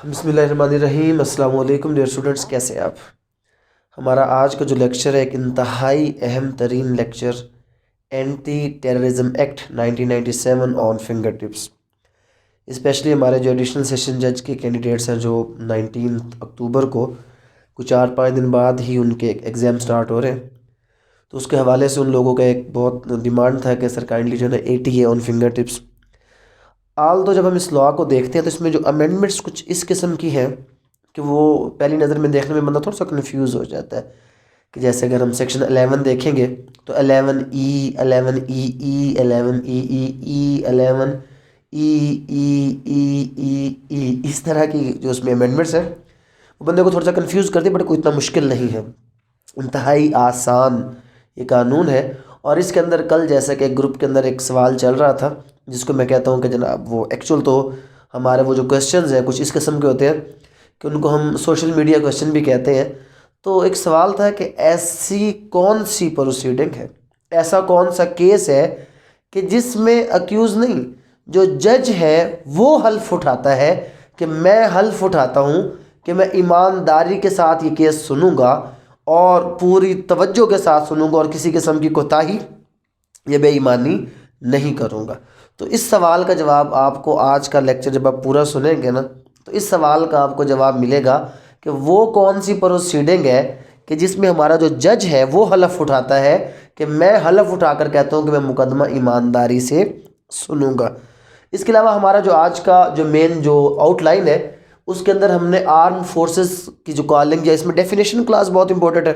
बिस्मिल्लाहिर्रहमानिर्रहीम। अस्सलाम वालेकुम डियर स्टूडेंट्स, कैसे हैं आप। हमारा आज का जो लेक्चर है एक इंतहाई अहम तरीन lecture, anti terrorism act 1997 on finger tips. Specially हमारे जो एडिशनल सेशन जज के कैंडिडेट्स हैं जो 19 अक्टूबर को कुछ 4-5 दिन बाद ही उनके एग्ज़ाम स्टार्ट हो रहे हैं, तो उसके हवाले से उन लोगों का एक बहुत डिमांड था कि सर काइंडली जो है ना ATA ऑन फिंगर टिप्स। आल तो जब हम इस लॉ को देखते हैं तो इसमें जो अमेंडमेंट्स कुछ इस किस्म की हैं कि वो पहली नज़र में देखने में बंदा थोड़ा सा कन्फ्यूज़ हो जाता है। कि जैसे अगर हम सेक्शन 11 देखेंगे तो 11E, 11EE, 11EEE, 11EEEEE, इस तरह की जो उसमें अमेंडमेंट्स हैं वो बंदे को थोड़ा सा कन्फ्यूज़ करती है, बट कोई इतना मुश्किल नहीं है, इंतहाई आसान ये कानून है। और इसके अंदर कल जैसा कि एक ग्रुप के अंदर एक सवाल चल रहा था जिसको मैं कहता हूँ कि जनाब वो एक्चुअल तो हमारे वो जो क्वेश्चंस हैं कुछ इस किस्म के होते हैं कि उनको हम सोशल मीडिया क्वेश्चन भी कहते हैं। तो एक सवाल था कि ऐसी कौन सी प्रोसीडिंग है, ऐसा कौन सा केस है कि जिसमें अक्यूज़ नहीं, जो जज है वो हल्फ उठाता है कि मैं हल्फ उठाता हूँ कि मैं ईमानदारी के साथ ये केस सुनूंगा और पूरी तवज्जो के साथ सुनूंगा और किसी किस्म की कोताही या बेईमानी नहीं करूंगा। तो इस सवाल का जवाब आपको आज का लेक्चर जब आप पूरा सुनेंगे ना तो इस सवाल का आपको जवाब मिलेगा कि वो कौन सी प्रोसीडिंग है कि जिसमें हमारा जो जज है वो हलफ उठाता है कि मैं हलफ उठाकर कहता हूँ कि मैं मुकदमा ईमानदारी से सुनूंगा। इसके अलावा हमारा जो आज का जो मेन जो आउटलाइन है उसके अंदर हमने आर्म फोर्सेस की जो कॉलिंग है, इसमें डेफिनेशन क्लास बहुत इंपॉर्टेंट है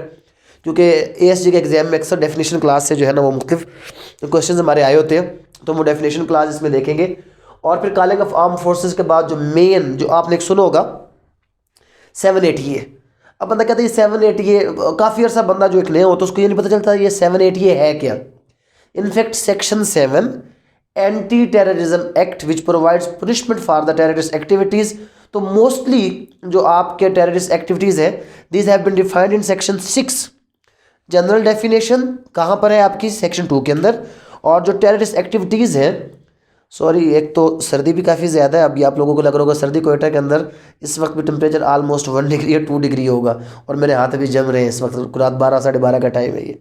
क्योंकि ASG के एग्जाम में अक्सर डेफिनेशन क्लास से जो है ना वो मुख्तलिफ क्वेश्चन हमारे आए होते हैं, तो वो डेफिनेशन क्लास इसमें देखेंगे। और फिर कॉलिंग ऑफ आर्म फोर्सेस के बाद जो मेन जो आपने एक सुना होगा 780A। अब बंदा कहता है ये 780A, काफ़ी अर्सा बंदा जो एक नया हो तो उसको ये नहीं पता चलता ये 780A है क्या। In fact section 7 anti terrorism act which provides punishment for the terrorist activities, तो मोस्टली जो आपके टेररिस्ट एक्टिविटीज़ है this have been defined in section 6। General definition कहाँ पर है आपकी सेक्शन 2 के अंदर। और जो टेररिस्ट एक्टिविटीज़ हैं, सॉरी एक तो सर्दी भी काफ़ी ज़्यादा है, अभी आप लोगों को लग रहा होगा सर्दी कोयटा के अंदर इस वक्त भी टेम्परेचर ऑलमोस्ट 1 डिग्री या 2 डिग्री होगा और मेरे हाथ अभी जम रहे हैं इस वक्त, रात 12-12:30 का टाइम है ये,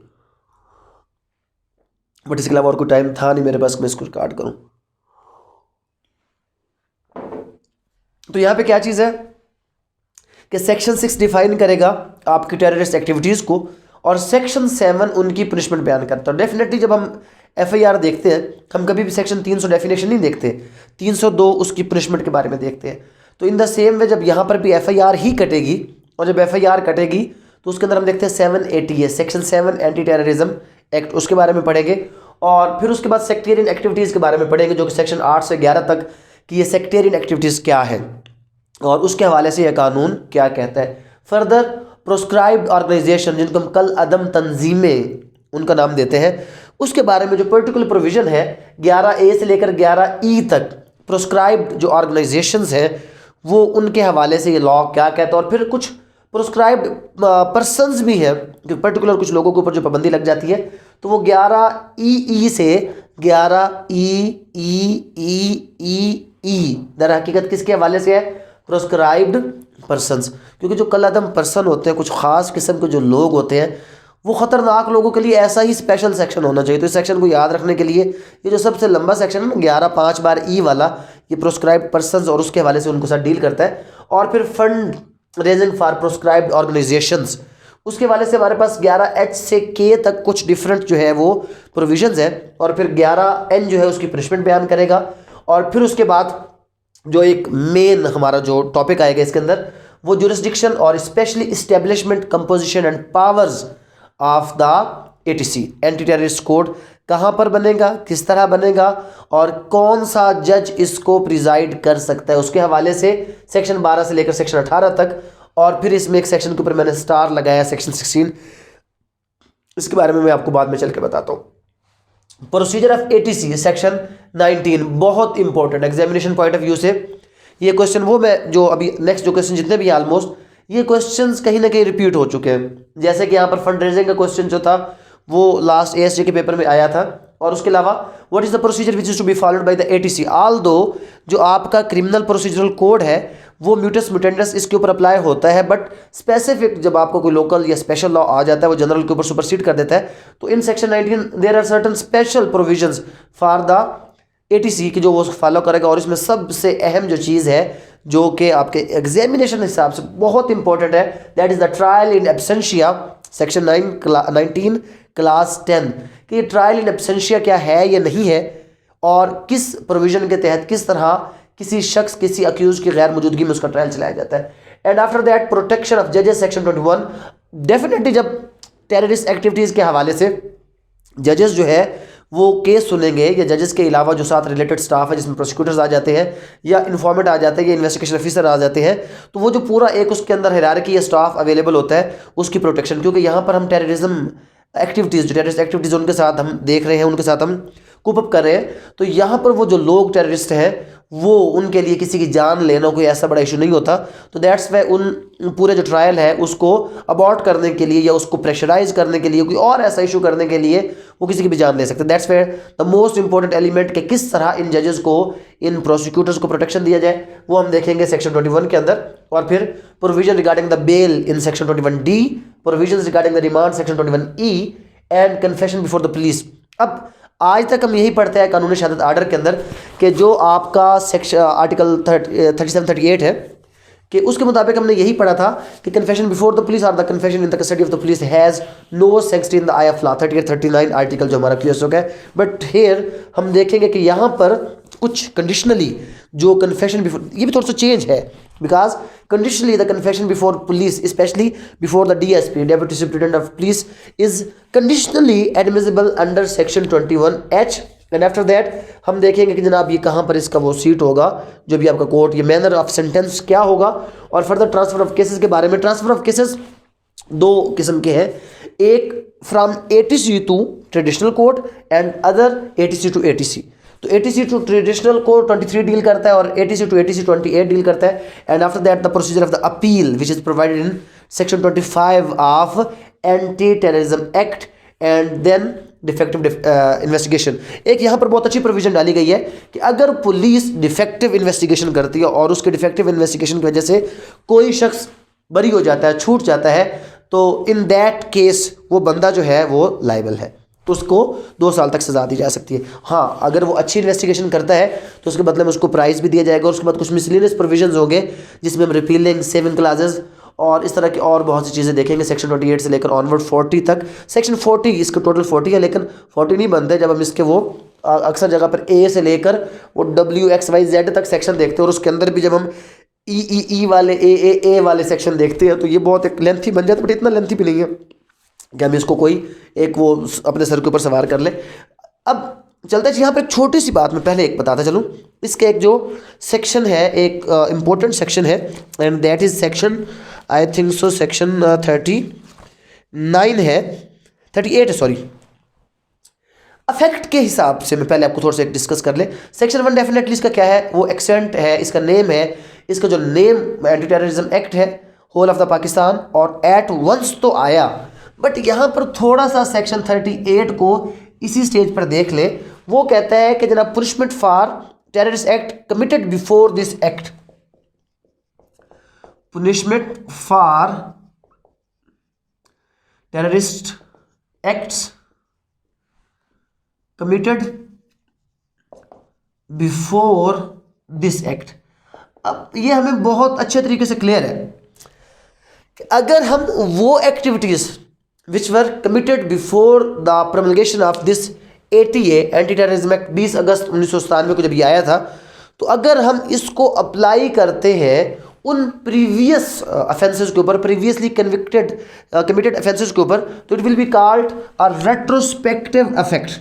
बट इसके अलावा और कोई टाइम था नहीं मेरे पास मैं इसको रिकॉर्ड करूँ। तो यहाँ पे क्या चीज़ है कि सेक्शन 6 डिफाइन करेगा आपकी टेररिस्ट एक्टिविटीज़ को और सेक्शन 7 उनकी पनिशमेंट बयान करता है। डेफिनेटली जब हम FIR देखते हैं हम कभी भी सेक्शन 300 डेफिनेशन नहीं देखते, 302 उसकी पनिशमेंट के बारे में देखते हैं। तो इन द सेम वे जब यहाँ पर भी FIR ही कटेगी और जब FIR कटेगी तो उसके अंदर हम देखते हैं 780A section 7 anti terrorism act, उसके बारे में पढ़ेंगे। और फिर उसके बाद सेक्टेरियन एक्टिविटीज़ के बारे में पढ़ेंगे जो कि सेक्शन 8 से 11 तक कि ये सेक्टेरियन एक्टिविटीज़ क्या है और उसके हवाले से यह कानून क्या कहता है। फर्दर प्रोस्क्राइब्ड ऑर्गेनाइजेशन जिनको हम कल अदम तंजीमें उनका नाम देते हैं, उसके बारे में जो पर्टिकुलर प्रोविज़न है 11A से लेकर 11E तक प्रोस्क्राइब्ड जो ऑर्गेनाइजेशंस हैं वो उनके हवाले से ये लॉ क्या कहता है। और फिर कुछ प्रोस्क्राइब्ड पर्सनस भी हैं जो पर्टिकुलर कुछ लोगों के ऊपर जो पाबंदी लग जाती है, तो वो 11EE से 11EEEE दर हकीकत किसके हवाले से है, प्रोस्क्राइब्ड पर्सनस। क्योंकि जो कल अदम पर्सन होते हैं कुछ ख़ास किस्म के जो लोग होते हैं वो ख़तरनाक लोगों के लिए ऐसा ही स्पेशल सेक्शन होना चाहिए। तो इस सेक्शन को याद रखने के लिए ये जो सबसे लंबा सेक्शन है ना 11(5) बार E वाला, ये प्रोस्क्राइब्ड पर्सनस और उसके हवाले से उनको साथ डील करता है। और फिर fund raising for proscribed organisations, उसके हवाले से हमारे पास 11H से K तक कुछ डिफरेंट जो है वो प्रोविजंस है। और फिर 11N जो है उसकी पनिशमेंट बयान करेगा। और फिर उसके बाद जो एक मेन हमारा जो टॉपिक आएगा इसके अंदर वो जुरिस्डिक्शन और specially establishment composition and powers of the ATC anti terrorist code कहाँ पर बनेगा, किस तरह बनेगा और कौन सा जज इसको प्रिजाइड कर सकता है, उसके हवाले से सेक्शन 12 से लेकर सेक्शन 18 तक। और फिर इसमें एक सेक्शन के ऊपर मैंने स्टार लगाया सेक्शन 16, इसके बारे में मैं आपको बाद में चल के बताता हूँ। प्रोसीजर ऑफ ATC सेक्शन 19 बहुत important examination point of view से ये क्वेश्चन, वो मैं जो अभी नेक्स्ट जो क्वेश्चन जितने भी ऑलमोस्ट ये क्वेश्चंस कहीं ना कहीं रिपीट हो चुके हैं। जैसे कि यहाँ पर फंड रेजिंग का क्वेश्चन जो था वो लास्ट ASJ के पेपर में आया था। और उसके अलावा what is the procedure which is to be followed by the ATC, although जो आपका क्रिमिनल प्रोसीजरल कोड है वो म्यूटस म्यूटेंडस इसके ऊपर अप्लाई होता है, बट स्पेसिफिक जब आपको कोई लोकल या स्पेशल लॉ आ जाता है वो जनरल के ऊपर सुपरसीड कर देता है। तो in section 19 there are certain special provisions for the ATC की जो वो फॉलो करेगा। और इसमें सबसे अहम जो चीज़ है जो कि आपके एग्जामिनेशन हिसाब से बहुत इंपॉर्टेंट है, that is the trial in absentia section 19 class 10 कि ट्रायल इन एब्सेंशिया क्या है या नहीं है, और किस प्रोविजन के तहत किस तरह किसी शख्स किसी अक्यूज की गैर मौजूदगी में उसका ट्रायल चलाया जाता है। And after that protection of जजेस सेक्शन 21। डेफिनेटली जब टेररिस्ट एक्टिविटीज़ के हवाले से जजेस जो है वो केस सुनेंगे, या जजेस के अलावा जो साथ रिलेटेड स्टाफ है जिसमें प्रोसिक्यूटर्स आ जाते हैं या इन्फॉर्मेंट आ जाते हैं या इन्वेस्टिगेशन ऑफिसर आ जाते हैं, तो वो जो पूरा एक उसके अंदर हायरार्की या स्टाफ अवेलेबल होता है उसकी प्रोटेक्शन, क्योंकि यहाँ पर हम टेररिज्म एक्टिविटीज़ जो टेररिस्ट एक्टिविटीज़ उनके साथ हम देख रहे हैं, उनके साथ हम कूप अप कर रहे हैं, तो यहाँ पर वो जो लोग टेररिस्ट हैं वो उनके लिए किसी की जान लेना कोई ऐसा बड़ा इशू नहीं होता। तो दैट्स वाई उन पूरे जो ट्रायल है उसको अबॉर्ट करने के लिए या उसको प्रेशराइज करने के लिए कोई और ऐसा इशू करने के लिए वो किसी की भी जान ले सकते हैं। That's why the most important element कि किस तरह इन जजेस को इन प्रोसिक्यूटर्स को प्रोटेक्शन दिया जाए वो हम देखेंगे सेक्शन 21 के अंदर। और फिर provision regarding the bail in section 21D, provision regarding the remand section 21E and confession before the police. अब आज तक हम यही पढ़ते हैं कानूनी शहादत आर्डर के अंदर कि जो आपका सेक्शन आर्टिकल 3738 है कि उसके मुताबिक हमने यही पढ़ा था कि कन्फेशन बिफोर द पुलिस और the confession in the custody of the police has no sex in the eye of law 3839 article जो हमारा QSO का है। बट हेयर हम देखेंगे कि यहाँ पर कुछ कंडीशनली जो कन्फेशन बिफोर, ये भी थोड़ा सा चेंज है, because conditionally the confession before police, especially before the DSP deputy superintendent of police, is conditionally admissible under section 21H। And after that हम देखेंगे कि जनाब ये कहाँ पर इसका वो सीट होगा जो भी आपका कोर्ट, ये मैनर ऑफ सेंटेंस क्या होगा, और फर्दर ट्रांसफर ऑफ केसेस के बारे में। ट्रांसफर ऑफ केसेस दो किस्म के हैं, एक from ATC to traditional court and other ATC to ATC। तो ATC टू ट्रेडिशनल को 23 डील करता है और ATC टू ATC 28 डील करता है। And after that the procedure of the appeal which is provided in section 25 of anti terrorism act and then defective investigation. एक यहाँ पर बहुत अच्छी प्रोविजन डाली गई है कि अगर पुलिस डिफेक्टिव इन्वेस्टिगेशन करती है और उसके डिफेक्टिव इन्वेस्टिगेशन की वजह से कोई शख्स बरी हो जाता है, छूट जाता है, तो इन दैट केस वो बंदा जो है वो लायबल है, तो उसको 2 साल तक सजा दी जा सकती है। हाँ, अगर वो अच्छी इन्वेस्टिगेशन करता है तो उसके बदले में उसको प्राइज़ भी दिया जाएगा। और उसके बाद कुछ मिसलिनियस प्रोविजंस होंगे जिसमें हम रिपीलिंग, सेविंग क्लासेस और इस तरह की और बहुत सी चीज़ें देखेंगे सेक्शन 28 से लेकर ऑनवर्ड 40 तक। सेक्शन 40 इसके टोटल 40 है, लेकिन 40 नहीं बनते जब हम इसके वो अक्सर जगह पर A से लेकर वो WXYZ तक सेक्शन देखते हैं, और उसके अंदर भी जब हम E वाले A वाले सेक्शन देखते हैं तो ये बहुत एक लेंथी बन जाता है, बट इतना लेंथी भी नहीं है कि हम इसको कोई एक वो अपने सर के ऊपर सवार कर ले। अब चलते हैं यहाँ पे एक छोटी सी बात मैं पहले एक बताता चलूँ। इसके एक जो सेक्शन है, एक इम्पोर्टेंट सेक्शन है, and that is section I think so section 39 है, 38 है सॉरी। अफेक्ट के हिसाब से मैं पहले आपको थोड़ा सा एक डिस्कस कर ले। सेक्शन 1 डेफिनेटली इसका क्या है, वो एक्सेंट है, इसका नेम है, इसका जो नेम एंटी टेररिज्म एक्ट है होल ऑफ द पाकिस्तान, और एट वंस तो आया, बट यहाँ पर थोड़ा सा सेक्शन 38 को इसी स्टेज पर देख ले। वो कहता है कि जनाब punishment for terrorist act committed before this act, punishment for terrorist acts committed before this act. अब ये हमें बहुत अच्छे तरीके से क्लियर है कि अगर हम वो activities which were committed before the promulgation of this ATA anti terrorism act 20 अगस्त 1997 को जब ये आया था, तो अगर हम इसको अप्लाई करते हैं उन प्रीवियस अफेंसेस के ऊपर, प्रीवियसली कन्विक्टेड कमिटेड अफेंसेस के ऊपर, तो it will be called a retrospective affect.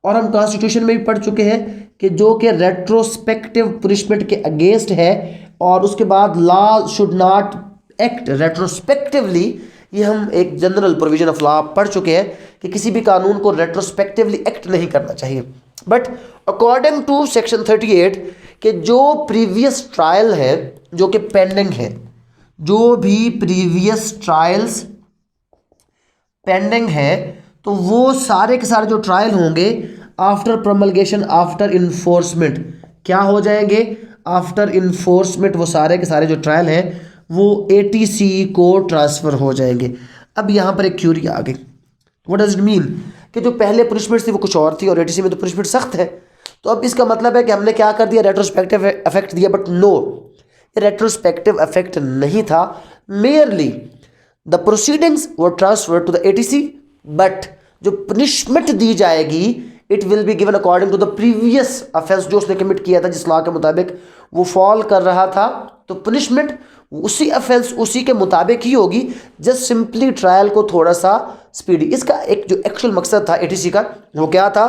और हम कॉन्स्टिट्यूशन में भी पढ़ चुके हैं कि जो कि रेट्रोस्पेक्टिव पुनिशमेंट के अगेंस्ट है, और उसके बाद law should not act retrospectively. ये हम एक जनरल प्रोविजन ऑफ लॉ पढ़ चुके हैं कि किसी भी कानून को रेट्रोस्पेक्टिवली एक्ट नहीं करना चाहिए। बट अकॉर्डिंग टू सेक्शन 38 के जो प्रीवियस ट्रायल है जो कि पेंडिंग है, जो भी प्रीवियस ट्रायल्स पेंडिंग है, तो वो सारे के सारे जो ट्रायल होंगे आफ्टर प्रोमलगेशन, आफ्टर इन्फोर्समेंट क्या हो जाएंगे, आफ्टर इन्फोर्समेंट वो सारे के सारे जो ट्रायल हैं वो ATC को ट्रांसफ़र हो जाएंगे। अब यहाँ पर एक क्यूरी आ गई, व्हाट डज इट मीन कि जो पहले पनिशमेंट थी वो कुछ और थी और ATC में तो पनिशमेंट सख्त है, तो अब इसका मतलब है कि हमने क्या कर दिया, रेट्रोस्पेक्टिव इफेक्ट दिया। बट नो, रेट्रोस्पेक्टिव इफेक्ट नहीं था, merely the proceedings were transfer to the ATC, but जो पनिशमेंट दी जाएगी it will be given according to the previous offence जो उसने कमिट किया था, जिस लॉ के मुताबिक वो फॉल कर रहा था, तो पनिशमेंट उसी ऑफेंस उसी के मुताबिक ही होगी, जस्ट सिंपली ट्रायल को थोड़ा सा स्पीडी। इसका एक जो एक्चुअल मकसद था ATC का वो क्या था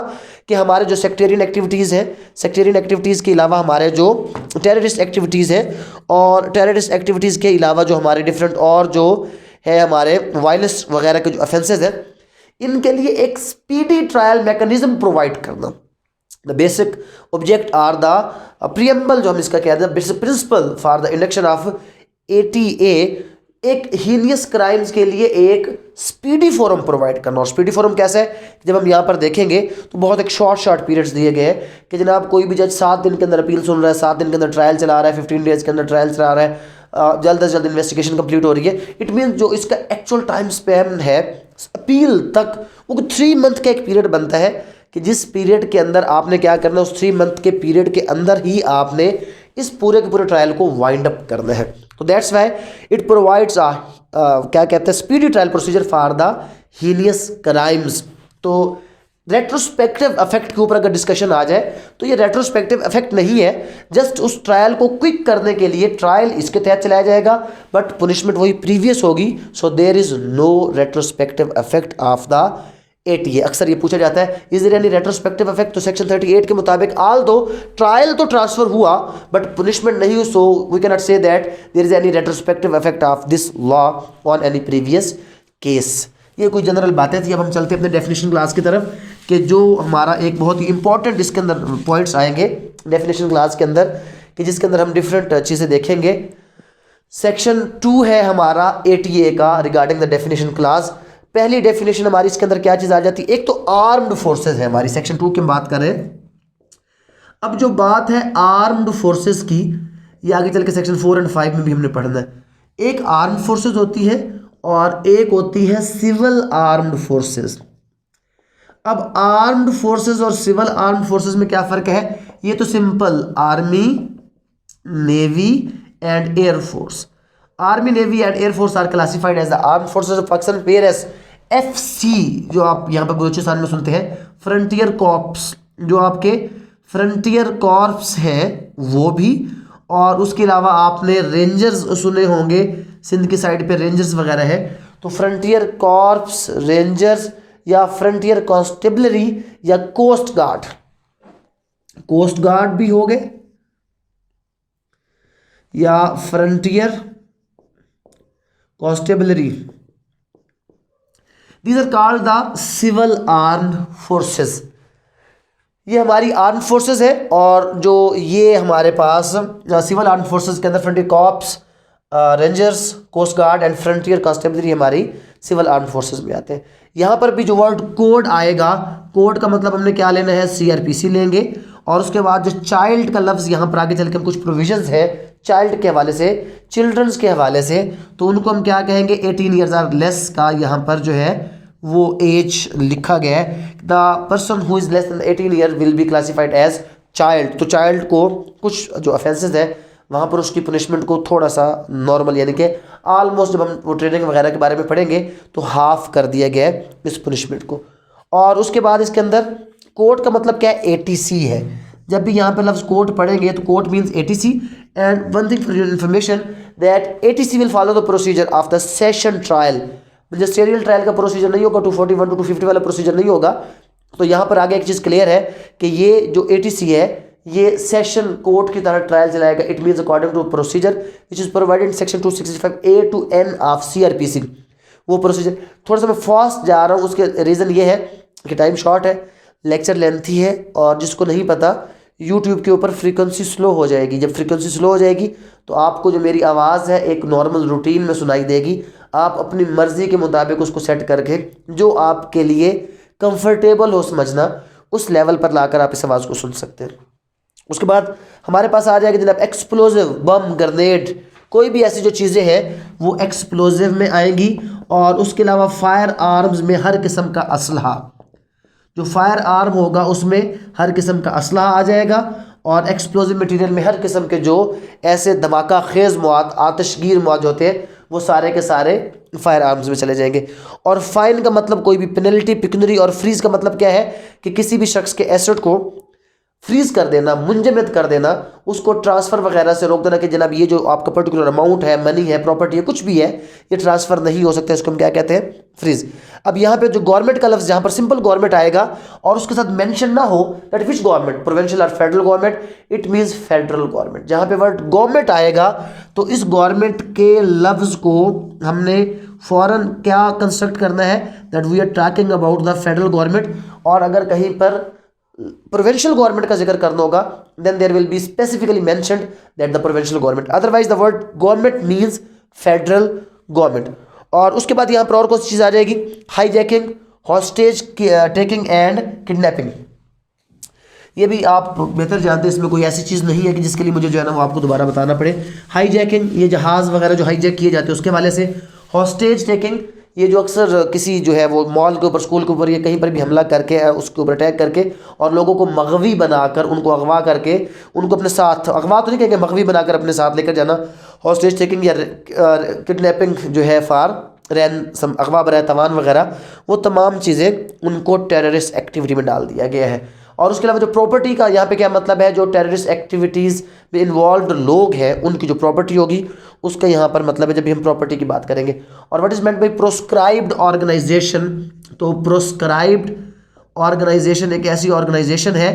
कि हमारे जो सेक्टेरियन एक्टिविटीज़ है, सेक्टेरियन एक्टिविटीज़ के अलावा हमारे जो टेररिस्ट एक्टिविटीज़ है, और टेररिस्ट एक्टिविटीज़ के अलावा जो हमारे डिफरेंट और जो है हमारे वायलेंस वगैरह के जो ऑफेंसेस हैं, इनके लिए एक स्पीडी ट्रायल मैकेनिज्म प्रोवाइड करना। The basic object are the preamble, जो हम इसका कहते हैं basic principle for the induction of ATA, एक हीनियस क्राइम्स के लिए एक स्पीडी फोरम प्रोवाइड करना। और स्पीडी फोरम कैसे है, जब हम यहाँ पर देखेंगे तो बहुत एक शॉर्ट पीरियड्स दिए गए हैं कि जनाब कोई भी जज 7 दिन के अंदर अपील सुन रहा है, 7 दिन के अंदर ट्रायल चला रहा है, 15 डेज के अंदर ट्रायल चला रहा है, जल्द से जल्द इन्वेस्टिगेशन कंप्लीट हो रही है। इट मीन जो इसका एक्चुअल टाइम स्पैन है अपील तक, वो 3 मंथ का एक पीरियड बनता है कि जिस पीरियड के अंदर आपने क्या करना है, उस 3 मंथ के पीरियड के अंदर ही आपने इस पूरे के पूरे ट्रायल को वाइंड अप करना है। तो दैट्स वाई इट प्रोवाइड्स क्या कहते हैं speedy trial procedure for the heinous crimes. तो रेट्रोस्पेक्टिव इफेक्ट के ऊपर अगर डिस्कशन आ जाए तो ये रेट्रोस्पेक्टिव इफेक्ट नहीं है, जस्ट उस ट्रायल को क्विक करने के लिए ट्रायल इसके तहत चलाया जाएगा, बट पुनिशमेंट वही प्रीवियस होगी। So there is no retrospective effect of the ATA। अक्सर ये पूछा जाता है is there any retrospective effect, तो सेक्शन 38 के मुताबिक ऑल दो ट्रायल तो ट्रांसफर हुआ बट पुनिशमेंट नहीं हुई, so we can not say that there is any retrospective effect of this law on any previous case. ये कोई जनरल बातें थी। अब हम चलते हैं अपने डेफिनेशन क्लास की तरफ कि जो हमारा एक बहुत ही इंपॉर्टेंट इसके अंदर पॉइंट्स आएंगे डेफिनेशन क्लास के अंदर, कि जिसके अंदर हम डिफरेंट चीज़ें देखेंगे। सेक्शन 2 है हमारा ATA का रिगार्डिंग द डेफिनेशन क्लास। पहली डेफिनेशन हमारी इसके अंदर क्या चीज़ आ जाती है, एक तो आर्म्ड फोर्सेस है हमारी, सेक्शन 2 की हम बात करें। अब जो बात है आर्म्ड फोर्सेस की, ये आगे चल के सेक्शन 4 और 5 में भी हमने पढ़ना है। एक आर्म्ड फोर्सेस होती है और एक होती है सिविल आर्म्ड फोर्सेस। अब आर्म्ड फोर्सेस और सिविल आर्म्ड फोर्सेस में क्या फ़र्क है, ये तो simple army, navy and air force. Army, navy and air force are classified as the armed forces of Pakistan, whereas FC जो आप यहाँ पर बलूचिस्तान में सुनते हैं, फ्रंटियर कॉर्प्स जो आपके फ्रंटियर कॉर्प्स हैं वो भी, और उसके अलावा आपने रेंजर्स सुने होंगे, सिंध की साइड पे रेंजर्स वगैरह है, तो फ्रंटियर कॉर्प्स, रेंजर्स या फ्रंटियर कॉन्स्टेबलरी या कोस्ट गार्ड, कोस्ट गार्ड भी हो गए या frontier constabulary, these are called the civil armed forces. ये हमारी आर्म्ड फोर्सेस है, और जो ये हमारे पास सिविल आर्म्ड फोर्सेस के अंदर frontier corps, rangers, coast guard and frontier constabulary हमारी सिविल आर्म्ड फोर्सेस में आते हैं। यहाँ पर भी जो वर्ड कोड आएगा, कोड का मतलब हमने क्या लेना है, CRPC लेंगे, और उसके बाद जो चाइल्ड का लफ्ज़ यहाँ पर आगे चल के हम कुछ प्रोविजंस है चाइल्ड के हवाले से, चिल्ड्रंस के हवाले से, तो उनको हम क्या कहेंगे, 18 ईयर्स आर लेस का यहाँ पर जो है वो एज लिखा गया है। The person who is less than 18 year will be classified as child. तो चाइल्ड को कुछ जो ऑफेंसेस है वहाँ पर उसकी पनिशमेंट को थोड़ा सा नॉर्मल, यानी कि ऑलमोस्ट जब हम वो ट्रेनिंग वगैरह के बारे में पढ़ेंगे तो हाफ कर दिया गया है इस पनिशमेंट को। और उसके बाद इसके अंदर कोर्ट का मतलब क्या है, ATC है। जब भी यहाँ पर लफ्ज़ कोर्ट पढ़ेंगे तो court means ATC, and one thing for your information that ATC will follow the procedure of the session trial. जस्टिरियल ट्रायल का प्रोसीजर नहीं होगा, 241 to 250 वाला प्रोसीजर नहीं होगा। तो यहाँ पर आगे एक चीज़ क्लियर है कि ये जो ATC है ये सेशन कोर्ट की तरह ट्रायल चलाएगा। It means according to procedure which is provided in section 265A to N of CRPC। वो प्रोसीजर थोड़ा सा मैं फास्ट जा रहा हूँ, उसके रीज़न ये है कि टाइम शॉर्ट है, लेक्चर लेंथी है, और जिसको नहीं पता यूट्यूब के ऊपर फ्रीक्वेंसी स्लो हो जाएगी। जब फ्रीक्वेंसी स्लो हो जाएगी तो आपको जो मेरी आवाज़ है एक नॉर्मल रूटीन में सुनाई देगी। आप अपनी मर्ज़ी के मुताबिक उसको सेट करके जो आपके लिए कंफर्टेबल हो समझना, उस लेवल पर लाकर आप इस आवाज़ को सुन सकते हैं। उसके बाद हमारे पास आ जाएगा जनाब एक्सप्लोजिव, बम, ग्रेनेड, कोई भी ऐसी जो चीज़ें हैं वो एक्सप्लोजिव में आएंगी। और उसके अलावा फायर आर्म्स में हर किस्म का असलहा, जो फायर आर्म होगा उसमें हर किस्म का असलहा आ जाएगा। और एक्सप्लोजिव मटेरियल में हर किस्म के जो ऐसे धमाका खेज़ मवाद, आतिशगीर मवाद होते हैं वो सारे के सारे फायर आर्म्स में चले जाएंगे। और फाइन का मतलब कोई भी पेनल्टी, पिक्यूनरी, और फ्रीज का मतलब क्या है कि किसी भी शख्स के एसेट को फ्रीज कर देना, मुंजमद कर देना, उसको ट्रांसफ़र वगैरह से रोक देना कि जनाब ये जो आपका पर्टिकुलर अमाउंट है, मनी है, प्रॉपर्टी है, कुछ भी है, ये ट्रांसफ़र नहीं हो सकता, इसको हम क्या कहते हैं, फ्रीज। अब यहाँ पे जो गवर्नमेंट का लफ्ज़, जहाँ पर सिंपल गवर्नमेंट आएगा और उसके साथ मेंशन ना हो दैट विच गवर्नमेंट, प्रोविंशियल और federal government, it means federal government. जहाँ पे वर्ड गवर्नमेंट आएगा तो इस गवर्नमेंट के लफ्ज़ को हमने फ़ौरन क्या कंस्ट्रक्ट करना है, that we are talking about the federal government. और अगर कहीं पर प्रोविंशियल गवर्नमेंट का जिक्र करना होगा then there will be specifically mentioned that the provincial government, otherwise the word government means federal government. और उसके बाद यहाँ पर और कौन सी चीज़ आ जाएगी, hijacking, hostage taking and kidnapping. ये भी आप बेहतर जानते हैं, इसमें कोई ऐसी चीज़ नहीं है कि जिसके लिए मुझे जो है ना वो आपको दोबारा बताना पड़े। हाईजैकिंग, ये जहाज़ वगैरह जो हाईजैक किए जाते हैं उसके हवाले से। हॉस्टेज टेकिंग, ये जो अक्सर किसी जो है वो मॉल के ऊपर, स्कूल के ऊपर, या कहीं पर भी हमला करके उसके ऊपर अटैक करके और लोगों को मगवी बनाकर, उनको अगवा करके, उनको अपने साथ, अगवा तो नहीं कहेंगे, मगवी बनाकर अपने साथ लेकर जाना, हॉस्टेज टेकिंग या किडनैपिंग जो है फार रैन अगवा बरए तवान वगैरह, वो तमाम चीज़ें उनको टेररिस्ट एक्टिविटी में डाल दिया गया है। और उसके अलावा जो प्रॉपर्टी का यहाँ पे क्या मतलब है, जो टेररिस्ट एक्टिविटीज़ में इन्वॉल्व लोग हैं उनकी जो प्रॉपर्टी होगी उसका यहाँ पर मतलब है जब भी हम प्रॉपर्टी की बात करेंगे। और what is meant by proscribed organisation, तो प्रोस्क्राइब्ड ऑर्गेनाइजेशन एक ऐसी ऑर्गेनाइजेशन है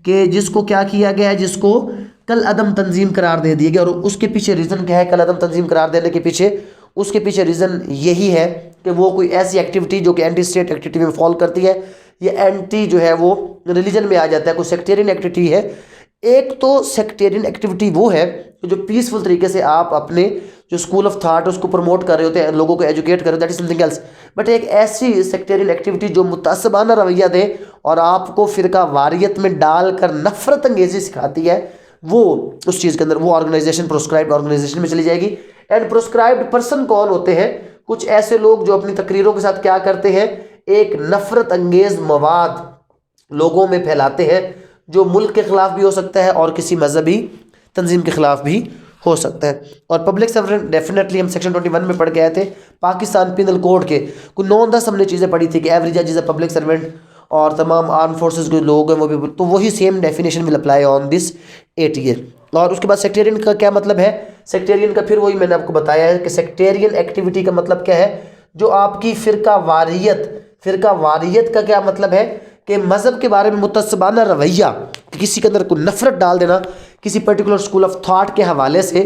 कि जिसको क्या किया गया है, जिसको कल अदम तंजीम करार दे दिया गया। और उसके पीछे रीज़न क्या है, कल अदम तंजीम करार देने के पीछे, उसके पीछे रीज़न यही है कि वो कोई ऐसी एक्टिविटी जो कि एंटी स्टेट एक्टिविटी में फॉल करती है, ये एंटी जो है वो रिलीजन में आ जाता है, कोई सेक्टेरियन एक्टिविटी है। एक तो सेक्टेरियन एक्टिविटी वो है जो पीसफुल तरीके से आप अपने जो स्कूल ऑफ थॉट उसको प्रमोट कर रहे होते हैं, लोगों को एजुकेट कर रहे हो, that is something else. But एक ऐसी सेक्टेरियन एक्टिविटी जो मुतासबाना रवैया दे और आपको फिरका वारियत में डालकर नफरत अंगेजी सिखाती है, वो उस चीज़ के अंदर वो ऑर्गेनाइजेशन प्रोस्क्राइब्ड ऑर्गेनाइजेशन में चली जाएगी। एंड प्रोस्क्राइब्ड पर्सन कौन होते हैं, कुछ ऐसे लोग जो अपनी तकरीरों के साथ क्या करते हैं, एक नफरत अंगेज मवाद लोगों में फैलाते हैं जो मुल्क के खिलाफ भी हो सकता है और किसी मजहबी तंजीम के खिलाफ भी हो सकता है। और पब्लिक सर्वेंट डेफिनेटली हम सेक्शन 21 में पढ़ के आए थे पाकिस्तान पिनल कोड के, कुछ 9-10 हमने चीज़ें पढ़ी थी कि एवरी जज इज अ पब्लिक सर्वेंट, और तमाम आर्म फोर्सेस के लोग हैं वो भी, तो वही same definition will apply on this ATA। और उसके बाद सेक्टेरियन का क्या मतलब है, सेक्टेरियन का फिर वही मैंने आपको बताया है कि सेक्टेरियन एक्टिविटी का मतलब क्या है, जो आपकी फ़िरका वारियत का क्या मतलब है कि मज़हब के बारे में मुतस्सबाना रवैया, किसी के अंदर कोई नफरत डाल देना किसी पर्टिकुलर स्कूल ऑफ थॉट के हवाले से,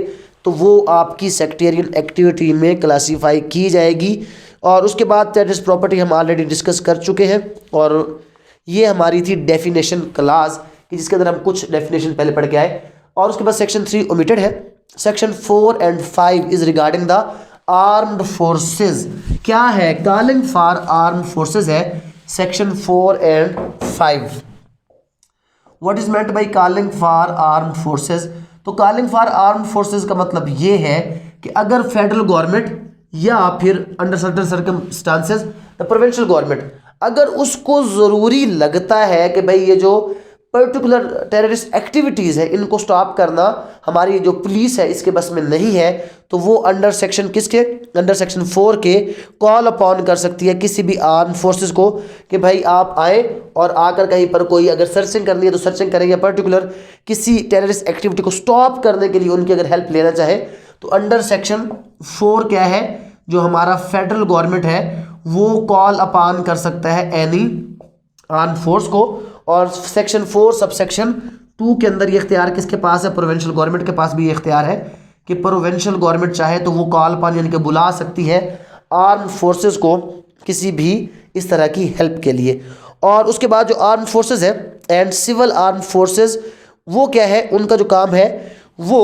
तो वो आपकी सेक्टेरियन एक्टिविटी में क्लासीफाई की जाएगी। और उसके बाद टेररिस्ट प्रॉपर्टी हम ऑलरेडी डिस्कस कर चुके हैं, और ये हमारी थी डेफिनेशन क्लास कि जिसके अंदर हम कुछ डेफिनेशन पहले पढ़ के आए। और उसके बाद सेक्शन 3 ओमिटेड है। Section 4 and 5 is regarding the armed forces. क्या है, कॉलिंग फॉर आर्म्ड फोर्सेज है section 4 and 5। What is meant by calling for armed forces, तो कॉलिंग फॉर आर्म्ड फोर्सेज का मतलब ये है कि अगर फेडरल गवर्नमेंट या फिर under certain circumstances the provincial government, अगर उसको ज़रूरी लगता है कि भाई ये जो पर्टिकुलर टेररिस्ट एक्टिविटीज़ है इनको स्टॉप करना हमारी जो पुलिस है इसके बस में नहीं है, तो वो अंडर सेक्शन किसके, अंडर सेक्शन 4 के कॉल अपॉन कर सकती है किसी भी आर्म फोर्सेस को कि भाई आप आए और आकर कहीं पर कोई अगर सर्चिंग करनी है तो सर्चिंग करें, या पर्टिकुलर किसी टेररिस्ट एक्टिविटी को स्टॉप करने के लिए उनकी अगर हेल्प लेना चाहे तो अंडर सेक्शन 4 क्या है, जो हमारा फेडरल गवर्नमेंट है वो कॉल अपॉन कर सकता है एनी आर्म फोर्स को। और सेक्शन 4 सब सेक्शन 2 के अंदर ये इख्तियार किसके पास है, प्रोविंशियल गवर्नमेंट के पास भी ये इख्तियार है कि प्रोविंशियल गवर्नमेंट चाहे तो वो कॉल अपॉन यानी कि बुला सकती है आर्म फोर्सेस को किसी भी इस तरह की हेल्प के लिए। और उसके बाद जो आर्म फोर्सेस है एंड सिविल आर्म फोर्सेस, वो क्या है, उनका जो काम है वो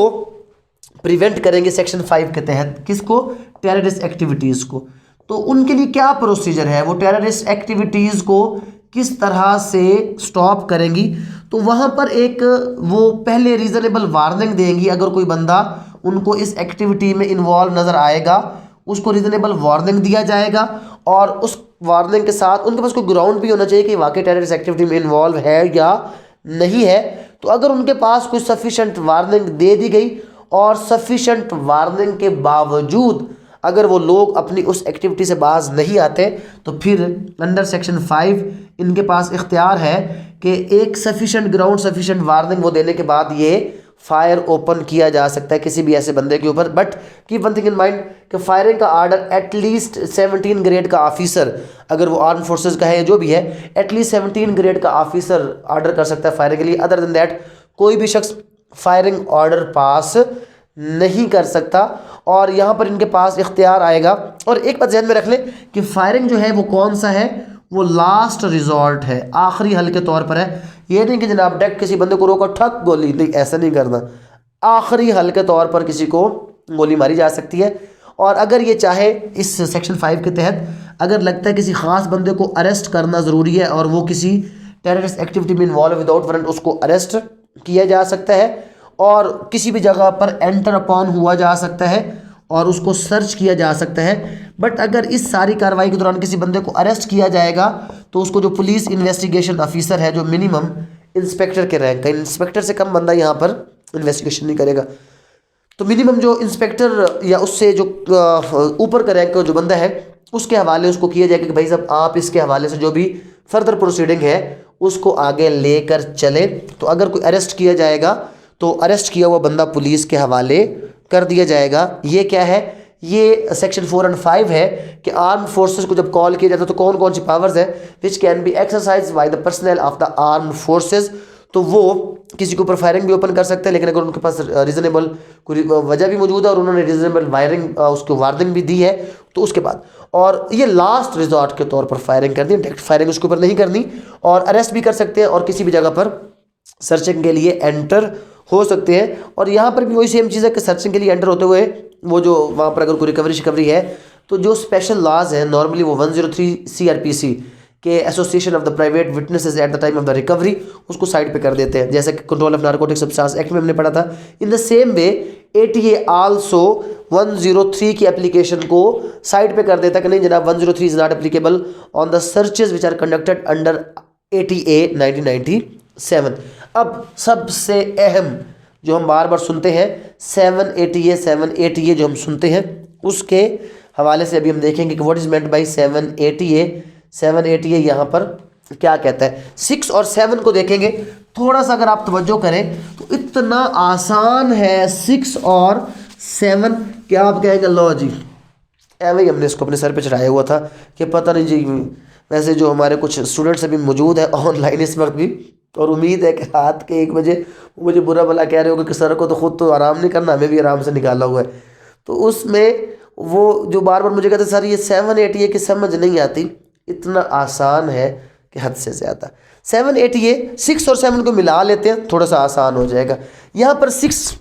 प्रिवेंट करेंगे सेक्शन 5 के तहत किसको, टेररिस्ट एक्टिविटीज़ को। तो उनके लिए क्या प्रोसीजर है, वो टेररिस्ट एक्टिविटीज़ को किस तरह से स्टॉप करेंगी, तो वहाँ पर एक वो पहले रीज़नेबल वार्निंग देंगी। अगर कोई बंदा उनको इस एक्टिविटी में इन्वॉल्व नज़र आएगा, उसको रीज़नेबल वार्निंग दिया जाएगा, और उस वार्निंग के साथ उनके पास कोई ग्राउंड भी होना चाहिए कि वाकई टेररिस्ट एक्टिविटी में इन्वॉल्व है या नहीं है। तो अगर उनके पास कोई सफिशेंट वार्निंग दे दी गई और सफिशेंट वार्निंग के बावजूद अगर वो लोग अपनी उस एक्टिविटी से बाज नहीं आते, तो फिर अंडर सेक्शन 5 इनके पास इख्तियार है कि एक सफिशेंट ग्राउंड, सफिशेंट वार्निंग वो देने के बाद ये फायर ओपन किया जा सकता है किसी भी ऐसे बंदे के ऊपर। But keep one thing in mind कि फायरिंग का आर्डर एटलीस्ट 17 ग्रेड का ऑफिसर, अगर वो आर्म फोर्सेज का है या जो भी है, एटलीस्ट 17 ग्रेड का ऑफिसर आर्डर कर सकता है फायरिंग के लिए। अदर देन दैट कोई भी शख्स फायरिंग ऑर्डर पास नहीं कर सकता, और यहाँ पर इनके पास इख्तियार आएगा। और एक बात ध्यान में रख लें कि फायरिंग जो है वो कौन सा है, वो लास्ट रिजॉर्ट है, आखिरी हल के तौर पर है। ये नहीं कि जनाब डायरेक्ट किसी बंदे को रोको ठक गोली, नहीं, ऐसा नहीं करना। आखिरी हल के तौर पर किसी को गोली मारी जा सकती है। और अगर ये चाहे इस सेक्शन 5 के तहत अगर लगता है किसी ख़ास बंदे को अरेस्ट करना ज़रूरी है और वो किसी टेररिस्ट एक्टिविटी में इन्वॉल्व विदाउट वारंट, उसको अरेस्ट किया जा सकता है और किसी भी जगह पर एंटर अपॉन हुआ जा सकता है और उसको सर्च किया जा सकता है। बट अगर इस सारी कार्रवाई के दौरान किसी बंदे को अरेस्ट किया जाएगा, तो उसको जो पुलिस इन्वेस्टिगेशन ऑफिसर है, जो मिनिमम इंस्पेक्टर के रैंक का, इंस्पेक्टर से कम बंदा यहाँ पर इन्वेस्टिगेशन नहीं करेगा, तो मिनिमम जो इंस्पेक्टर या उससे जो ऊपर का रैंक का जो बंदा है, उसके हवाले उसको किया जाएगा कि भाई साहब आप इसके हवाले से जो भी फर्दर प्रोसीडिंग है उसको आगे लेकर चले। तो अगर कोई अरेस्ट किया जाएगा तो अरेस्ट किया हुआ बंदा पुलिस के हवाले कर दिया जाएगा। ये क्या है, ये सेक्शन 4 और 5 है कि आर्म फोर्सेस को जब कॉल किया जाता है तो कौन कौन सी पावर्स है which can be exercise by the personal of the arm forces. तो वो किसी के ऊपर फायरिंग भी ओपन कर सकते हैं, लेकिन अगर उनके पास रीजनेबल कोई वजह भी मौजूद है और उन्होंने रीजनेबल वायरिंग उसको वार्निंग भी दी है, तो उसके बाद, और ये लास्ट रिजॉर्ट के तौर पर फायरिंग करनी है, डायरेक्ट फायरिंग उसके ऊपर नहीं करनी। और अरेस्ट भी कर सकते हैं और किसी भी जगह पर सर्चिंग के लिए एंटर हो सकते हैं। और यहाँ पर भी वही सेम चीज़ है कि सर्चिंग के लिए एंटर होते हुए वो जो वहाँ पर अगर कोई रिकवरी है, तो जो स्पेशल लॉज हैं नॉर्मली वो 103 CRPC के association of the private witnesses at the time of the recovery, उसको साइड पे कर देते हैं, जैसे कि control of narcotic substance act में हमने पढ़ा था। In the same way ATA also 103 की एप्लीकेशन को साइड पे कर देता है कि नहीं जनाब 103 is not applicable on the searches which are conducted under ATA 1997। अब सबसे अहम जो हम बार बार सुनते हैं 7ATA जो हम सुनते हैं, उसके हवाले से अभी हम देखेंगे कि what is meant bye 7ATA यहाँ पर क्या कहता है। 6 और 7 को देखेंगे थोड़ा सा, अगर आप तवज्जो करें तो इतना आसान है 6 और 7, क्या आप कहेंगे लो जी ऐसे ही हमने इसको अपने सर पे चढ़ाया हुआ था कि पता नहीं जी। वैसे जो हमारे कुछ स्टूडेंट्स अभी मौजूद है ऑनलाइन इस वक्त भी, और उम्मीद है कि रात के 1 बजे मुझे बुरा भला कह रहे होगा कि सर को तो खुद तो आराम नहीं करना, हमें भी आराम से निकाला हुआ है। तो उसमें वो जो बार बार मुझे कहते सर ये 7ATA की समझ नहीं आती, इतना आसान है कि हद से ज़्यादा। 7ATA 6 और 7 को मिला लेते हैं, थोड़ा सा आसान हो जाएगा। यहाँ पर 6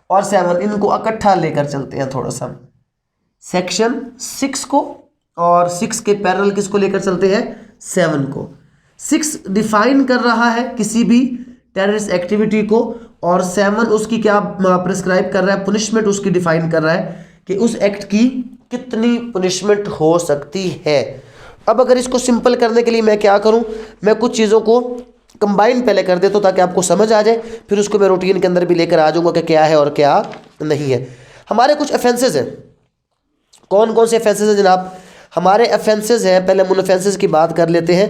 और 7 इनको इकट्ठा लेकर चलते हैं थोड़ा सा। सेक्शन 6 को और 6 के पैरेलल किसको लेकर चलते हैं, 7 को। 6 डिफाइन कर रहा है किसी भी टेररिस्ट एक्टिविटी को, और 7 उसकी क्या प्रिस्क्राइब कर रहा है, पुनिशमेंट उसकी डिफाइन कर रहा है कि उस एक्ट की कितनी पुनिशमेंट हो सकती है। अब अगर इसको सिंपल करने के लिए मैं क्या करूं, मैं कुछ चीज़ों को कंबाइन पहले कर देता हूं ताकि आपको समझ आ जाए, फिर उसको मैं रूटीन के अंदर भी लेकर आ जाऊंगा कि क्या है और क्या नहीं है। हमारे कुछ ऑफेंसेस हैं, कौन कौन से ऑफेंसेस हैं जनाब, हमारे ऑफेंसेस हैं, पहले हम उन ऑफेंसेस की बात कर लेते हैं।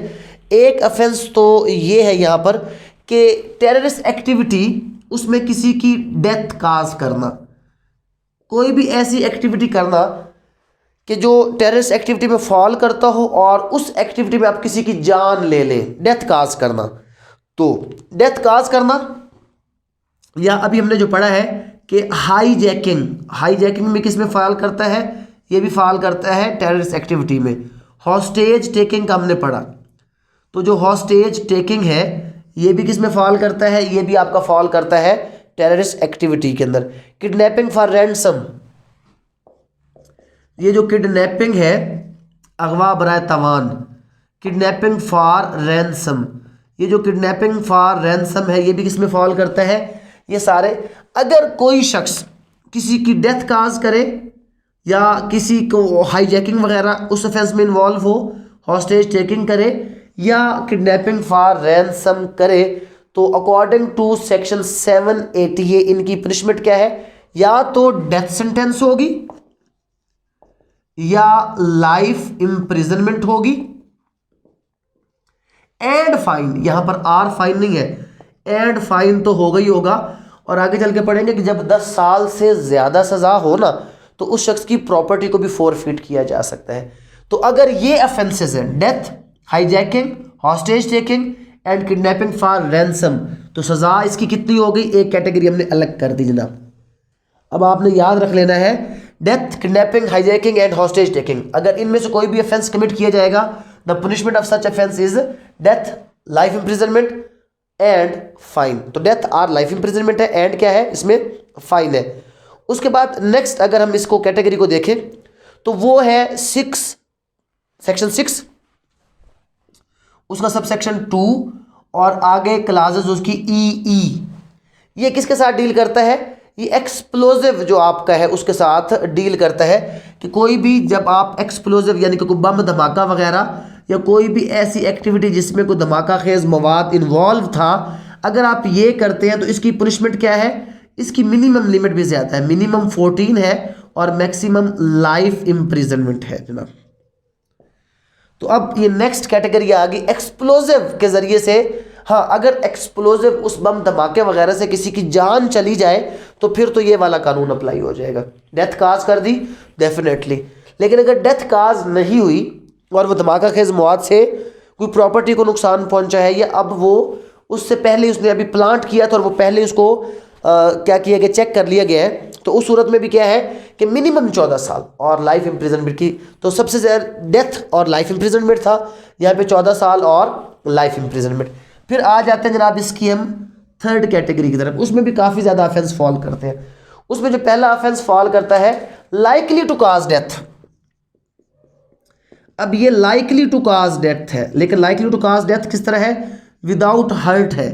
एक ऑफेंस तो ये है यहाँ पर कि टेररिस्ट एक्टिविटी, उसमें किसी की डेथ काज करना, कोई भी ऐसी एक्टिविटी करना कि जो टेररिस्ट एक्टिविटी में फॉल करता हो और उस एक्टिविटी में आप किसी की जान ले लें, डेथ काज करना। तो डेथ काज करना, या अभी हमने जो पढ़ा है कि हाईजैकिंग में किस में फॉल करता है, ये भी फॉल करता है टेररिस्ट एक्टिविटी में। हॉस्टेज टेकिंग का हमने पढ़ा, तो जो हॉस्टेज टेकिंग है ये भी किस में फॉल करता है, ये भी आपका फॉल करता है टेररिस्ट एक्टिविटी के अंदर। किडनैपिंग फॉर रैंसम, ये जो किडनैपिंग है, अगवा बराए तवान, किडनैपिंग फॉर रैंसम, ये जो किडनैपिंग फॉर रैंसम है ये भी किस में फॉल करता है? ये सारे, अगर कोई शख्स किसी की डेथ काज करे या किसी को हाईजैकिंग वगैरह उस ऑफेंस में इन्वॉल्व हो, हॉस्टेज टेकिंग करे या किडनैपिंग फॉर रैंसम करे, तो अकॉर्डिंग टू सेक्शन 780 इनकी पनिशमेंट क्या है? या तो डेथ सेंटेंस होगी या लाइफ इम्प्रिजनमेंट होगी एंड फाइन। यहां पर आर फाइन नहीं है, एंड फाइन तो होगा ही होगा। और आगे चल के पढ़ेंगे कि जब 10 साल से ज्यादा सजा हो ना तो उस शख्स की प्रॉपर्टी को भी फोरफिट किया जा सकता है। तो अगर ये ऑफेंसेस हैं, death, hijacking, hostage taking and kidnapping for ransom, तो सजा इसकी कितनी हो गई? एक कैटेगरी हमने अलग कर दी जनाब। अब आपने याद रख लेना है, death, kidnapping, hijacking and hostage taking, अगर इनमें से कोई भी ऑफेंस कमिट किया जाएगा, the punishment of such offence is death, life imprisonment and fine. तो डेथ और लाइफ इंप्रिजनमेंट है, एंड क्या है इसमें? फाइन है। उसके बाद नेक्स्ट अगर हम इसको कैटेगरी को देखें तो वो है सेक्शन 6, उसका सब सेक्शन 2 और आगे क्लासेस उसकी ई। ये किसके साथ डील करता है? ये एक्सप्लोजिव जो आपका है उसके साथ डील करता है कि कोई भी जब आप एक्सप्लोजिव यानी कि कोई बम धमाका वगैरह या कोई भी ऐसी एक्टिविटी जिसमें कोई धमाका खेज मवाद इन्वॉल्व था, अगर आप ये करते हैं तो इसकी पनिशमेंट क्या है? इसकी मिनिमम लिमिट भी ज़्यादा है, मिनिमम 14 है और मैक्सिमम लाइफ इम्प्रिजनमेंट है जनाब। तो अब ये नेक्स्ट कैटेगरी आ गई एक्सप्लोजिव के जरिए से। हाँ, अगर एक्सप्लोजिव उस बम धमाके वगैरह से किसी की जान चली जाए तो फिर तो ये वाला कानून अप्लाई हो जाएगा। डेथ काज कर दी डेफिनेटली, लेकिन अगर डेथ काज नहीं हुई और वो धमाका खेज मवाद से कोई प्रॉपर्टी को नुकसान पहुंचा है या अब वो उससे पहले उसने अभी प्लांट किया था और वो पहले उसको क्या किया गया, चेक कर लिया गया है, तो उस सूरत में भी क्या है कि मिनिमम 14 साल और लाइफ इम्प्रिजनमेंट की। तो सबसे ज़्यादा डेथ और लाइफ इम्प्रिजनमेंट था, यहाँ पे 14 साल और लाइफ इम्प्रिजनमेंट। फिर आ जाते हैं जनाब इसकी हम थर्ड कैटेगरी की तरफ, उसमें भी काफ़ी ज़्यादा ऑफेंस फॉल करते हैं। उसमें जो पहला ऑफेंस फॉल करता है लाइकली टू काज डेथ। अब ये लाइकली टू काज डेथ है, लेकिन लाइकली टू काज डेथ किस तरह है? विदाउट हर्ट है,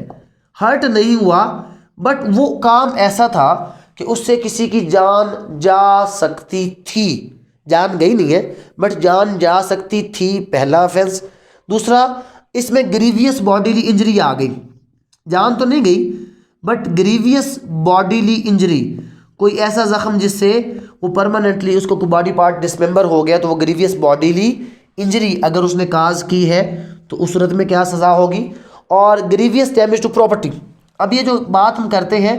हर्ट नहीं हुआ बट वो काम ऐसा था कि उससे किसी की जान जा सकती थी, जान गई नहीं है बट जान जा सकती थी, पहला ऑफेंस। दूसरा, इसमें ग्रीवियस बॉडीली इंजरी आ गई, जान तो नहीं गई बट ग्रीवियस बॉडीली इंजरी, कोई ऐसा जख्म जिससे वो परमानेंटली उसको बॉडी पार्ट डिसमेंबर हो गया, तो वो ग्रीवियस बॉडीली इंजरी अगर उसने काज की है तो उस सूरत में क्या सज़ा होगी? और ग्रीवियस डैमेज टू प्रॉपर्टी। अब ये जो बात हम करते हैं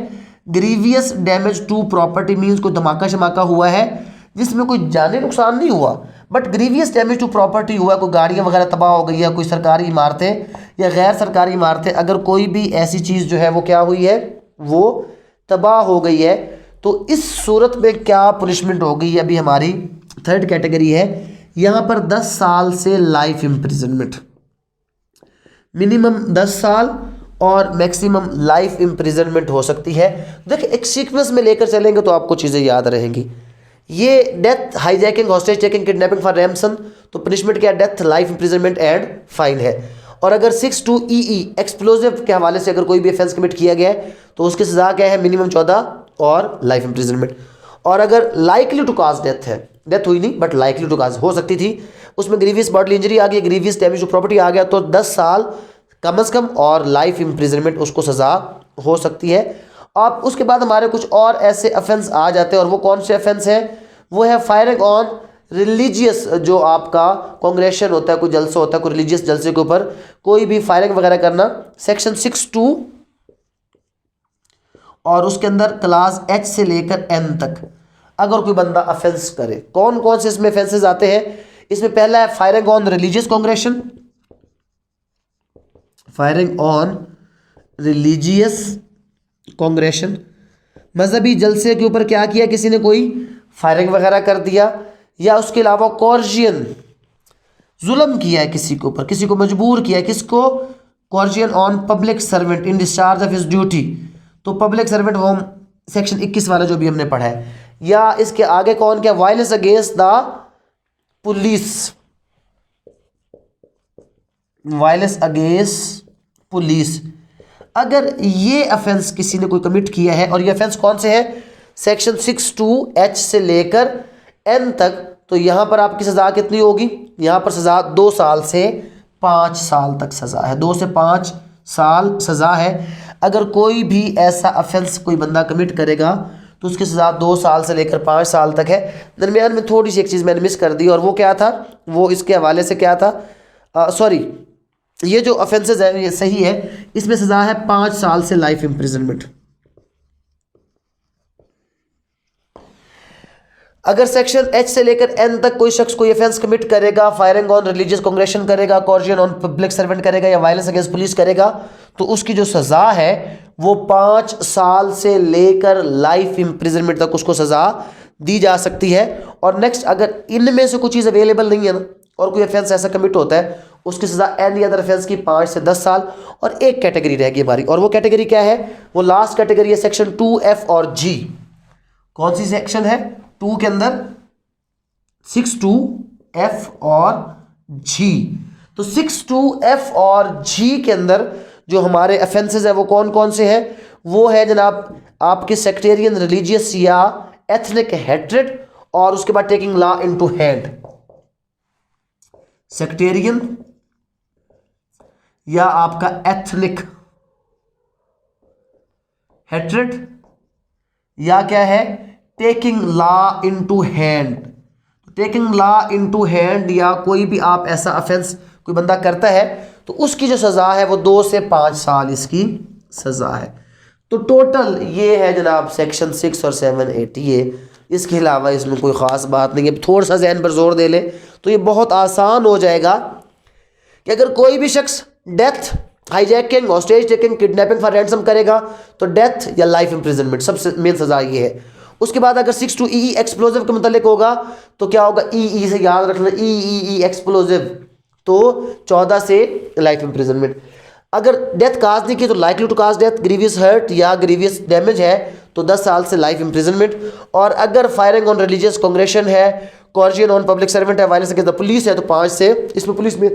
grievous damage to property means कोई धमाका शमाका हुआ है जिसमें कोई जानी नुकसान नहीं हुआ but grievous damage to property हुआ, कोई गाड़ियाँ वगैरह तबाह हो गई है, कोई सरकारी इमारतें या गैर सरकारी इमारतें, अगर कोई भी ऐसी चीज़ जो है वो क्या हुई है, वो तबाह हो गई है, तो इस सूरत में क्या पनिशमेंट होगी? अभी हमारी थर्ड कैटेगरी है, यहाँ पर 10 साल से लाइफ इम्प्रिजनमेंट, मिनिमम 10 साल और मैक्सिमम लाइफ इम्प्रिजनमेंट हो सकती है। देखिए एक सीक्वेंस में लेकर चलेंगे तो आपको चीज़ें याद रहेंगी। ये death, hijacking, hostage taking, kidnapping for ransom, तो पनिशमेंट क्या? Death, life imprisonment and fine है। और अगर 6(2)EE एक्सप्लोजिव के हवाले से अगर कोई भी ऑफेंस कमिट किया गया है तो उसकी सजा क्या है? मिनिमम 14 और लाइफ इम्प्रिजनमेंट। और अगर लाइकली टू काज डेथ है, डेथ हुई नहीं बट लाइकली टू काज हो सकती थी, उसमें ग्रीवियस बॉडीली इंजरी आ गई, ग्रीवियस डैमेज टू प्रॉपर्टी आ गया, तो 10 साल कम अज़ कम और लाइफ इम्प्रिजनमेंट उसको सज़ा हो सकती है। अब उसके बाद हमारे कुछ और ऐसे ऑफेंस आ जाते हैं, और वो कौन से ऑफेंस हैं? वो है फायरिंग ऑन रिलीजियस, जो आपका कांग्रेशन होता है, कोई जलसा होता है, कोई रिलीजियस जलसे के ऊपर कोई भी फायरिंग वगैरह करना, सेक्शन 6(2) और उसके अंदर क्लास H से लेकर N तक अगर कोई बंदा ऑफेंस करे। कौन कौन से इसमें ऑफेंसेस आते हैं? इसमें पहला है firing on religious congregation, firing on religious congregation, मजहबी जलसे के ऊपर क्या किया, किसी ने कोई फायरिंग वगैरह कर दिया, या उसके अलावा कॉर्जियन, जुल्म किया है किसी के ऊपर, किसी को मजबूर किया है, किसको? Coercion on public servant in discharge of his duty, तो पब्लिक सर्वेंट वो सेक्शन 21 वाला जो भी हमने पढ़ा है। या इसके आगे कौन क्या? Violence against the police, violence against police, अगर ये ऑफेंस किसी ने कोई कमिट किया है और ये ऑफेंस कौन से है, सेक्शन 6(2)H से लेकर N तक, तो यहाँ पर आपकी सज़ा कितनी होगी, यहाँ पर सज़ा 2 साल से 5 साल तक सज़ा है, 2 से 5 साल सज़ा है। अगर कोई भी ऐसा ऑफेंस कोई बंदा कमिट करेगा तो उसकी सज़ा 2 साल से लेकर 5 साल तक है। दरमियान में थोड़ी सी एक चीज़ मैंने मिस कर दी, और वो क्या था, वो इसके हवाले से क्या था, सॉरी, ये जो ऑफेंसेस है ये सही है, इसमें सज़ा है 5 साल से लाइफ इम्प्रिजनमेंट। अगर सेक्शन H से लेकर N तक कोई शख्स कोई ऑफेंस कमिट करेगा, फायरिंग ऑन रिलीजियस कांग्रेशन करेगा, कॉर्जन ऑन पब्लिक सर्वेंट करेगा या वायलेंस अगेंस्ट पुलिस करेगा, तो उसकी जो सज़ा है वो 5 साल से लेकर लाइफ इम्प्रिजनमेंट तक उसको सज़ा दी जा सकती है। और नेक्स्ट, अगर इनमें से कोई चीज़ अवेलेबल नहीं है ना, और कोई ऑफेंस ऐसा कमिट होता है, उसकी सज़ा एनी अदर ऑफेंस की 5 से 10 साल। और एक कैटेगरी रहेगी हमारी, और वो कैटेगरी क्या है, वो लास्ट कैटेगरी है सेक्शन 2F और G। कौन सी सेक्शन है, 2 के अंदर 6(2)F और G। तो 6(2)F और G के अंदर जो हमारे ऑफेंसेस है वो कौन कौन से हैं, वो है जनाब आपके सेक्टेरियन, रिलीजियस या एथनिक हेट्रेड, और उसके बाद taking law into hand. Sectarian या आपका एथनिक हेट्रेड, या क्या है, taking law into hand. Taking law into hand या कोई भी आप ऐसा ऑफेंस कोई बंदा करता है तो उसकी जो सज़ा है वो 2 से 5 साल इसकी सज़ा है। तो टोटल ये है जनाब सेक्शन 6 और 7, 8 ये, इसके अलावा इसमें कोई ख़ास बात नहीं है। थोड़ा सा जहन पर जोर दे ले तो ये बहुत आसान हो जाएगा कि अगर कोई भी शख्स death, hijacking, hostage taking, kidnapping for ransom करेगा तो डेथ या लाइफ इम्प्रिजनमेंट सबसे मेन सज़ा ये है। उसके बाद अगर 6(2)E एक्सप्लोजिव के मुतालिक होगा तो क्या होगा, ई से याद रखना, ई एक्सप्लोजिव, तो 14 से लाइफ इम्प्रिजनमेंट। अगर डेथ काज नहीं की तो likely to cause death, grievous hurt या ग्रीवियस डैमेज है तो 10 साल से लाइफ इम्प्रिजनमेंट। और अगर फायरिंग ऑन रिलीजियस कांग्रेशन है, कॉर्जन ऑन पब्लिक सर्वेंट है, वायलेंस अगेंस्ट द पुलिस है तो 5 से, इसमें पुलिस में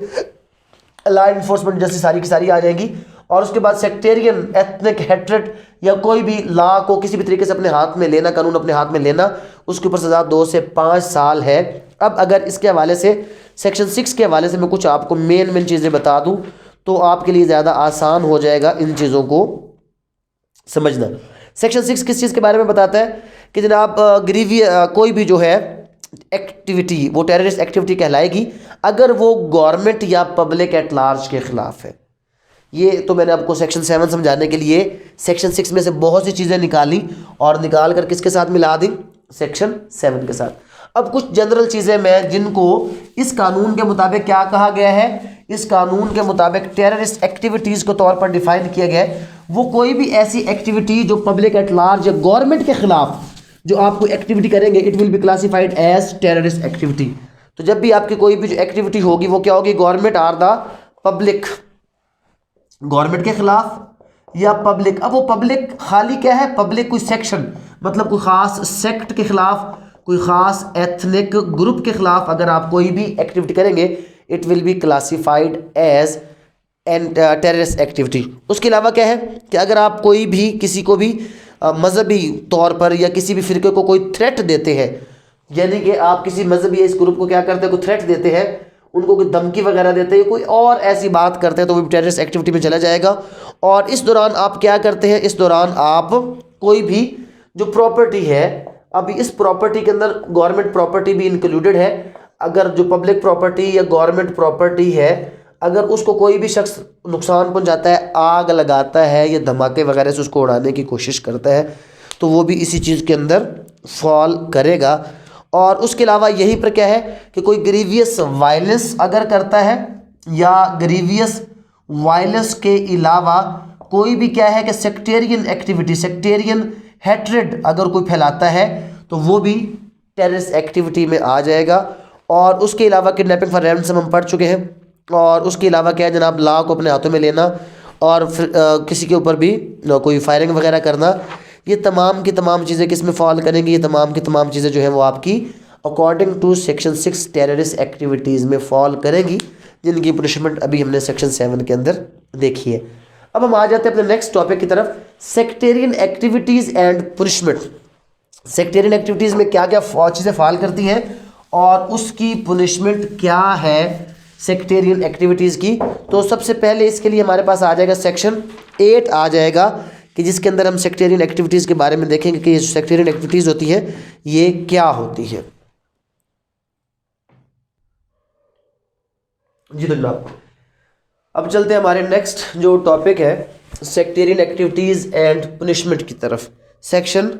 लॉ इन्फोर्समेंट जैसी सारी की सारी आ जाएंगी। और उसके बाद सेक्टेरियन, एथनिक हेट्रेड या कोई भी लॉ को किसी भी तरीके से अपने हाथ में लेना, कानून अपने हाथ में लेना, उसके ऊपर सज़ा 2 से 5 साल है। अब अगर इसके हवाले से सेक्शन 6 के हवाले से मैं कुछ आपको मेन चीज़ें बता दूं तो आपके लिए ज़्यादा आसान हो जाएगा इन चीज़ों को समझना। सेक्शन 6 किस चीज़ के बारे में बताता है कि जनाब कोई भी जो है एक्टिविटी वो टेररिस्ट एक्टिविटी कहलाएगी अगर वो गवर्नमेंट या पब्लिक एट लार्ज के ख़िलाफ़ है। ये तो मैंने आपको सेक्शन 7 समझाने के लिए सेक्शन 6 में से बहुत सी चीज़ें निकाली और निकाल कर किसके साथ मिला दी, सेक्शन 7 के साथ। अब कुछ जनरल चीज़ें मैं जिनको इस कानून के मुताबिक क्या कहा गया है, इस कानून के मुताबिक टेररिस्ट एक्टिविटीज़ के तौर पर डिफाइन किया गया है, वो कोई भी ऐसी एक्टिविटी जो पब्लिक एट लार्ज या गवर्नमेंट के खिलाफ जो आप कोई एक्टिविटी करेंगे, it will be classified as terrorist activity. तो जब भी आपकी कोई भी जो एक्टिविटी होगी वो क्या होगी, government or the public, government के खिलाफ या पब्लिक। अब वो पब्लिक खाली क्या है, पब्लिक कोई सेक्शन, मतलब कोई ख़ास सेक्ट के खिलाफ, कोई ख़ास एथनिक ग्रुप के खिलाफ अगर आप कोई भी एक्टिविटी करेंगे it will be classified as and terrorist activity. उसके अलावा क्या है कि अगर आप कोई भी किसी को भी मजहबी तौर पर या किसी भी फ़िरके को कोई थ्रेट देते हैं, यानी कि आप किसी मजहबी इस ग्रुप को क्या करते हैं, कोई थ्रेट देते हैं, उनको कोई धमकी वगैरह देते हैं, कोई और ऐसी बात करते हैं तो वो टेररिस्ट एक्टिविटी में चला जाएगा। और इस दौरान आप क्या करते हैं, इस दौरान आप कोई भी जो प्रॉपर्टी है, अभी इस प्रॉपर्टी के अंदर गवर्नमेंट प्रॉपर्टी भी इंक्लूडेड है, अगर जो पब्लिक प्रॉपर्टी या गवर्नमेंट प्रॉपर्टी है अगर उसको कोई भी शख्स नुकसान पहुंचाता है, आग लगाता है या धमाके वगैरह से उसको उड़ाने की कोशिश करता है तो वो भी इसी चीज़ के अंदर फॉल करेगा। और उसके अलावा यहीं पर क्या है कि कोई ग्रीवियस वायलेंस अगर करता है या ग्रीवियस वायलेंस के अलावा कोई भी क्या है कि सेक्टेरियन एक्टिविटी, सेक्टेरियन हैट्रेड अगर कोई फैलाता है तो वो भी टेररिस्ट एक्टिविटी में आ जाएगा। और उसके अलावा किडनैपिंग फॉर रैंसम हम पढ़ चुके हैं। और उसके अलावा क्या है जनाब, लॉ को अपने हाथों में लेना और फिर किसी के ऊपर भी कोई फायरिंग वगैरह करना, ये तमाम की तमाम चीज़ें किस में फॉल करेंगी, ये तमाम की तमाम चीज़ें जो है वो आपकी according to section 6 terrorist activities में फॉल करेंगी। जिनकी पनिशमेंट अभी हमने सेक्शन 7 के अंदर देखी है। अब हम आ जाते हैं अपने नेक्स्ट टॉपिक की तरफ, sectarian activities and punishment. Sectarian activities में क्या क्या चीज़ें फॉल करती हैं और उसकी पनिशमेंट क्या है सेक्टेरियन एक्टिविटीज़ की। तो सबसे पहले इसके लिए हमारे पास आ जाएगा सेक्शन 8 आ जाएगा, कि जिसके अंदर हम सेक्टेरियन एक्टिविटीज़ के बारे में देखेंगे कि ये सेक्टेरियन एक्टिविटीज़ होती है ये क्या होती है। जी तो जनाब, अब चलते हैं हमारे नेक्स्ट जो टॉपिक है सेक्टेरियन एक्टिविटीज़ एंड पनिशमेंट की तरफ। सेक्शन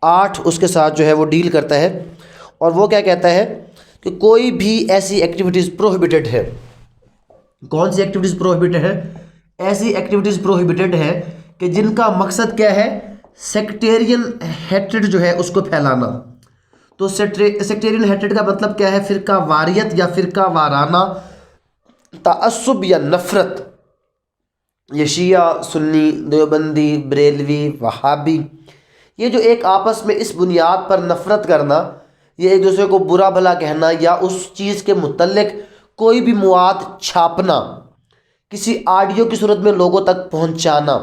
8 उसके साथ जो है वो डील करता है और वो क्या कहता है कि कोई भी ऐसी एक्टिविटीज़ प्रोहिबिटेड है। कौन सी एक्टिविटीज़ प्रोहिबिटेड है? ऐसी एक्टिविटीज़ प्रोहिबिटेड है कि जिनका मकसद क्या है, सेक्टेरियन हेट्रेड जो है उसको फैलाना। तो सेक्टेरियन हेट्रेड का मतलब क्या है? फ़िरका वारियत या फ़िरका वाराना ताअस्सुब या नफ़रत। ये शिया, सुन्नी, देवबंदी, बरेलवी, वहाबी, ये जो एक आपस में इस बुनियाद पर नफ़रत करना, ये एक दूसरे को बुरा भला कहना या उस चीज़ के मुतल्लिक कोई भी मवाद छापना, किसी ऑडियो की सूरत में लोगों तक पहुंचाना,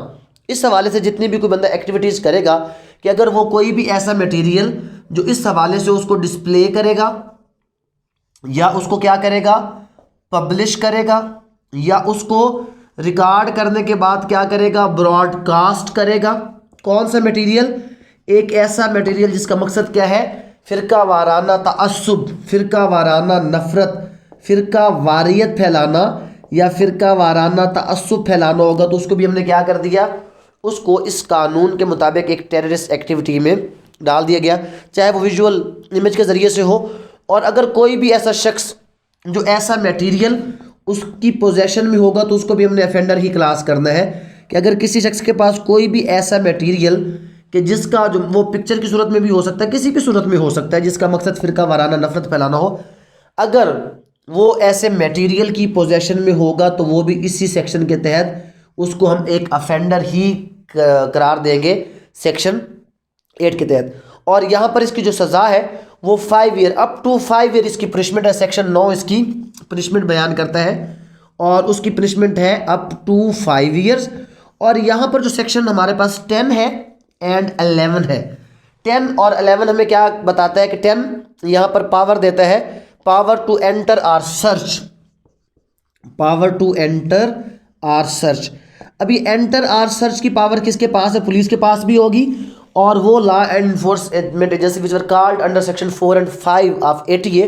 इस हवाले से जितनी भी कोई बंदा एक्टिविटीज़ करेगा कि अगर वो कोई भी ऐसा मटेरियल जो इस हवाले से उसको डिस्प्ले करेगा या उसको क्या करेगा, पब्लिश करेगा, या उसको रिकॉर्ड करने के बाद क्या करेगा, ब्रॉडकास्ट करेगा। कौन सा मटेरियल? एक ऐसा मटेरियल जिसका मकसद क्या है, फ़िरका वाराना ताअस्सुब, फ़िरका वाराना नफ़रत, फ़िरका वारियत फैलाना या फ़िरका वाराना ताअस्सुब फैलाना होगा, तो उसको भी हमने क्या कर दिया, उसको इस कानून के मुताबिक एक टेररिस्ट एक्टिविटी में डाल दिया गया, चाहे वो विजुअल इमेज के ज़रिए से हो। और अगर कोई भी ऐसा शख्स जो ऐसा मटेरियल उसकी पोजेशन में होगा तो उसको भी हमने ऑफेंडर ही क्लास करना है, कि अगर किसी शख्स के पास कोई भी ऐसा मटेरियल कि जिसका जो वो पिक्चर की सूरत में भी हो सकता है, किसी भी सूरत में हो सकता है, जिसका मकसद फ़िरका वाराना नफ़रत फैलाना हो, अगर वो ऐसे मटेरियल की पोजेशन में होगा तो वो भी इसी सेक्शन के तहत उसको हम एक ऑफेंडर ही करार देंगे सेक्शन 8 के तहत। और यहाँ पर इसकी जो सज़ा है वो 5 ईयर, अप टू 5 ईयर इसकी पनिशमेंट है। सेक्शन 9 इसकी पनिशमेंट बयान करता है और उसकी पनिशमेंट है अप टू 5 ईयर्स। और यहाँ पर जो सेक्शन हमारे पास 10 है एंड 11 है, 10 और 11 हमें क्या बताता है कि 10 यहाँ पर पावर देता है, power to enter or search, power to enter or search. अभी एंटर आर सर्च की पावर किसके पास है? पुलिस के पास भी होगी, और वो law and enforcement agency which were called under section 4 and 5 of ATA,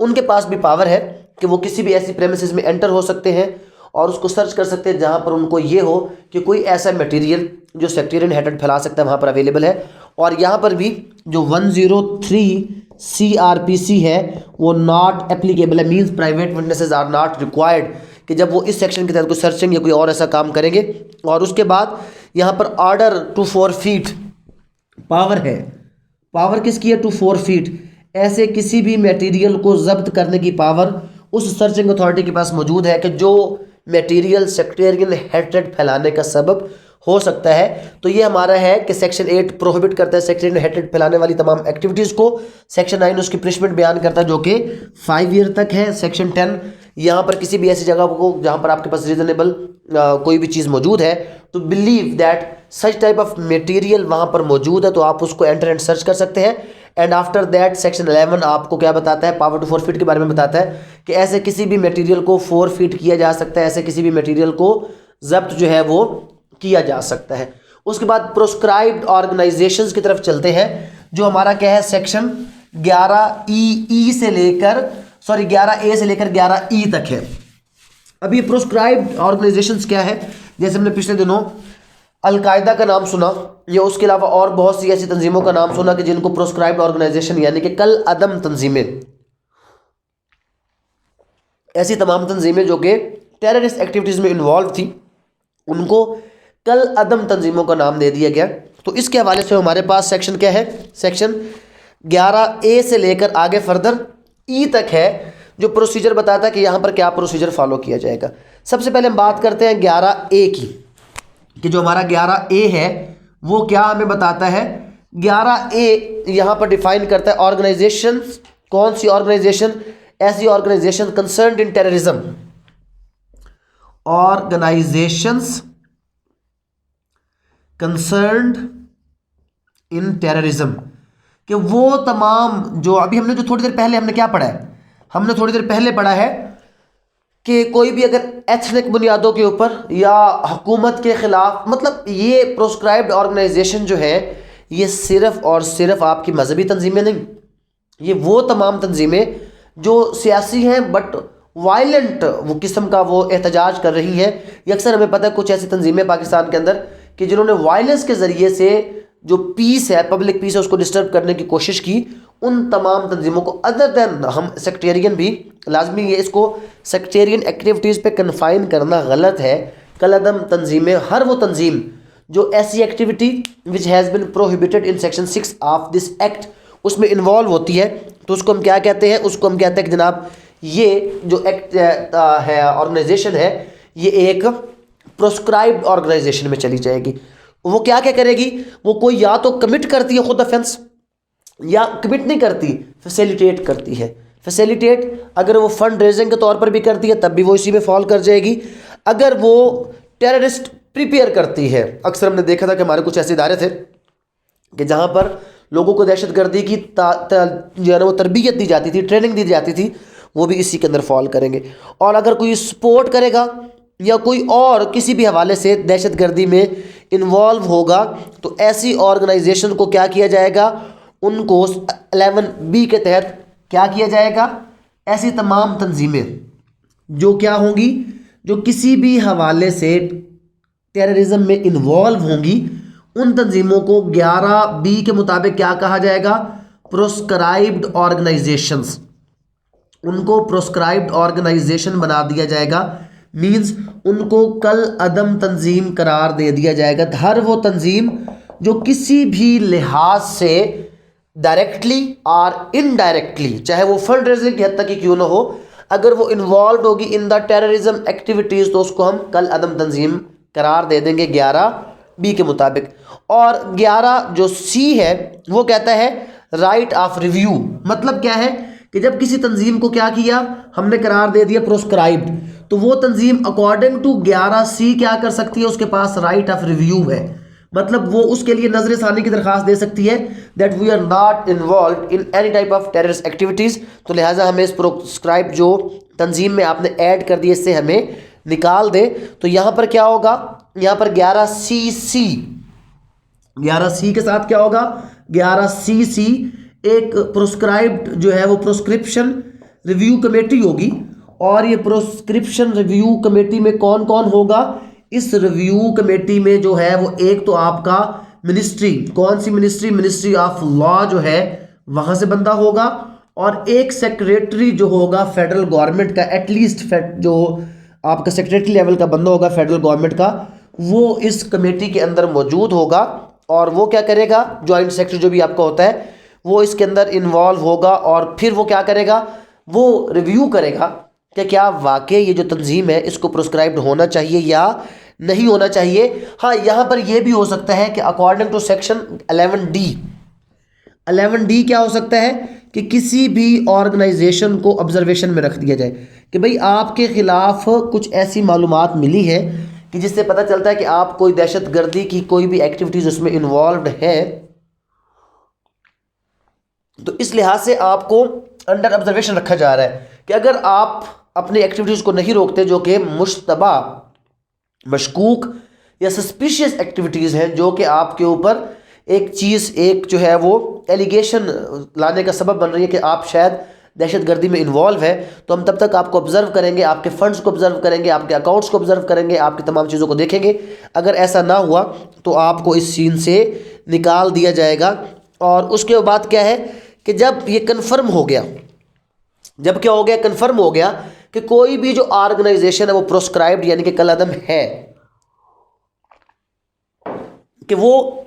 उनके पास भी पावर है कि वो किसी भी ऐसी प्रेमिसेस में एंटर हो सकते हैं और उसको सर्च कर सकते हैं जहां पर उनको ये हो कि कोई ऐसा मटेरियल जो सेक्टेरियन हेटेड फैला सकता है वहां पर अवेलेबल है। और यहाँ पर भी जो 103 CRPC है वो नॉट एप्लीकेबल है, means private witnesses are not required, कि जब वो इस सेक्शन के तहत कोई सर्चिंग या कोई और ऐसा काम करेंगे। और उसके बाद यहाँ पर ऑर्डर टू 4 फीट पावर है, पावर किसकी है? To 4 feet. ऐसे किसी भी मटेरियल को जब्त करने की पावर उस सर्चिंग अथॉरिटी के पास मौजूद है कि जो मटेरियल सेक्टेरियन हेट्रेड फैलाने का सबब हो सकता है। तो ये हमारा है कि सेक्शन 8 प्रोहिबिट करता है सेक्टेरियन हेट्रेड फैलाने वाली तमाम एक्टिविटीज़ को। सेक्शन 9 उसकी पनिशमेंट बयान करता है जो कि 5 ईयर तक है। सेक्शन 10 यहाँ पर किसी भी ऐसी जगह को जहाँ पर आपके पास रीजनेबल कोई भी चीज़ मौजूद है तो believe that such type of material वहाँ पर मौजूद है तो आप उसको एंटर एंड सर्च कर सकते हैं। एंड आफ्टर दैट सेक्शन 11 आपको क्या बताता है? पावर टू 4 फीट के बारे में बताता है कि ऐसे किसी भी मटेरियल को 4 फीट किया जा सकता है, ऐसे किसी भी मटेरियल को जब्त जो है वो किया जा सकता है। उसके बाद प्रोस्क्राइब्ड ऑर्गेनाइजेशंस की तरफ चलते हैं, जो हमारा क्या है सेक्शन 11E से लेकर 11A से लेकर 11E तक है। अब ये प्रोस्क्राइब्ड ऑर्गेनाइजेशंस क्या है? जैसे हमने पिछले दिनों अलकायदा का नाम सुना या उसके अलावा और बहुत सी ऐसी तंजीमों का नाम सुना कि जिनको प्रोस्क्राइब्ड ऑर्गेनाइजेशन यानी कि कल अदम तंजीमें, ऐसी तमाम तंजीमें जो कि टेररिस्ट एक्टिविटीज़ में इन्वॉल्व थी उनको कल अदम तंजीमों का नाम दे दिया गया। तो इसके हवाले से हमारे पास सेक्शन क्या है? सेक्शन 11A से लेकर आगे फर्दर E तक है, जो प्रोसीजर बताता है कि यहाँ पर क्या प्रोसीजर फॉलो किया जाएगा। सबसे पहले हम बात करते हैं 11A की, कि जो हमारा 11A है वो क्या हमें बताता है? 11A यहाँ पर डिफाइन करता है ऑर्गेनाइजेशन। कौन सी ऑर्गेनाइजेशन? ऐसी organisation concerned in terrorism, organisations concerned in terrorism, कि वो तमाम जो अभी हमने जो थोड़ी देर पहले हमने क्या पढ़ा है, हमने थोड़ी देर पहले पढ़ा है कि कोई भी अगर एथनिक बुनियादों के ऊपर या हुकूमत के खिलाफ, मतलब ये प्रोस्क्राइब्ड ऑर्गेनाइजेशन जो है ये सिर्फ और सिर्फ आपकी मजहबी तंजीमें नहीं, ये वो तमाम तंजीमें जो सियासी हैं बट वायलेंट वो किस्म का वो एहतजाज कर रही हैं। ये अक्सर हमें पता है कुछ ऐसी तंजीमें पाकिस्तान के अंदर कि जिन्होंने वायलेंस के ज़रिए से जो पीस है, पब्लिक पीस है, उसको डिस्टर्ब करने की कोशिश की। उन तमाम तंजीमों को अदर दैन हम सेक्टेरियन भी लाजमी है, इसको सेक्टेरियन एक्टिविटीज़ पे कन्फाइन करना गलत है। कलअदम तंजीमें, हर वो तंजीम जो ऐसी activity which has been prohibited in section 6 of this act उसमें इन्वॉल्व होती है, तो उसको हम क्या कहते हैं, उसको हम कहते हैं कि जनाब ये जो एक्ट है, ऑर्गेनाइजेशन है, ये एक प्रोस्क्राइब्ड ऑर्गेनाइजेशन में चली जाएगी। वो क्या क्या करेगी, वो कोई या तो कमिट करती है खुद ऑफेंस, या कमिट नहीं करती, फैसिलिटेट करती है। फैसिलिटेट अगर वो फंड रेजिंग के तौर पर भी करती है तब भी वो इसी में फॉल कर जाएगी। अगर वो टेररिस्ट प्रिपेयर करती है, अक्सर हमने देखा था कि हमारे कुछ ऐसे इदारे थे कि जहाँ पर लोगों को दहशतगर्दी की जो है ना वो तरबियत दी जाती थी, ट्रेनिंग दी जाती थी, वो भी इसी के अंदर फॉल करेंगे। और अगर कोई सपोर्ट करेगा या कोई और किसी भी हवाले से दहशतगर्दी में इन्वॉल्व होगा तो ऐसी ऑर्गेनाइजेशन को क्या किया जाएगा, उनको 11B के तहत क्या किया जाएगा, ऐसी तमाम तंजीमें जो क्या होंगी, जो किसी भी हवाले से टेररिज्म में इन्वॉल्व होंगी, उन तंजीमों को 11B के मुताबिक क्या कहा जाएगा, प्रोस्क्राइब्ड ऑर्गेनाइजेशंस। उनको प्रोस्क्राइब्ड ऑर्गेनाइजेशन बना दिया जाएगा, मींस उनको कल अदम तंजीम करार दे दिया जाएगा। हर वो तंजीम जो किसी भी लिहाज से डायरेक्टली और इनडायरेक्टली, चाहे वो फंड रेजिंग की हद तक ही क्यों ना हो, अगर वो इन्वॉल्व होगी इन द टेररिज्म एक्टिविटीज़ तो उसको हम कल अदम तंजीम करार दे देंगे 11B के मुताबिक। और 11 जो C है वो कहता है राइट ऑफ रिव्यू। मतलब क्या है कि जब किसी तंजीम को क्या किया, हमने करार दे दिया प्रोस्क्राइब्ड, तो वो तंजीम अकॉर्डिंग टू 11C क्या कर सकती है, उसके पास राइट ऑफ रिव्यू है। मतलब वो उसके लिए नजर सानी की दरखास्त दे सकती है that we are not involve in any type of terrorist activities, तो लिहाजा हमें इस प्रोस्क्राइब जो तंजीम में आपने ऐड कर दिए इससे हमें निकाल दे। तो यहाँ पर क्या होगा, यहाँ पर 11CC, 11C के साथ क्या होगा, 11CC एक प्रोस्क्राइब्ड जो है वो प्रोस्क्रिप्शन रिव्यू कमेटी होगी। और ये प्रोस्क्रिप्शन रिव्यू कमेटी में कौन कौन होगा, इस रिव्यू कमेटी में जो है वो एक तो आपका मिनिस्ट्री, कौन सी मिनिस्ट्री, मिनिस्ट्री ऑफ लॉ जो है वहां से बंदा होगा, और एक सेक्रेटरी जो होगा फेडरल गवर्नमेंट का, एटलीस्ट जो आपका सेक्रेटरी लेवल का बंदा होगा फेडरल गवर्नमेंट का, वो इस कमेटी के अंदर मौजूद होगा। और वो क्या करेगा, ज्वाइंट सेक्रेटरी जो भी आपका होता है वो इसके अंदर इन्वॉल्व होगा, और फिर वो क्या करेगा, वो रिव्यू करेगा कि क्या वाकई ये जो तंजीम है इसको प्रोस्क्राइब्ड होना चाहिए या नहीं होना चाहिए। हाँ, यहाँ पर यह भी हो सकता है कि अकॉर्डिंग टू सेक्शन 11D क्या हो सकता है कि किसी भी ऑर्गेनाइजेशन को ऑब्जर्वेशन में रख दिया जाए कि भाई आपके खिलाफ कुछ ऐसी मालूमात मिली है कि जिससे पता चलता है कि आप कोई दहशतगर्दी की कोई भी एक्टिविटीज उसमें इन्वॉल्व है, तो इस लिहाज से आपको अंडर ऑब्जर्वेशन रखा जा रहा है कि अगर आप अपनी एक्टिविटीज़ को नहीं रोकते जो कि मुश्तबा, मशकूक या सस्पिशियस एक्टिविटीज़ हैं, जो कि आपके ऊपर एक चीज़, एक जो है वो एलिगेशन लाने का सबब बन रही है कि आप शायद दहशतगर्दी में इन्वॉल्व है, तो हम तब तक आपको ऑब्जर्व करेंगे, आपके फंड्स को ऑब्जर्व करेंगे, आपके अकाउंट्स को ऑब्जर्व करेंगे, आपकी तमाम चीज़ों को देखेंगे। अगर ऐसा ना हुआ तो आपको इस सीन से निकाल दिया जाएगा। और उसके बाद क्या है कि जब ये कन्फर्म हो गया, जब क्या हो गया, कन्फर्म हो गया कि कोई भी जो ऑर्गेनाइजेशन है वो प्रोस्क्राइब्ड यानी कि कलअदम है कि वो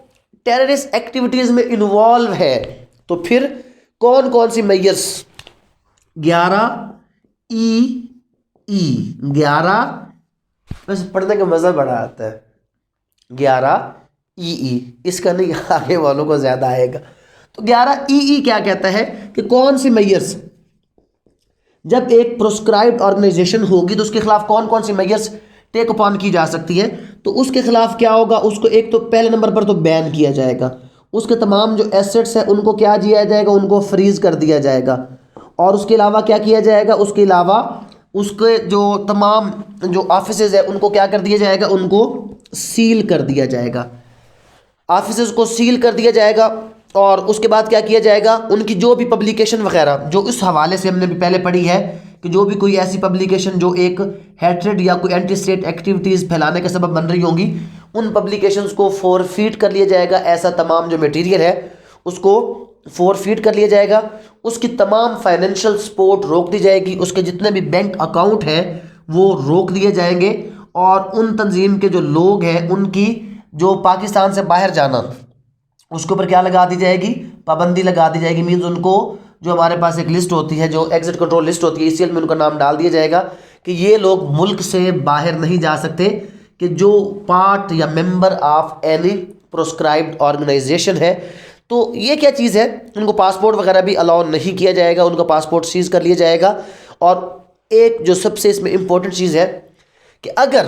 टेररिस्ट एक्टिविटीज में इन्वॉल्व है, तो फिर कौन कौन सी मेजर्स, 11EE, 11 बस पढ़ने का मजा बड़ा आता है, 11EE, इसका नहीं आगे वालों को ज्यादा आएगा। तो 11EE क्या कहता है कि कौन सी मेजर्स, जब एक प्रोस्क्राइब्ड ऑर्गेनाइजेशन होगी तो उसके खिलाफ कौन कौन सी मेजर्स टेक अपॉन की जा सकती है, तो उसके खिलाफ क्या होगा, उसको एक तो पहले नंबर पर तो बैन किया जाएगा, उसके तमाम जो एसेट्स हैं उनको क्या किया जाएगा, उनको फ्रीज कर दिया जाएगा। और उसके अलावा क्या किया जाएगा, उसके अलावा उसके जो तमाम जो ऑफिसेज है उनको क्या कर दिया जाएगा, उनको सील कर दिया जाएगा, ऑफिसेज को सील कर दिया जाएगा। और उसके बाद क्या किया जाएगा, उनकी जो भी पब्लिकेशन वगैरह जो इस हवाले से हमने भी पहले पढ़ी है कि जो भी कोई ऐसी पब्लिकेशन जो एक हैट्रेड या कोई एंटी स्टेट एक्टिविटीज़ फैलाने का सबब बन रही होंगी, उन पब्लिकेशंस को फॉरफीट कर लिया जाएगा। ऐसा तमाम जो मटेरियल है उसको फॉरफीट कर लिया जाएगा, उसकी तमाम फाइनेंशियल सपोर्ट रोक दी जाएगी, उसके जितने भी बैंक अकाउंट हैं वो रोक दिए जाएंगे। और उन तंजीम के जो लोग हैं उनकी जो पाकिस्तान से बाहर जाना उसके ऊपर क्या लगा दी जाएगी, पाबंदी लगा दी जाएगी। मीन्स उनको जो हमारे पास एक लिस्ट होती है, जो एग्जिट कंट्रोल लिस्ट होती है, ईसीएल में उनका नाम डाल दिया जाएगा कि ये लोग मुल्क से बाहर नहीं जा सकते, कि जो पार्ट या member of any proscribed organisation है। तो ये क्या चीज़ है, उनको पासपोर्ट वगैरह भी अलाउ नहीं किया जाएगा, उनका पासपोर्ट सीज कर लिया जाएगा। और एक जो सबसे इसमें इंपॉर्टेंट चीज़ है कि अगर,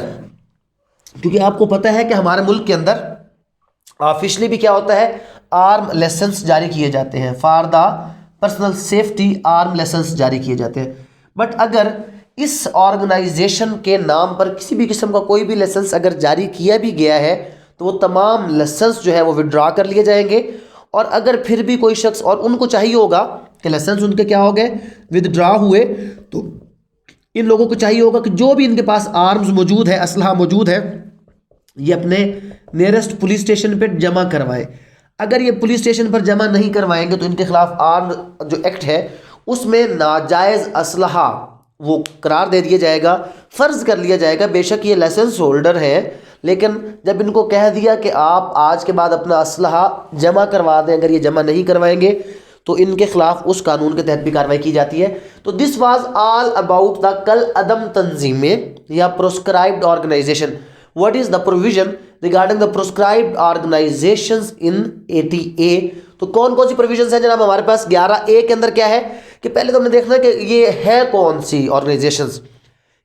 क्योंकि आपको पता है कि हमारे मुल्क के अंदर ऑफिशियली भी क्या होता है, आर्म लाइसेंस जारी किए जाते हैं, for the personal safety arm licence जारी किए जाते हैं। बट अगर इस ऑर्गेनाइजेशन के नाम पर किसी भी किस्म का कोई भी लाइसेंस अगर जारी किया भी गया है तो वो तमाम लाइसेंस जो है वो विड्रॉ कर लिए जाएंगे। और अगर फिर भी कोई शख्स, और उनको चाहिए होगा कि लाइसेंस उनके क्या हो गए, विदड्रॉ हुए, तो इन लोगों को चाहिए होगा कि जो भी इनके पास आर्म्स मौजूद है, असलहा मौजूद है, ये अपने नियरेस्ट पुलिस स्टेशन पर जमा करवाएं। अगर ये पुलिस स्टेशन पर जमा नहीं करवाएंगे तो इनके खिलाफ आर्म जो एक्ट है उसमें नाजायज़ असलहा वो करार दे दिया जाएगा, फ़र्ज़ कर लिया जाएगा। बेशक ये लाइसेंस होल्डर हैं, लेकिन जब इनको कह दिया कि आप आज के बाद अपना असलहा जमा करवा दें, अगर ये जमा नहीं करवाएंगे तो इनके खिलाफ उस कानून के तहत भी कार्रवाई की जाती है। तो this was all about the कल अदम तंजीमें या proscribed organisation. What is the provision regarding the proscribed organisations in 80A। तो कौन कौन सी प्रोविजंस हैं जनाब हमारे पास 11A के अंदर क्या है कि पहले तो हमने देखना कि ये है कौन सी ऑर्गेनाइजेशंस,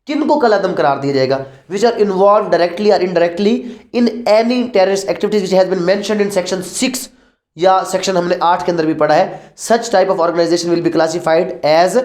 किनको कल अदम करार दिया जाएगा, विच आर इन्वॉल्व डायरेक्टली और indirectly in any terrorist activities which has been mentioned in section 6 या सेक्शन हमने 8 के अंदर भी पढ़ा है। Such type of organisation will be classified as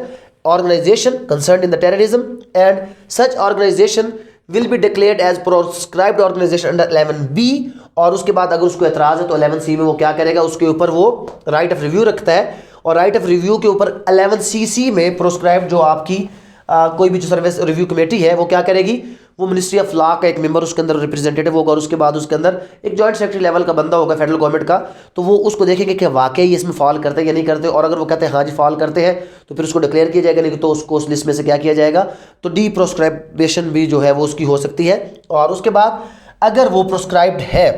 organisation concerned in the terrorism and such organisation will be declared as proscribed organisation under 11B। और उसके बाद अगर उसको एतराज़ है तो 11C में वो क्या करेगा, उसके ऊपर वो राइट ऑफ रिव्यू रखता है। और राइट ऑफ रिव्यू के ऊपर 11CC में प्रोस्क्राइब्ड जो आपकी कोई भी जो सर्विस रिव्यू कमेटी है वो क्या करेगी, वो मिनिस्ट्री ऑफ लॉ का एक मेंबर उसके अंदर रिप्रेजेंटेटिव होगा, और उसके बाद उसके अंदर एक जॉइंट सेक्रेटरी लेवल का बंदा होगा फेडरल गवर्नमेंट का। तो वो उसको देखेंगे कि वाकई इसमें फॉल करते हैं या नहीं करते, और अगर वो कहते हैं हाँ जी फॉल करते हैं तो फिर उसको डिक्लेयर किया जाएगा, नहीं तो उसको उस लिस्ट में से क्या किया जाएगा, तो डी प्रोस्क्राइबेशन भी जो है वो उसकी हो सकती है। और उसके बाद अगर वो प्रोस्क्राइब्ड है,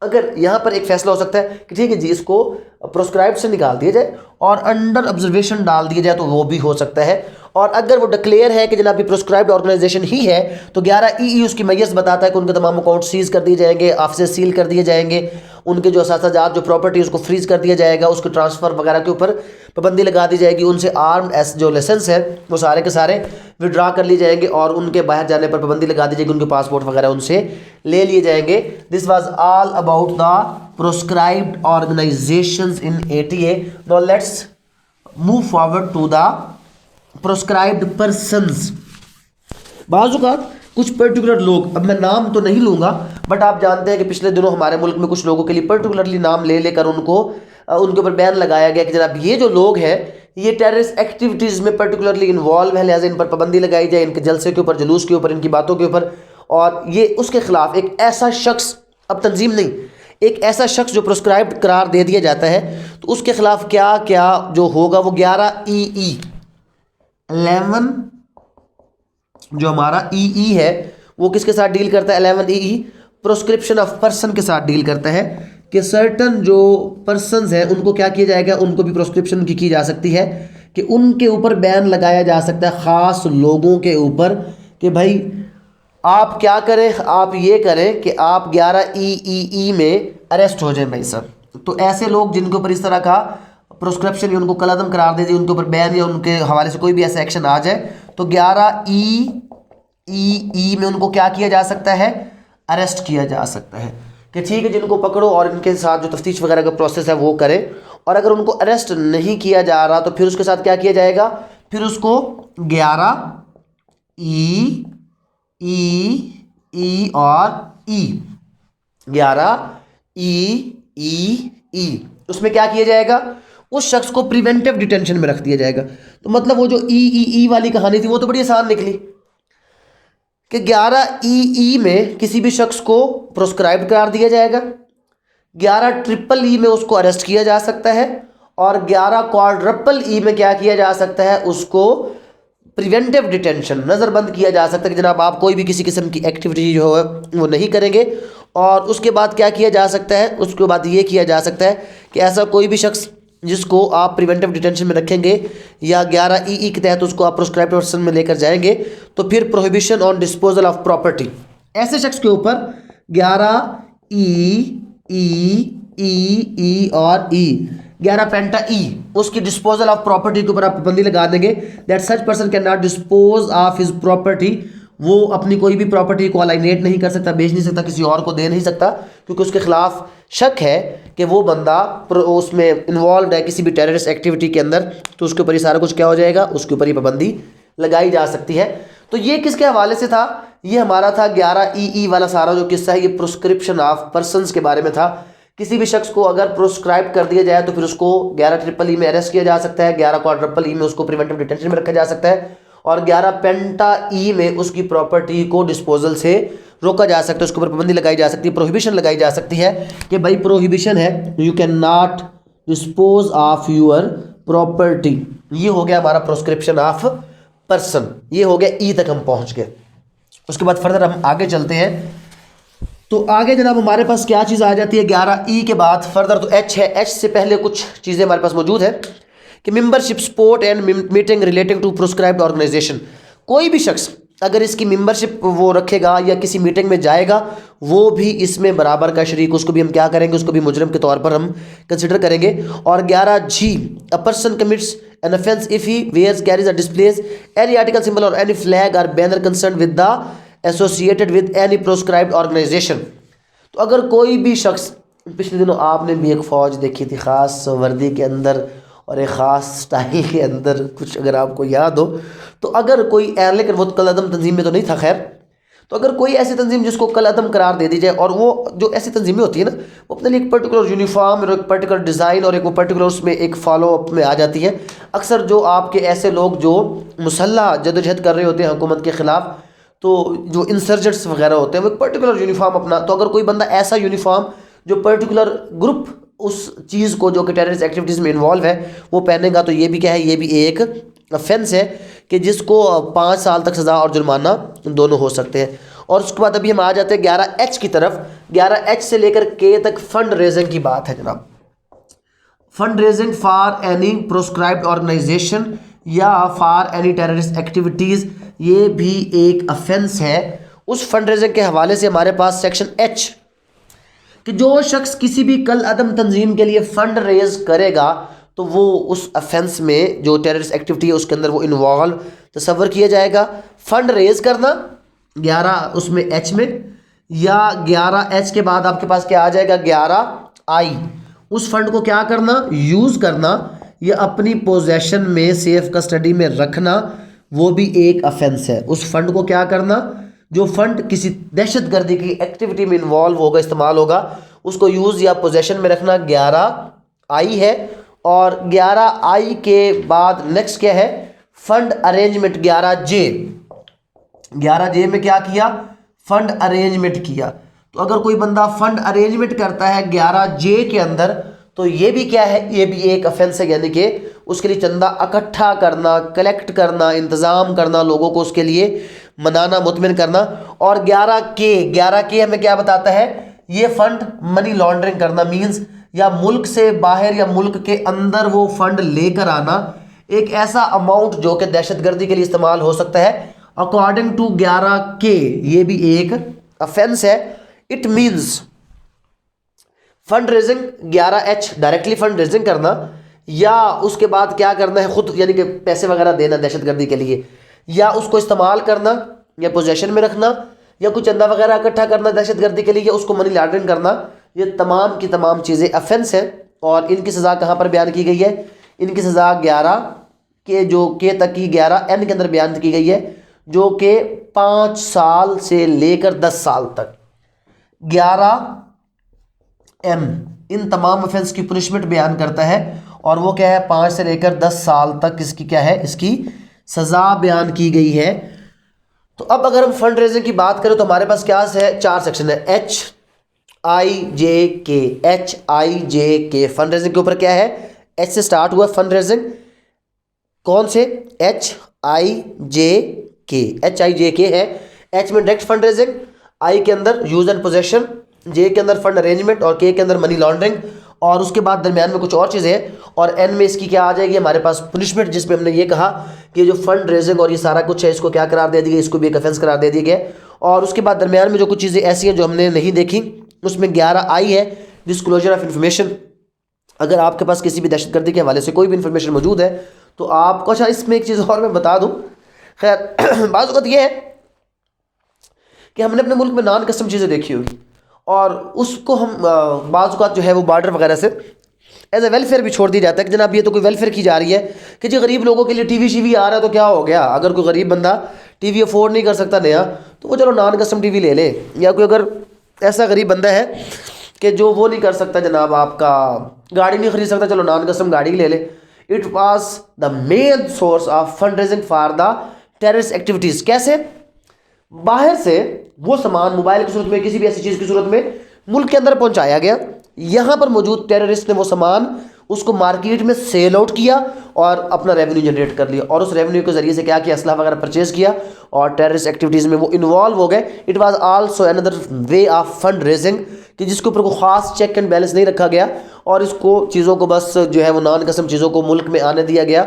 अगर यहाँ पर एक फैसला हो सकता है कि ठीक है जी इसको प्रोस्क्राइब्ड से निकाल दिया जाए और अंडर ऑब्जर्वेशन डाल दिया जाए, तो वो भी हो सकता है। और अगर वो डिक्लेयर है कि जनाब प्रोस्क्राइब्ड ऑर्गेनाइजेशन ही है तो 11EE उसकी मैयस बताता है कि उनके तमाम अकाउंट सीज कर दिए जाएंगे, ऑफिस सील कर दिए जाएंगे, उनके जो असासाजात जो प्रॉपर्टी उसको फ्रीज कर दिया जाएगा, उसके ट्रांसफ़र वगैरह के ऊपर पाबंदी लगा दी जाएगी, उनसे आर्म एस जो लाइसेंस है वो सारे के सारे विड्रॉ कर लिए जाएंगे और उनके बाहर जाने पर पाबंदी लगा दी जाएगी, उनके पासपोर्ट वगैरह उनसे ले लिए जाएंगे। This was all about the proscribed organisations in 80A। Now let's move forward to the proscribed persons. बाज़-औक़ात कुछ पर्टिकुलर लोग, अब मैं नाम तो नहीं लूँगा, बट आप जानते हैं कि पिछले दिनों हमारे मुल्क में कुछ लोगों के लिए पर्टिकुलरली नाम ले लेकर उनके ऊपर बैन लगाया गया कि जनाब ये जो लोग हैं ये टेररिस्ट एक्टिविटीज़ में पर्टिकुलरली इन्वॉल्व है, लिहाजा इन पर पाबंदी लगाई जाए, इनके जलसे के ऊपर, जुलूस के ऊपर, इनकी बातों के ऊपर। और ये उसके खिलाफ एक ऐसा शख्स, अब तंजीम नहीं, एक ऐसा शख्स जो प्रोस्क्राइब्ड करार दे दिया जाता है तो उसके खिलाफ क्या क्या जो होगा वो 11EE 11 जो हमारा EE है वो किसके साथ डील करता है, 11EE प्रोस्क्रिप्शन ऑफ पर्सन के साथ डील करता है कि सर्टन जो पर्सन्स हैं उनको क्या किया जाएगा, उनको भी प्रोस्क्रिप्शन की जा सकती है कि उनके ऊपर बैन लगाया जा सकता है ख़ास लोगों के ऊपर कि भाई आप क्या करें, आप ये करें कि आप 11EE में अरेस्ट हो जाएं भाई साहब। तो ऐसे लोग जिनके ऊपर इस तरह का प्रोस्क्रिप्शन या उनको कलअदम करार दे दी, उनके ऊपर बैन या उनके हवाले से कोई भी ऐसा एक्शन आ जाए तो 11EE ई में उनको क्या किया जा सकता है, अरेस्ट किया जा सकता है कि ठीक है जिनको पकड़ो और इनके साथ जो तफ्तीश वगैरह का प्रोसेस है वो करें। और अगर उनको अरेस्ट नहीं किया जा रहा तो फिर उसके साथ क्या किया जाएगा, फिर उसको 11 ई और ई, 11 ई उसमें क्या किया जाएगा, उस शख्स को प्रिवेंटिव डिटेंशन में रख दिया जाएगा। तो मतलब वो जो ई वाली कहानी थी वो तो बड़ी आसान निकली कि 11 ई में किसी भी शख्स को प्रोस्क्राइब करार दिया जाएगा, 11 ट्रिपल ई में उसको अरेस्ट किया जा सकता है और 11 क्वाड्रपल ई में क्या किया जा सकता है, उसको प्रिवेंटिव डिटेंशन नज़रबंद किया जा सकता है कि जनाब आप कोई भी किसी किस्म की एक्टिविटी जो है वो नहीं करेंगे। और उसके बाद क्या किया जा सकता है, उसके बाद ये किया जा सकता है कि ऐसा कोई भी शख्स जिसको आप प्रिवेंटिव डिटेंशन में रखेंगे या 11 ई के तहत उसको आप प्रोस्क्राइब्ड पर्सन में लेकर जाएंगे तो फिर prohibition on disposal of property, ऐसे शख्स के ऊपर 11 ई और 11 पेंटा ई उसकी डिस्पोजल ऑफ प्रॉपर्टी के ऊपर आप पाबंदी लगा देंगे that such person can not dispose of his property, वो अपनी कोई भी प्रॉपर्टी को अलाइनेट नहीं कर सकता, बेच नहीं सकता, किसी और को दे नहीं सकता, क्योंकि उसके खिलाफ शक है कि वो बंदा उसमें इन्वॉल्व है किसी भी टेररिस्ट एक्टिविटी के अंदर, तो उसके ऊपर ये सारा कुछ क्या हो जाएगा, उसके ऊपर ये पाबंदी लगाई जा सकती है। तो ये किसके हवाले से था, ये हमारा था 11 ई वाला सारा जो किस्सा है, ये प्रोस्क्रिप्शन ऑफ पर्सनस के बारे में था। किसी भी शख्स को अगर प्रोस्क्राइब कर दिया जाए तो फिर उसको 11 ट्रिपल ई में अरेस्ट किया जा सकता है, 11 क्वाड्रपल ई में उसको प्रिवेंटिव डिटेंशन में रखा जा सकता है और 11 पेंटा ई में उसकी प्रॉपर्टी को डिस्पोजल से रोका जा सकता है, उसके ऊपर पाबंदी लगाई जा सकती है, प्रोहिबिशन लगाई जा सकती है कि भाई प्रोहिबिशन है, you can not dispose of your property. ये हो गया हमारा प्रोस्क्रिप्शन ऑफ पर्सन, ये हो गया ई तक हम पहुंच गए। उसके बाद फर्दर हम आगे चलते हैं। तो आगे जनाब हमारे पास क्या चीज़ आ जाती है 11 ई के बाद फर्दर, तो एच है। एच से पहले कुछ चीज़ें हमारे पास मौजूद है कि membership support and meeting relating to proscribed organisation. कोई भी शख्स अगर इसकी मेंबरशिप वो रखेगा या किसी मीटिंग में जाएगा वो भी इसमें बराबर का शरीक, उसको भी हम क्या करेंगे, उसको भी मुजरिम के तौर पर हम कंसिडर करेंगे। और 11 जी, a person commits an offence if he wears carries a displays any article symbol और एनी फ्लैग और banner concern with the associated with any proscribed organisation. तो अगर कोई भी शख्स, पिछले दिनों आपने भी एक फ़ौज देखी थी ख़ास वर्दी के अंदर और एक ख़ास स्टाइल के अंदर, कुछ अगर आपको याद हो, तो अगर कोई लेकिन वो कल अदम तंजीम में तो नहीं था खैर, तो अगर कोई ऐसी तंजीम जिसको कल अदम करार दे दी जाए और वो जो ऐसी तंजीमें होती है ना वो अपने लिए एक पर्टिकुलर यूनिफॉर्म और एक पर्टिकुलर डिज़ाइन और एक वो पर्टिकुलर उसमें एक फॉलो अप में आ जाती है। अक्सर जो आपके ऐसे लोग जो मुसल्लह जदोजहद कर रहे होते हैं हुकूमत के ख़िलाफ़, तो जो इंसर्जेंट्स वगैरह होते हैं वो एक पर्टिकुलर यूनिफॉर्म अपना, तो अगर कोई बंदा ऐसा यूनिफॉर्म जो पर्टिकुलर ग्रुप उस चीज़ को जो कि टेररिस्ट एक्टिविटीज़ में इन्वॉल्व है वो पहनेगा, तो ये भी क्या है, ये भी एक ऑफेंस है कि जिसको 5 साल तक सज़ा और जुर्माना दोनों हो सकते हैं। और उसके बाद अभी हम आ जाते हैं 11H की तरफ। 11H से लेकर K तक फंड रेजिंग की बात है जनाब। Fund raising for any proscribed organisation या फॉर एनी टेररिस्ट एक्टिविटीज़, ये भी एक ऑफेंस है। उस फंड रेजिंग के हवाले से हमारे पास सेक्शन H कि जो शख्स किसी भी कल अदम तंजीम के लिए फ़ंड रेज करेगा तो वो उस ऑफेंस में जो टेररिस्ट एक्टिविटी है उसके अंदर वो इन्वॉल्व तस्वर किया जाएगा। फ़ंड रेज करना 11 उसमें H में, या 11H के बाद आपके पास क्या आ जाएगा 11I, उस फंड को क्या करना, यूज़ करना या अपनी पोजेशन में सेफ कस्टडी में रखना, वो भी एक ऑफेंस है। उस फंड को क्या करना, जो फंड किसी दहशतगर्दी की एक्टिविटी में इन्वॉल्व होगा, इस्तेमाल होगा, उसको यूज़ या पोजेशन में रखना 11I है। और 11I के बाद नेक्स्ट क्या है, फंड अरेंजमेंट 11J। 11J में क्या किया, फंड अरेंजमेंट किया। तो अगर कोई बंदा फंड अरेंजमेंट करता है 11J के अंदर तो ये भी क्या है, ये भी एक ऑफेंस है, यानी कि उसके लिए चंदा इकट्ठा करना, कलेक्ट करना, इंतज़ाम करना, लोगों को उसके लिए मनाना, मुतमिन करना। और 11K हमें क्या बताता है, ये फंड मनी लॉन्ड्रिंग करना मीन्स या मुल्क से बाहर या मुल्क के अंदर वो फंड लेकर आना, एक ऐसा अमाउंट जो कि दहशतगर्दी के लिए इस्तेमाल हो सकता है। अकॉर्डिंग टू 11K ये भी एक ऑफेंस है। It means fund raising 11H directly fund raising करना, या उसके बाद क्या करना है खुद यानी कि पैसे वगैरह देना दहशतगर्दी के लिए, या उसको इस्तेमाल करना या पोजेशन में रखना या कुछ चंदा वगैरह इकट्ठा करना दहशतगर्दी के लिए या उसको मनी लॉन्ड्रिंग करना, ये तमाम की तमाम चीज़ें अफेंस है। और इनकी सज़ा कहाँ पर बयान की गई है? इनकी सज़ा 11 के जो के तक की 11 एन के अंदर बयान की गई है, जो कि 5 साल से लेकर 10 साल तक 11 एम इन तमाम ऑफेंस की पनिशमेंट बयान करता है। और वो क्या है? 5 से लेकर 10 साल तक इसकी क्या है? इसकी सज़ा बयान की गई है। तो अब अगर हम फंड रेजिंग की बात करें तो हमारे पास क्या है? 4 सेक्शन है, HIJK फंड रेजिंग के ऊपर क्या है? एच से स्टार्ट हुआ फंड रेजिंग, कौन से? HIJK है। एच में डायरेक्ट फंड रेजिंग, आई के अंदर यूज एंड पोजेशन, जे के अंदर फंड अरेंजमेंट और के अंदर मनी लॉन्ड्रिंग, और उसके बाद दरमियान में कुछ और चीज़ें हैं। और एन में इसकी क्या आ जाएगी? हमारे पास पनिशमेंट, जिसमें हमने ये कहा कि जो फंड रेजिंग और ये सारा कुछ है इसको क्या करार दे दिया गया? इसको भी एक ऑफेंस करार दे दिया गया। और उसके बाद दरमियान में जो कुछ चीज़ें ऐसी हैं जो हमने नहीं देखी, उसमें 11 आई है, डिस्क्लोजर ऑफ इंफॉर्मेशन। अगर आपके पास किसी भी दहशतगर्दी के हवाले से कोई भी इंफॉर्मेशन मौजूद है तो आपको, अच्छा इसमें एक चीज़ और मैं बता दूँ, खैर बाज़ वक़्त ये है कि हमने अपने मुल्क में नॉन कस्टम चीज़ें देखी होगी और उसको हम बाज़ औक़ात जो है वो बॉर्डर वगैरह से एज ए वेलफेयर भी छोड़ दी जाता है कि जनाब ये तो कोई वेलफेयर की जा रही है कि जी गरीब लोगों के लिए टीवी शीवी आ रहा है तो क्या हो गया? अगर कोई गरीब बंदा टीवी अफोर्ड नहीं कर सकता नया तो वो चलो नॉन कस्टम टीवी ले ले, या कोई अगर ऐसा गरीब बंदा है कि जो वो नहीं कर सकता जनाब, आपका गाड़ी नहीं खरीद सकता, चलो नॉन कस्टम गाड़ी ले ले। It was the main source of fund raising for the terrorist activities. कैसे? बाहर से वो सामान मोबाइल की सूरत में, किसी भी ऐसी चीज़ की सूरत में मुल्क के अंदर पहुंचाया गया, यहाँ पर मौजूद टेररिस्ट ने वो सामान उसको मार्केट में सेल आउट किया और अपना रेवेन्यू जनरेट कर लिया, और उस रेवेन्यू के जरिए से क्या किया? असला वगैरह परचेज किया और टेररिस्ट एक्टिविटीज़ में वो इन्वॉल्व हो गए। It was also another way of fund raising कि जिसके ऊपर कोई ख़ास चेक एंड बैलेंस नहीं रखा गया और इसको चीज़ों को बस जो है वो नॉन कसम चीज़ों को मुल्क में आने दिया गया,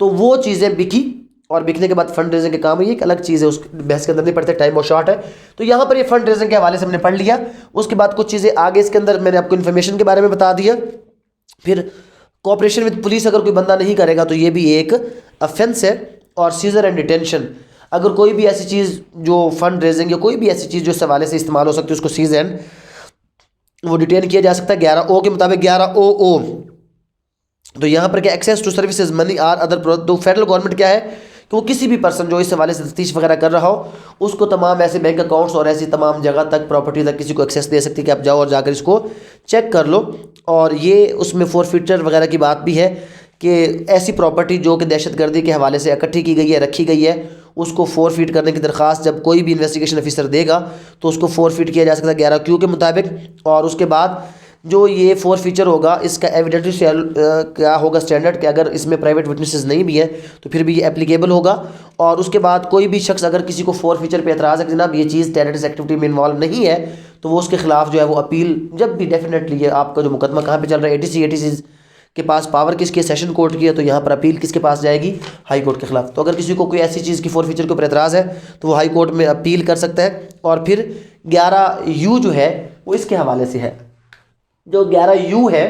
तो वो चीज़ें बिकी और बिकने के बाद फंड रेजिंग के काम है, ये एक अलग चीज़ है, उस बहस के अंदर नहीं पढ़ते, टाइम और शॉर्ट है। तो यहाँ पर ये फंड रेजिंग के हवाले से हमने पढ़ लिया। उसके बाद कुछ चीज़ें आगे इसके अंदर मैंने आपको इन्फॉर्मेशन के बारे में बता दिया। फिर कोऑपरेशन विद पुलिस अगर कोई बंदा नहीं करेगा तो ये भी एक अफेंस है। और सीजर एंड डिटेंशन, अगर कोई भी ऐसी चीज़ जो फंड रेजिंग या कोई भी ऐसी चीज़ जो इस हवाले से इस्तेमाल हो सकती है उसको सीज एंड वो डिटेन किया जा सकता है 11O के मुताबिक। 11OO तो यहाँ पर क्या? Access to services money or other product. तो फेडरल गवर्नमेंट क्या है कि वो किसी भी पर्सन जो इस हवाले से तफ्तीश वगैरह कर रहा हो उसको तमाम ऐसे बैंक अकाउंट्स और ऐसी तमाम जगह तक, प्रॉपर्टी तक किसी को एक्सेस दे सकती है कि आप जाओ और जाकर इसको चेक कर लो। और ये उसमें फोरफिटर वगैरह की बात भी है कि ऐसी प्रॉपर्टी जो कि दहशतगर्दी के हवाले से इकट्ठी की गई है, रखी गई है, उसको फोरफिट करने की दरख्वास्त जब कोई भी इन्वेस्टिगेशन ऑफिसर देगा तो उसको फोरफिट किया जा सकता है 11Q के मुताबिक। और उसके बाद जो ये फोर फीचर होगा इसका एविडेंटरी क्या होगा स्टैंडर्ड कि अगर इसमें प्राइवेट विटनेसेस नहीं भी है तो फिर भी ये एप्लीकेबल होगा। और उसके बाद कोई भी शख्स अगर किसी को फोर फीचर पे एतराज़ है कि जनाब ये चीज़ टेररिस्ट एक्टिविटी में इन्वॉल्व नहीं है तो वो उसके खिलाफ जो है वो अपील, जब भी डेफिनेटली ये आपका जो मुकदमा कहाँ पे चल रहा है ATC के पास पावर किसकी है? सेशन कोर्ट की है। तो यहाँ पर अपील किसके पास जाएगी? हाई कोर्ट के खिलाफ। तो अगर किसी को कोई ऐसी चीज़ की फोर फीचर के ऊपर एतराज़ है तो वो हाई कोर्ट में अपील कर सकता है। और फिर 11U जो है वो इसके हवाले से है। जो 11U है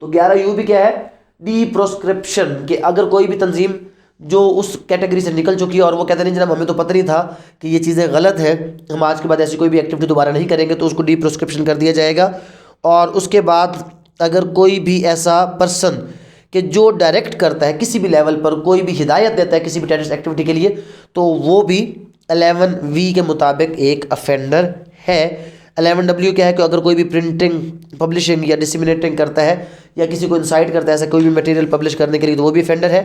तो 11U भी क्या है? डी प्रोस्क्रिप्शन, कि अगर कोई भी तंजीम जो उस कैटेगरी से निकल चुकी है और वो कहते नहीं जनाब हमें तो पता नहीं था कि ये चीज़ें गलत है, हम आज के बाद ऐसी कोई भी एक्टिविटी दोबारा नहीं करेंगे, तो उसको डी प्रोस्क्रिप्शन कर दिया जाएगा। और उसके बाद अगर कोई भी ऐसा पर्सन कि जो डायरेक्ट करता है किसी भी लेवल पर, कोई भी हिदायत देता है किसी भी टेररिस्ट एक्टिविटी के लिए, तो वो भी 11V के मुताबिक एक अफेंडर है। 11W क्या है कि अगर कोई भी प्रिंटिंग, पब्लिशिंग या डिसमिनेटिंग करता है या किसी को इंसाइट करता है ऐसा कोई भी मटेरियल पब्लिश करने के लिए, तो वो भी अफेंडर है।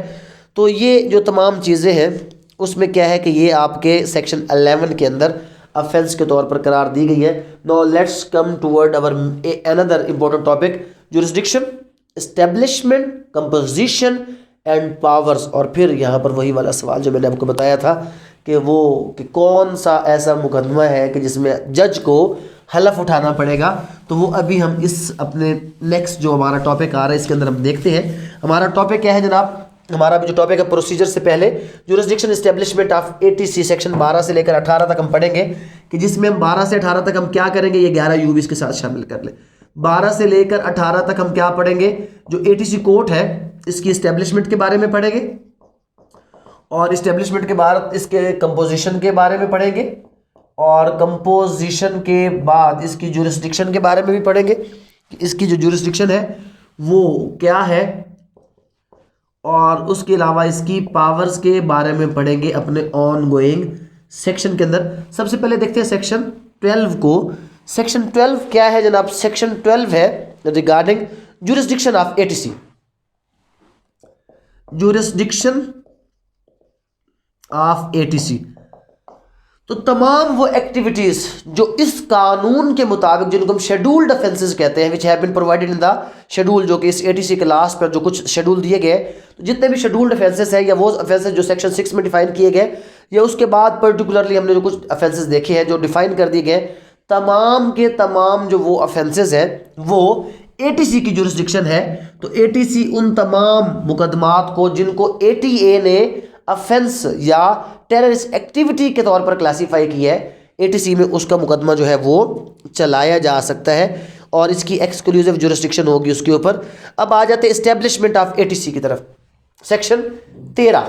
तो ये जो तमाम चीज़ें हैं उसमें क्या है कि ये आपके सेक्शन 11 के अंदर अफेंस के तौर पर करार दी गई है। Now let's come toward our another important topic, jurisdiction, establishment, composition and powers. और फिर यहाँ पर वही वाला सवाल जो मैंने आपको बताया था कि कौन सा ऐसा मुकदमा है कि जिसमें जज को हलफ उठाना पड़ेगा, तो वो अभी हम इस अपने नेक्स्ट जो हमारा टॉपिक आ रहा है इसके अंदर हम देखते हैं। हमारा टॉपिक क्या है जनाब? हमारा अभी जो टॉपिक है प्रोसीजर से पहले jurisdiction establishment of ATC section 12 से लेकर 18 तक हम पढ़ेंगे, कि जिसमें हम 12 से 18 तक हम क्या करेंगे, ये 11U भी इसके साथ शामिल कर ले। 12 से लेकर 18 तक हम क्या पढ़ेंगे? जो ATC कोर्ट है इसकी एस्टेब्लिशमेंट के बारे में पढ़ेंगे, और इस्टेब्लिशमेंट के बाद इसके कंपोजिशन के बारे में पढ़ेंगे, और कंपोजिशन के बाद इसकी ज्यूरिसडिक्शन के बारे में भी पढ़ेंगे कि इसकी जो ज्यूरिसडिक्शन है वो क्या है, और उसके अलावा इसकी पावर्स के बारे में पढ़ेंगे अपने ऑन गोइंग सेक्शन के अंदर। सबसे पहले देखते हैं सेक्शन 12 को। सेक्शन 12 क्या है जनाब? सेक्शन 12 है regarding jurisdiction of ATC. Jurisdiction of ATC, तो तमाम वो एक्टिविटीज जो इस कानून के मुताबिक, जिनको हम शेड्यूल्ड ऑफेंसेस कहते हैं, which have been provided in the schedule, जो कि इस एटीसी के लास्ट पर जो कुछ शेड्यूल दिए गए, तो जितने भी शेड्यूल्ड ऑफेंसेस हैं या वो ऑफेंसेस जो सेक्शन 6 में डिफाइन किए गए, या उसके बाद पर्टिकुलरली हमने जो कुछ ऑफेंसेस देखे हैं जो डिफाइन कर दिए गए, तमाम के तमाम जो वो ऑफेंसेस हैं वो एटीसी की ज्यूरिसडिक्शन है। तो एटीसी उन तमाम मुकदमात को जिनको एटीए ने ऑफेंस या टेररिस्ट एक्टिविटी के तौर पर क्लासीफाई की है, एटीसी में उसका मुकदमा जो है वो चलाया जा सकता है और इसकी एक्सक्लूसिव ज्यूरिसडिक्शन होगी उसके ऊपर। अब आ जाते हैं एस्टेब्लिशमेंट ऑफ एटीसी की तरफ। सेक्शन 13,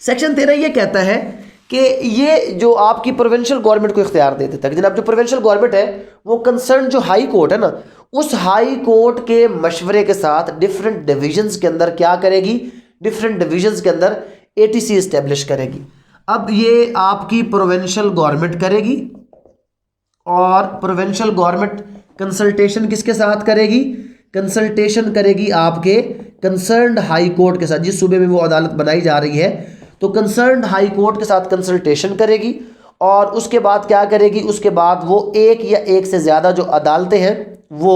सेक्शन 13 ये कहता है कि ये जो आपकी प्रोविंशियल गवर्नमेंट को इख्तियार दे देता है कि जनाब जो प्रोविंशियल गवर्नमेंट है वो कंसर्न जो हाई कोर्ट है ना, उस हाई कोर्ट के मशवरे के साथ डिफरेंट डिविजन्स के अंदर क्या करेगी, डिफरेंट डिविजन्स के अंदर एटीसी इस्टेब्लिश करेगी। अब ये आपकी प्रोविंशियल गवर्नमेंट करेगी, और प्रोविंशियल गवर्नमेंट कंसल्टेशन किसके साथ करेगी? कंसल्टेशन करेगी आपके कंसर्न्ड हाई कोर्ट के साथ। जिस सूबे में वो अदालत बनाई जा रही है तो कंसर्न्ड हाई कोर्ट के साथ कंसल्टेशन करेगी, और उसके बाद क्या करेगी? उसके बाद वो एक या एक से ज़्यादा जो अदालतें हैं वो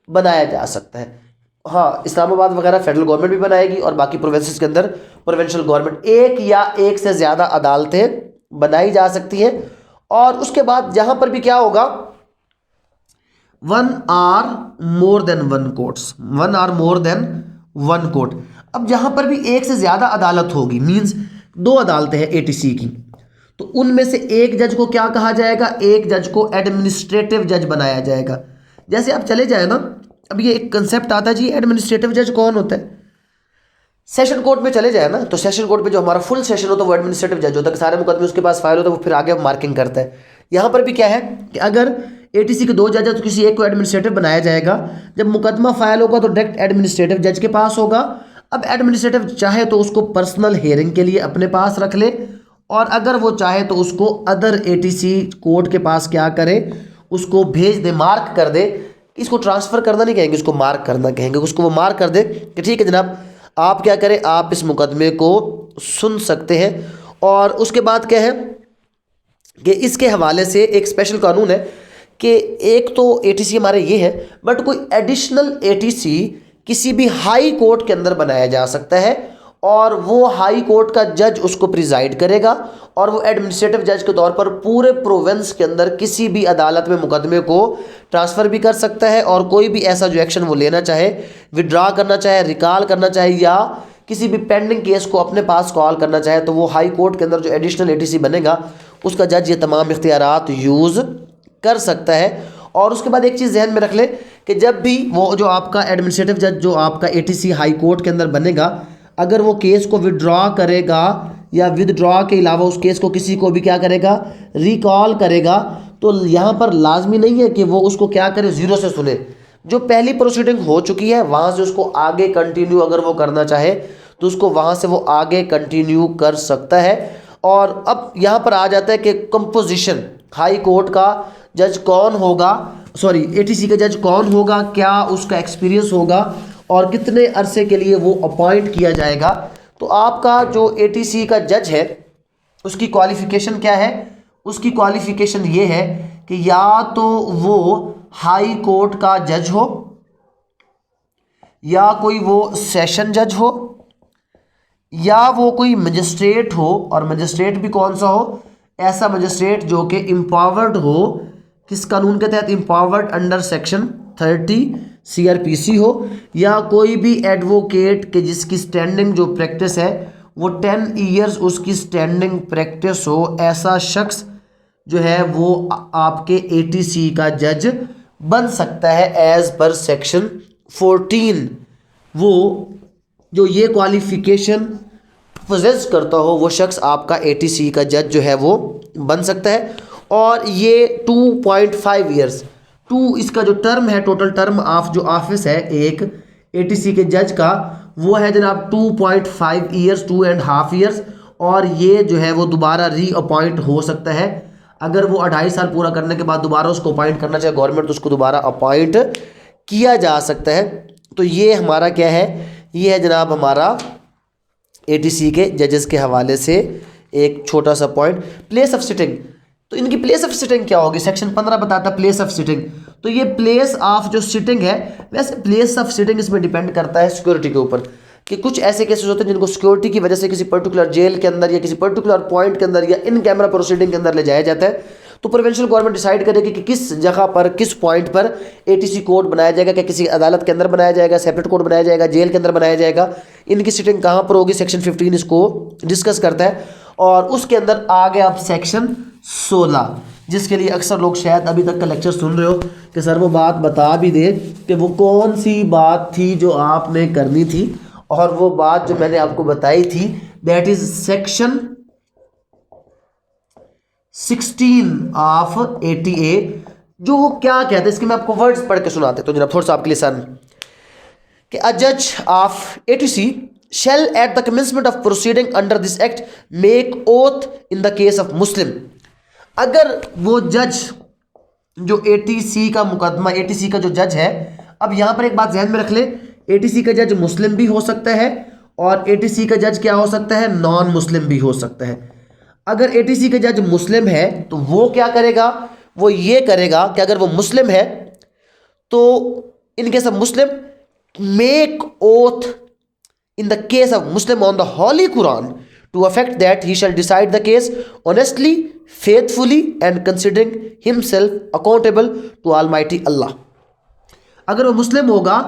बनाया जा सकता है। हाँ, इस्लामाबाद वगैरह फेडरल गवर्नमेंट भी बनाएगी, और बाकी प्रोविंसेस के अंदर प्रोविंशियल गवर्नमेंट एक या एक से ज़्यादा अदालतें बनाई जा सकती हैं। और उसके बाद जहाँ पर भी क्या होगा, 1 or more than 1 courts, 1 or more than 1 court. अब जहाँ पर भी एक से ज़्यादा अदालत होगी, मीन्स 2 अदालतें हैं एटीसी की, तो उनमें से एक जज को क्या कहा जाएगा? एक जज को एडमिनिस्ट्रेटिव जज बनाया जाएगा। जैसे आप चले जाए ना, अब ये एक कंसेप्ट आता है जी, एडमिनिस्ट्रेटिव जज कौन होता है? सेशन कोर्ट में चले जाए ना, तो सेशन कोर्ट में जो हमारा फुल सेशन होता है वो एडमिनिस्ट्रेटिव जज होता है, सारे मुकदमे उसके पास फाइल होता है, वो फिर आगे मार्किंग करता है। यहाँ पर भी क्या है कि अगर एटीसी के 2 जज है तो किसी एक को एडमिनिस्ट्रेटिव बनाया जाएगा। जब मुकदमा फाइल होगा तो डायरेक्ट एडमिनिस्ट्रेटिव जज के पास होगा। अब एडमिनिस्ट्रेटिव चाहे तो उसको पर्सनल हियरिंग के लिए अपने पास रख ले, और अगर वो चाहे तो उसको अदर एटीसी कोर्ट के पास क्या करे, उसको भेज दे, मार्क कर दे। इसको ट्रांसफ़र करना नहीं कहेंगे, उसको मार्क करना कहेंगे। उसको वो मार्क कर दे कि ठीक है जनाब, आप क्या करें, आप इस मुकदमे को सुन सकते हैं। और उसके बाद क्या है कि इसके हवाले से एक स्पेशल कानून है कि एक तो एटीसी हमारे ये है, बट कोई एडिशनल एटीसी किसी भी हाई कोर्ट के अंदर बनाया जा सकता है, और वो हाई कोर्ट का जज उसको प्रिजाइड करेगा, और वो एडमिनिस्ट्रेटिव जज के तौर पर पूरे प्रोविंस के अंदर किसी भी अदालत में मुकदमे को ट्रांसफ़र भी कर सकता है, और कोई भी ऐसा जो एक्शन वो लेना चाहे, विड्रॉ करना चाहे, रिकॉल करना चाहे, या किसी भी पेंडिंग केस को अपने पास कॉल करना चाहे, तो वो हाई कोर्ट के अंदर जो एडिशनल एटीसी बनेगा उसका जज ये तमाम इख्तियारात यूज़ कर सकता है। और उसके बाद एक चीज़ ध्यान में रख ले कि जब भी वो जो आपका एडमिनिस्ट्रेटिव जज जो आपका एटीसी हाई कोर्ट के अंदर बनेगा, अगर वो केस को विड्रॉ करेगा या विदड्रॉ के अलावा उस केस को किसी को भी क्या करेगा, रिकॉल करेगा, तो यहाँ पर लाजमी नहीं है कि वो उसको क्या करे, ज़ीरो से सुने। जो पहली प्रोसीडिंग हो चुकी है वहाँ से उसको आगे कंटिन्यू अगर वो करना चाहे तो उसको वहाँ से वो आगे कंटिन्यू कर सकता है। और अब यहाँ पर आ जाता है कि कंपोजिशन, हाई कोर्ट का जज कौन होगा, सॉरी एटीसी का जज कौन होगा, क्या उसका एक्सपीरियंस होगा, और कितने अरसे के लिए वो अपॉइंट किया जाएगा। तो आपका जो एटीसी का जज है उसकी क्वालिफ़िकेशन क्या है? उसकी क्वालिफ़िकेशन ये है कि या तो वो हाई कोर्ट का जज हो, या कोई वो सेशन जज हो, या वो कोई मजिस्ट्रेट हो, और मजिस्ट्रेट भी कौन सा हो? ऐसा मजिस्ट्रेट जो कि एम्पावर्ड हो, किस कानून के तहत? एम्पावर्ड अंडर सेक्शन 30 CRPC हो, या कोई भी एडवोकेट के जिसकी स्टैंडिंग जो प्रैक्टिस है वो 10 ईयर्स उसकी स्टैंडिंग प्रैक्टिस हो, ऐसा शख्स जो है वो आपके एटीसी का जज बन सकता है एज पर सेक्शन 14। वो जो ये क्वालिफिकेशन पोजेस करता हो वो शख्स आपका ATC का जज जो है वो बन सकता है। और ये 2.5 ईयर्स, इसका जो टर्म है, टोटल टर्म ऑफ जो ऑफिस है एक ATC के जज का, वो है जनाब 2.5 ईयर्स, 2.5 ईयर्स। और ये जो है वो दोबारा रीअपॉइंट हो सकता है। अगर वो 2.5 साल पूरा करने के बाद दोबारा उसको अपॉइंट करना चाहे गवर्नमेंट, तो उसको दोबारा अपॉइंट किया जा सकता है। तो ये हमारा क्या है, ये है जनाब हमारा ATC के जजेस के हवाले से एक छोटा सा पॉइंट। प्लेस ऑफ सिटिंग, तो इनकी प्लेस ऑफ सिटिंग क्या होगी, सेक्शन 15 बताता प्लेस ऑफ सिटिंग। तो ये प्लेस ऑफ जो सिटिंग है, वैसे प्लेस ऑफ सिटिंग इसमें डिपेंड करता है सिक्योरिटी के ऊपर, कि कुछ ऐसे केसेस होते हैं जिनको सिक्योरिटी की वजह से किसी पर्टिकुलर जेल के अंदर या किसी पर्टिकुलर पॉइंट के अंदर या इन कैमरा प्रोसीडिंग के अंदर ले जाया जाता है। तो प्रोविंशियल गवर्नमेंट डिसाइड करेगी कि किस जगह पर, किस पॉइंट पर ATC कोर्ट बनाया जाएगा, क्या किसी अदालत के अंदर बनाया जाएगा, सेपरेट कोर्ट बनाया जाएगा, जेल के अंदर बनाया जाएगा, इनकी सिटिंग कहाँ पर होगी, सेक्शन 15 इसको डिस्कस करता है। और उसके अंदर आ गया अब सेक्शन 16, जिसके लिए अक्सर लोग शायद अभी तक का लेक्चर सुन रहे हो कि सर वो बात बता भी दे कि वो कौन सी बात थी जो आपने करनी थी। और वो बात जो मैंने आपको बताई थी, that is section 16 of ATA, जो क्या कहते हैं, इसके मैं आपको वर्ड्स पढ़ के सुनाते तो जनाब थोड़ा सा आपके लिए सन, कि अ जज of ATC shall at the commencement of proceeding under this act make oath in the case of Muslim। अगर वो जज जो ATC का मुकदमा, ATC का जो जज है, अब यहां पर एक बात ध्यान में रख ले, ATC का जज मुस्लिम भी हो सकता है और ATC का जज क्या हो सकता है, नॉन मुस्लिम भी हो सकता है। अगर ATC का जज मुस्लिम है तो वो क्या करेगा, वो ये करेगा कि अगर वो मुस्लिम है तो in case of Muslim make oath in the case of Muslim on the Holy Quran to effect that he shall decide the case honestly, faithfully and considering himself accountable to Almighty Allah। अगर वो मुस्लिम होगा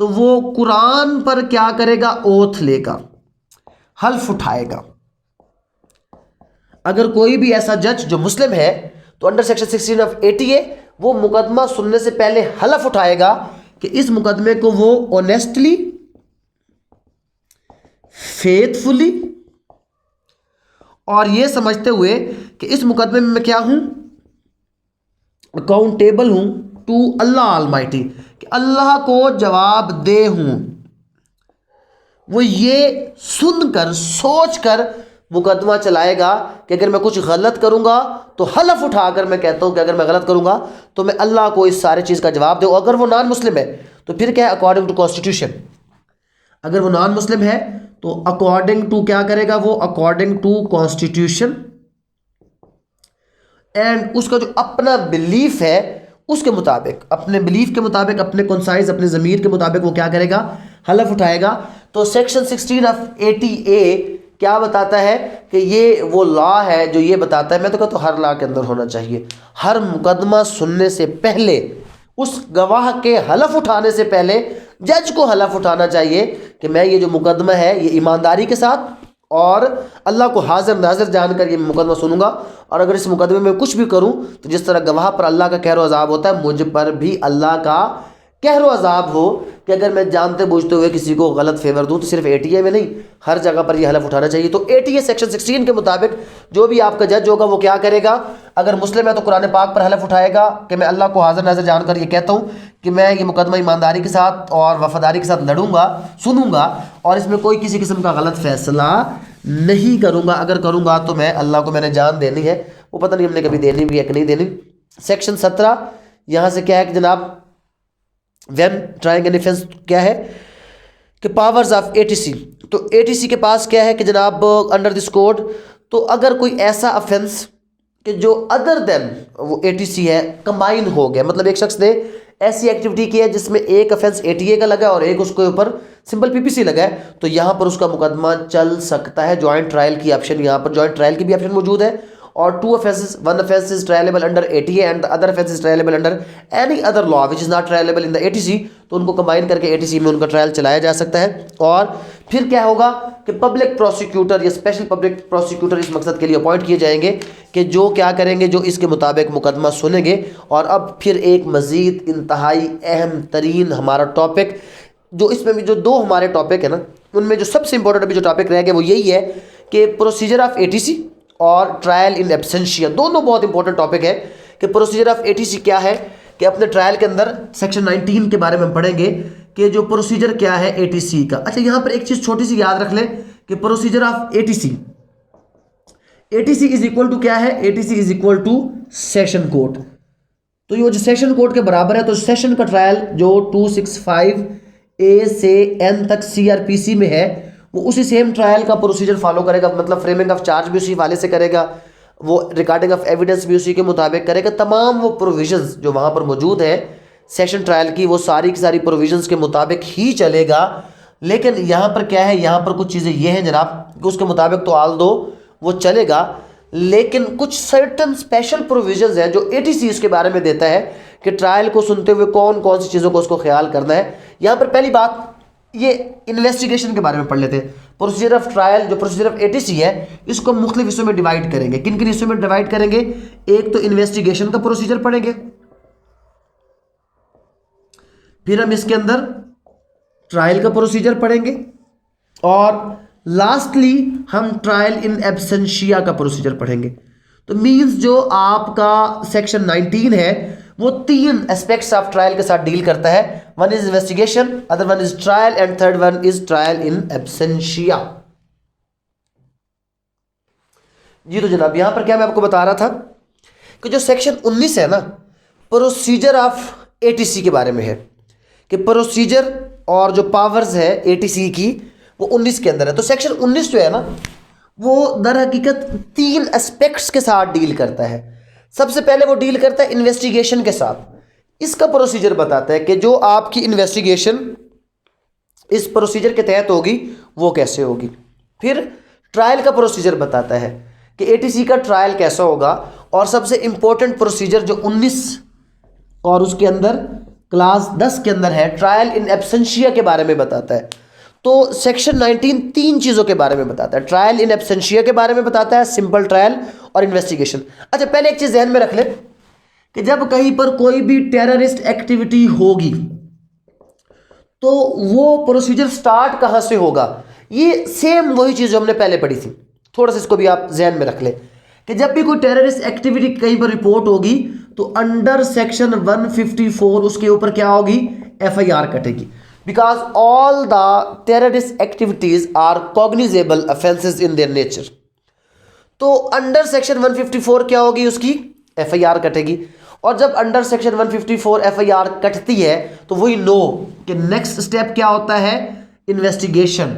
तो वो कुरान पर क्या करेगा, oath लेगा, हल्फ उठाएगा। अगर कोई भी ऐसा जज जो मुस्लिम है तो अंडर सेक्शन 16 ऑफ ATA वो मुकदमा सुनने से पहले हल्फ उठाएगा कि इस मुकदमे को वो ऑनेस्टली, फेथफुली और ये समझते हुए कि इस मुकदमे में मैं क्या हूं, अकाउंटेबल हूं टू अल्लाह अलमाइटी, कि अल्लाह को जवाब दे हूं, वो ये सुनकर सोचकर मुकदमा चलाएगा कि अगर मैं कुछ गलत करूंगा तो हलफ उठाकर मैं कहता हूं कि अगर मैं गलत करूंगा तो मैं अल्लाह को इस सारे चीज का जवाब दूं। अगर वो नॉन मुस्लिम है तो फिर क्या है, अकॉर्डिंग टू कॉन्स्टिट्यूशन। अगर वो नॉन मुस्लिम है तो अकॉर्डिंग टू क्या करेगा वो, अकॉर्डिंग टू कॉन्स्टिट्यूशन एंड उसका जो अपना बिलीफ है उसके मुताबिक, अपने बिलीफ के मुताबिक, अपने कॉन्साइंस, अपने ज़मीर के मुताबिक वो क्या करेगा, हलफ उठाएगा। तो सेक्शन 16 ऑफ ATA क्या बताता है कि ये वो लॉ है जो ये बताता है, मैं तो कहता हूँ हर लॉ के अंदर होना चाहिए, हर मुकदमा सुनने से पहले उस गवाह के हलफ उठाने से पहले जज को हलफ उठाना चाहिए कि मैं ये जो मुकदमा है ये ईमानदारी के साथ और अल्लाह को हाजिर नाजिर जानकर ये मुकदमा सुनूंगा, और अगर इस मुकदमे में कुछ भी करूं तो जिस तरह गवाह पर अल्लाह का कहर अज़ाब होता है, मुझ पर भी अल्लाह का कहर अज़ाब हो कि अगर मैं जानते बूझते हुए किसी को गलत फेवर दूं, तो सिर्फ ATA में नहीं हर जगह पर यह हलफ उठाना चाहिए। तो ATA सेक्शन 16 के मुताबिक जो भी आपका जज होगा वो क्या करेगा, अगर मुस्लिम है तो कुरान पाक पर हलफ उठाएगा कि मैं अल्लाह को हाजिर नाज़िर जानकर ये कहता हूँ कि मैं ये मुकदमा ईमानदारी के साथ और वफादारी के साथ लड़ूंगा, सुनूंगा और इसमें कोई किसी किस्म का गलत फैसला नहीं करूंगा। अगर करूंगा तो मैं अल्लाह को मैंने जान देनी है, वो पता नहीं हमने कभी देनी भी है कि नहीं देनी। सेक्शन 17 यहाँ से क्या है कि जनाब व्हेन ट्राइंग एन ऑफेंस क्या है कि पावर्स ऑफ ATC, तो ATC के पास क्या है कि जनाब अंडर दिस कोड, तो अगर कोई ऐसा ऑफेंस कि जो अदर देन वो ATC है कंबाइन हो गया, मतलब एक शख्स ने ऐसी एक्टिविटी की है जिसमें एक ऑफेंस ATA का लगा और एक उसके ऊपर सिंपल PPC लगा है, तो यहाँ पर उसका मुकदमा चल सकता है। जॉइंट ट्रायल की ऑप्शन, यहाँ पर जॉइंट ट्रायल की भी ऑप्शन मौजूद है। और two offences, one offence is triable under ATA and the other offence is triable under any other law which is not triable in the ATC, तो उनको कंबाइन करके ATC में उनका ट्रायल चलाया जा सकता है। और फिर क्या होगा कि पब्लिक प्रोसिक्यूटर या स्पेशल पब्लिक प्रोसिक्यूटर इस मकसद के लिए अपॉइंट किए जाएंगे कि जो क्या करेंगे, जो इसके मुताबिक मुकदमा सुनेंगे। और अब फिर एक मज़ीद इंतहाई अहम तरीन हमारा टॉपिक, जो इसमें भी जो दो हमारे टॉपिक है ना, उनमें जो सबसे इंपॉर्टेंट अभी जो टॉपिक रह गया वो यही है कि प्रोसीजर ऑफ एटीसी और ट्रायल इन एब्सेंशिया, दोनों बहुत इंपॉर्टेंट टॉपिक है। कि प्रोसीजर ऑफ एटीसी क्या है, कि अपने ट्रायल के अंदर सेक्शन 19 के बारे में हम पढ़ेंगे कि जो प्रोसीजर क्या है एटीसी का। अच्छा, यहां पर एक चीज छोटी सी याद रख लें कि procedure of ATC, ATC is equal to क्या है, ATC is equal to session code. तो ये जो सेशन कोड के बराबर है, तो सेशन का ट्रायल जो 265A से N तक CRPC में है, वो उसी सेम ट्रायल का प्रोसीजर फॉलो करेगा। मतलब फ्रेमिंग ऑफ चार्ज भी उसी वाले से करेगा, वो रिकॉर्डिंग ऑफ एविडेंस भी उसी के मुताबिक करेगा। तमाम वो प्रोविजंस जो वहाँ पर मौजूद है सेशन ट्रायल की, वो सारी की सारी प्रोविजंस के मुताबिक ही चलेगा। लेकिन यहाँ पर क्या है, यहाँ पर कुछ चीज़ें ये हैं जनाब कि उसके मुताबिक तो आल दो वो चलेगा, लेकिन कुछ सर्टन स्पेशल प्रोविजंस हैं जो एटीसी इसके बारे में देता है कि ट्रायल को सुनते हुए कौन कौन सी चीज़ों को उसको ख्याल करना है। यहाँ पर पहली बात ये इन्वेस्टिगेशन के बारे में पढ़ लेते हैं। प्रोसीजर ऑफ ट्रायल, जो प्रोसीजर ऑफ एटीसी है, इसको मुख्तलिफ हिस्सों में डिवाइड करेंगे। किन किन हिस्सों में डिवाइड करेंगे, एक तो इन्वेस्टिगेशन का प्रोसीजर पढ़ेंगे, फिर हम इसके अंदर ट्रायल का प्रोसीजर पढ़ेंगे, और लास्टली हम ट्रायल इन एब्सेंशिया का प्रोसीजर पढ़ेंगे। तो मींस जो आपका सेक्शन 19 है वो 3 एस्पेक्ट्स ऑफ ट्रायल के साथ डील करता है। One is investigation, other one is trial, and third one is trial in absentia. जी तो जनाब, यहां पर क्या मैं आपको बता रहा था कि जो सेक्शन 19 है ना, प्रोसीजर ऑफ एटीसी के बारे में है, कि प्रोसीजर और जो पावर्स है एटीसी की वो 19 के अंदर है। तो सेक्शन 19 जो है ना, वो दर हकीकत 3 एस्पेक्ट्स के साथ डील करता है। सबसे पहले वो डील करता है इन्वेस्टिगेशन के साथ। इसका प्रोसीजर बताता है कि जो आपकी इन्वेस्टिगेशन इस प्रोसीजर के तहत होगी वो कैसे होगी। फिर ट्रायल का प्रोसीजर बताता है कि एटीसी का ट्रायल कैसा होगा, और सबसे इंपॉर्टेंट प्रोसीजर जो 19 और उसके अंदर क्लास 10 के अंदर है, ट्रायल इन एब्सेंशिया के बारे में बताता है। तो सेक्शन 19 3 चीज़ों के बारे में बताता है, ट्रायल इन एब्सेंशिया के बारे में बताता है, सिंपल ट्रायल और इन्वेस्टिगेशन। अच्छा, पहले एक चीज़ ध्यान में रख ले कि जब कहीं पर कोई भी टेररिस्ट एक्टिविटी होगी तो वो प्रोसीजर स्टार्ट कहाँ से होगा। ये सेम वही चीज़ जो हमने पहले पढ़ी थी, थोड़ा सा इसको भी आप ध्यान में रख ले कि जब भी कोई टेररिस्ट एक्टिविटी कहीं पर रिपोर्ट होगी तो अंडर सेक्शन 154 उसके ऊपर क्या होगी, FIR कटेगी। Because all the terrorist activities are cognizable offenses in their nature. तो अंडर सेक्शन 154 क्या होगी, उसकी FIR कटेगी। और जब अंडर सेक्शन 154 FIR कटती है तो वही नो कि नेक्स्ट स्टेप क्या होता है, इन्वेस्टिगेशन।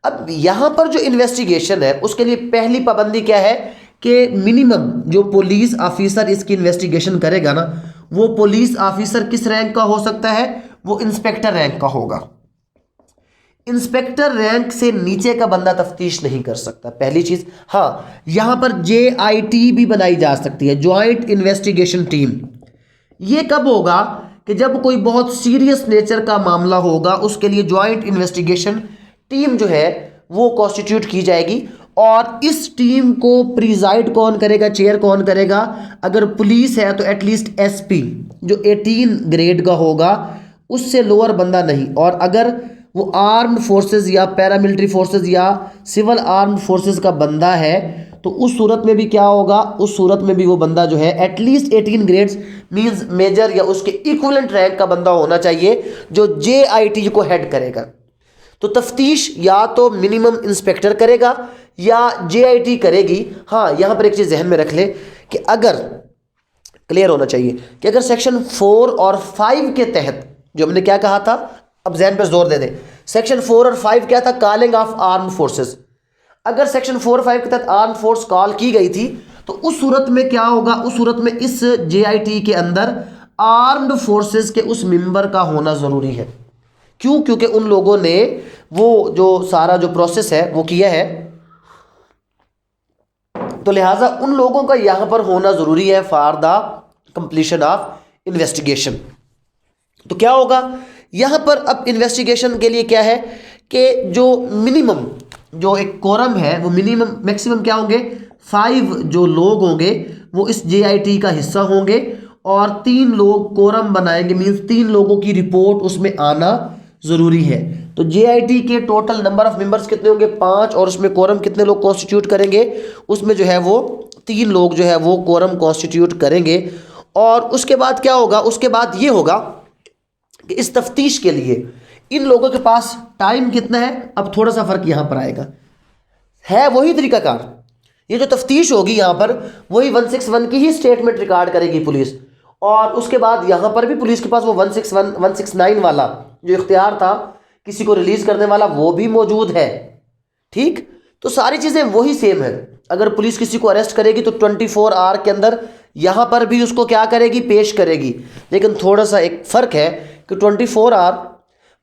अब यहां पर जो इन्वेस्टिगेशन है उसके लिए पहली पाबंदी क्या है कि मिनिमम जो पुलिस ऑफिसर इसकी इन्वेस्टिगेशन करेगा ना, वो पुलिस ऑफिसर किस रैंक का हो सकता है, वो इंस्पेक्टर रैंक का होगा। इंस्पेक्टर रैंक से नीचे का बंदा तफ्तीश नहीं कर सकता, पहली चीज। हाँ, यहां पर JIT भी बनाई जा सकती है, ज्वाइंट इन्वेस्टिगेशन टीम। ये कब होगा कि जब कोई बहुत सीरियस नेचर का मामला होगा, उसके लिए ज्वाइंट इन्वेस्टिगेशन टीम जो है वो कॉन्स्टिट्यूट की जाएगी। और इस टीम को प्रिजाइड कौन करेगा, चेयर कौन करेगा, अगर पुलिस है तो एटलीस्ट SP जो 18 ग्रेड का होगा, उससे लोअर बंदा नहीं। और अगर वो आर्म्ड फोर्सेस या पैरामिलिट्री फोर्सेस या सिविल आर्म्ड फोर्सेस का बंदा है तो उस सूरत में भी क्या होगा, उस सूरत में भी वो बंदा जो है एटलीस्ट 18 ग्रेड्स मींस मेजर या उसके इक्विवेलेंट रैंक का बंदा होना चाहिए जो JIT को हेड करेगा। तो तफ्तीश या तो मिनिमम इंस्पेक्टर करेगा या JIT करेगी। हाँ, यहां पर एक चीज ध्यान में रख ले कि अगर क्लियर होना चाहिए कि अगर सेक्शन 4 और 5 के तहत जो हमने क्या कहा था, अब ज़हन पर जोर दे दें, सेक्शन 4 और 5 क्या था, कॉलिंग ऑफ आर्म्ड फोर्सेस। अगर सेक्शन 4 और 5 के तहत आर्म्ड फोर्स कॉल की गई थी तो उस सूरत में क्या होगा, उस सूरत में इस JIT के अंदर आर्म्ड फोर्सेस के उस मेंबर का होना ज़रूरी है। क्यों? क्योंकि उन लोगों ने वो जो सारा जो प्रोसेस है वो किया है, तो लिहाजा उन लोगों का यहां पर होना ज़रूरी है for the completion of investigation. तो क्या होगा यहां पर, अब इन्वेस्टिगेशन के लिए क्या है कि जो मिनिमम जो एक कोरम है वो मिनिमम मैक्सिमम क्या होंगे, 5 जो लोग होंगे वो इस JIT का हिस्सा होंगे और 3 लोग कोरम बनाएंगे, मींस 3 लोगों की रिपोर्ट उसमें आना ज़रूरी है। तो जेआईटी के टोटल नंबर ऑफ मेंबर्स कितने होंगे 5, और उसमें कोरम कितने लोग कॉन्स्टिट्यूट करेंगे, उसमें जो है वो 3 लोग जो है वो कोरम कॉन्स्टिट्यूट करेंगे। और उसके बाद क्या होगा, उसके बाद ये होगा कि इस तफ्तीश के लिए इन लोगों के पास टाइम कितना है। अब थोड़ा सा फर्क यहां पर आएगा, है वही तरीकाकार, ये जो तफ्तीश होगी यहां पर वही 161 की ही स्टेटमेंट रिकॉर्ड करेगी पुलिस, और उसके बाद यहां पर भी पुलिस के पास वो 161 169 वाला जो इख्तियार था किसी को रिलीज करने वाला वो भी मौजूद है। ठीक, तो सारी चीजें वही सेम है। अगर पुलिस किसी को अरेस्ट करेगी तो 24 आवर के अंदर यहां पर भी उसको क्या करेगी, पेश करेगी। लेकिन थोड़ा सा एक फर्क है कि 24 आवर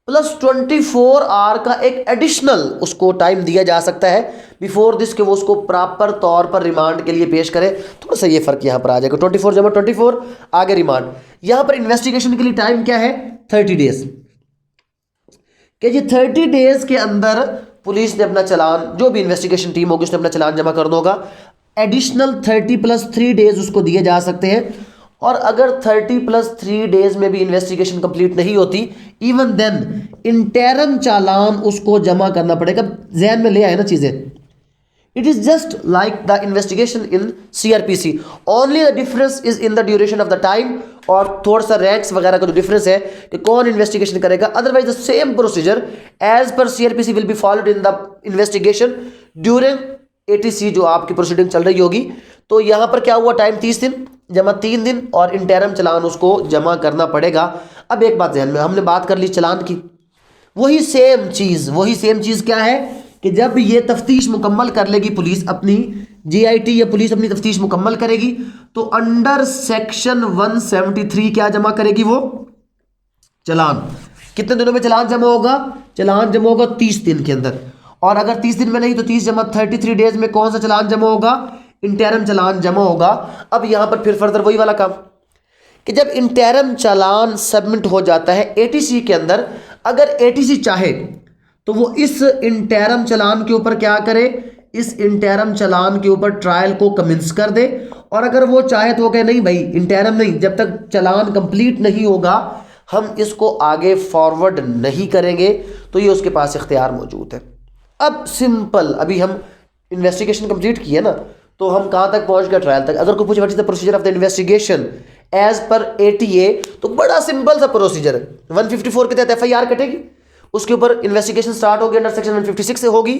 प्लस 24 आवर का एक एडिशनल उसको टाइम दिया जा सकता है बिफोर दिस के वो उसको प्रॉपर तौर पर रिमांड के लिए पेश करे। थोड़ा सा ये फर्क यहां पर आ जाएगा, 24 जमा 24 आगे रिमांड। यहां पर इन्वेस्टिगेशन के लिए टाइम क्या है, 30 डेज कि जी 30 डेज के अंदर पुलिस ने अपना चालान, जो भी इन्वेस्टिगेशन टीम होगी उसने अपना चालान जमा करना होगा। एडिशनल 30 + 3 डेज उसको दिए जा सकते हैं। और अगर 30 + 3 डेज में भी इन्वेस्टिगेशन कंप्लीट नहीं होती, इवन देन इंटरम चालान उसको जमा करना पड़ेगा। जहन में ले आए ना चीजें, it is just like the investigation in CrPC, only the difference is in the duration of the time, और थोड़ा सा रैंक्स वगैरह का जो डिफरेंस है कि कौन इन्वेस्टिगेशन करेगा। Otherwise the same procedure as per CrPC will be followed in the investigation during ATC जो आपकी प्रोसीडिंग चल रही होगी। तो यहां पर क्या हुआ, टाइम 30 दिन जमा 3 दिन, और इंटरम चालान उसको जमा करना पड़ेगा। अब एक बात ध्यान में, हमने बात कर ली चालान की, वही सेम चीज क्या है कि जब ये तफ्तीश मुकम्मल कर लेगी पुलिस अपनी, जीआईटी या पुलिस अपनी तफ्तीश मुकम्मल करेगी, तो अंडर सेक्शन 173 क्या जमा करेगी, वो चालान। कितने दिनों में चालान जमा होगा, चालान जमा होगा 30 दिन के अंदर। और अगर 30 दिन में नहीं तो 30 जमा 33 डेज में कौन सा चालान जमा होगा, इंटरम चालान जमा होगा। अब यहां पर फिर फर्दर वही वाला काम कि जब इंटरम चालान सबमिट हो जाता है एटीसी के अंदर, अगर एटीसी चाहे तो वो इस इंटरम चालान के ऊपर क्या करे, इस इंटरम चालान के ऊपर ट्रायल को कमेंस कर दे। और अगर वो चाहे तो वो कहे नहीं भाई इंटरम नहीं, जब तक चालान कंप्लीट नहीं होगा हम इसको आगे फॉरवर्ड नहीं करेंगे। तो ये उसके पास इख्तियार मौजूद है। अब सिंपल, अभी हम इन्वेस्टिगेशन कंप्लीट किए ना, तो हम कहां तक पहुंच गए, ट्रायल तक। अगर कोई पूछे what is the procedure of the investigation as per ATA, तो बड़ा सिंपल सा प्रोसीजर है। 154 के तहत एफआईआर कटेगी, उसके ऊपर इन्वेस्टिगेशन स्टार्ट होगी, अंडर सेक्शन 156 से होगी,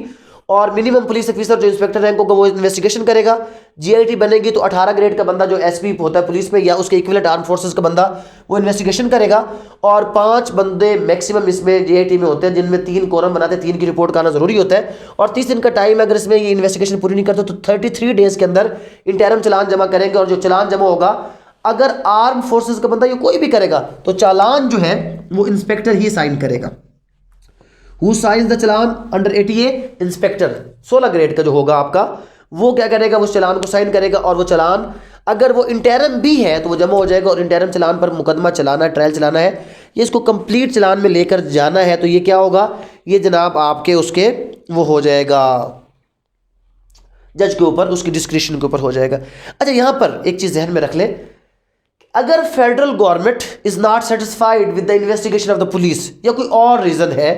और मिनिमम पुलिस ऑफिसर जो इंस्पेक्टर रैंक होगा वो इन्वेस्टिगेशन करेगा। जीआईटी बनेगी तो 18 ग्रेड का बंदा जो एसपी होता है पुलिस में या उसके इक्विवेलेंट आर्म फोर्सेस का बंदा वो इन्वेस्टिगेशन करेगा। और 5 बंदे मैक्सिमम इसमें जीआईटी में होते हैं जिनमें 3 कोरम बनाते हैं, 3 की रिपोर्ट का आना जरूरी होता है। और 30 दिन का टाइम, अगर इसमें ये इन्वेस्टिगेशन पूरी नहीं करते तो 33 डेज के अंदर इंटरम चालान जमा करेंगे। और जो चालान जमा होगा, अगर आर्म फोर्सेस का बंदा ये कोई भी करेगा तो चालान जो है वो इंस्पेक्टर ही साइन करेगा। Who signs the challan under ATA, inspector 16 grade का जो होगा आपका, वो क्या करेगा, उस चालान को साइन करेगा। और वो चालान अगर वो इंटरम भी है तो वो जमा हो जाएगा। और इंटरम चालान पर मुकदमा चलाना है, ट्रायल चलाना है, ये इसको कंप्लीट चालान में लेकर जाना है, तो ये क्या होगा, ये जनाब आपके उसके वो हो जाएगा जज के ऊपर, उसकी डिस्क्रिप्शन के ऊपर हो जाएगा। अच्छा, यहां पर एक चीज ध्यान में रख ले, अगर federal government is not satisfied with the investigation of the police या कोई और रीजन है,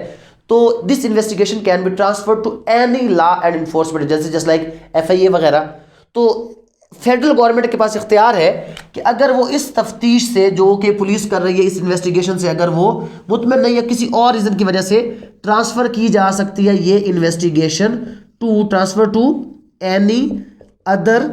तो this investigation can be transferred to any law and enforcement agency just like FIA वगैरह। तो फेडरल गवर्नमेंट के पास इख्तियार है कि अगर वो इस तफ्तीश से जो कि पुलिस कर रही है, इस इन्वेस्टिगेशन से अगर वो मुतमईन नहीं है, किसी और रीजन की वजह से ट्रांसफर की जा सकती है ये investigation transfer to any other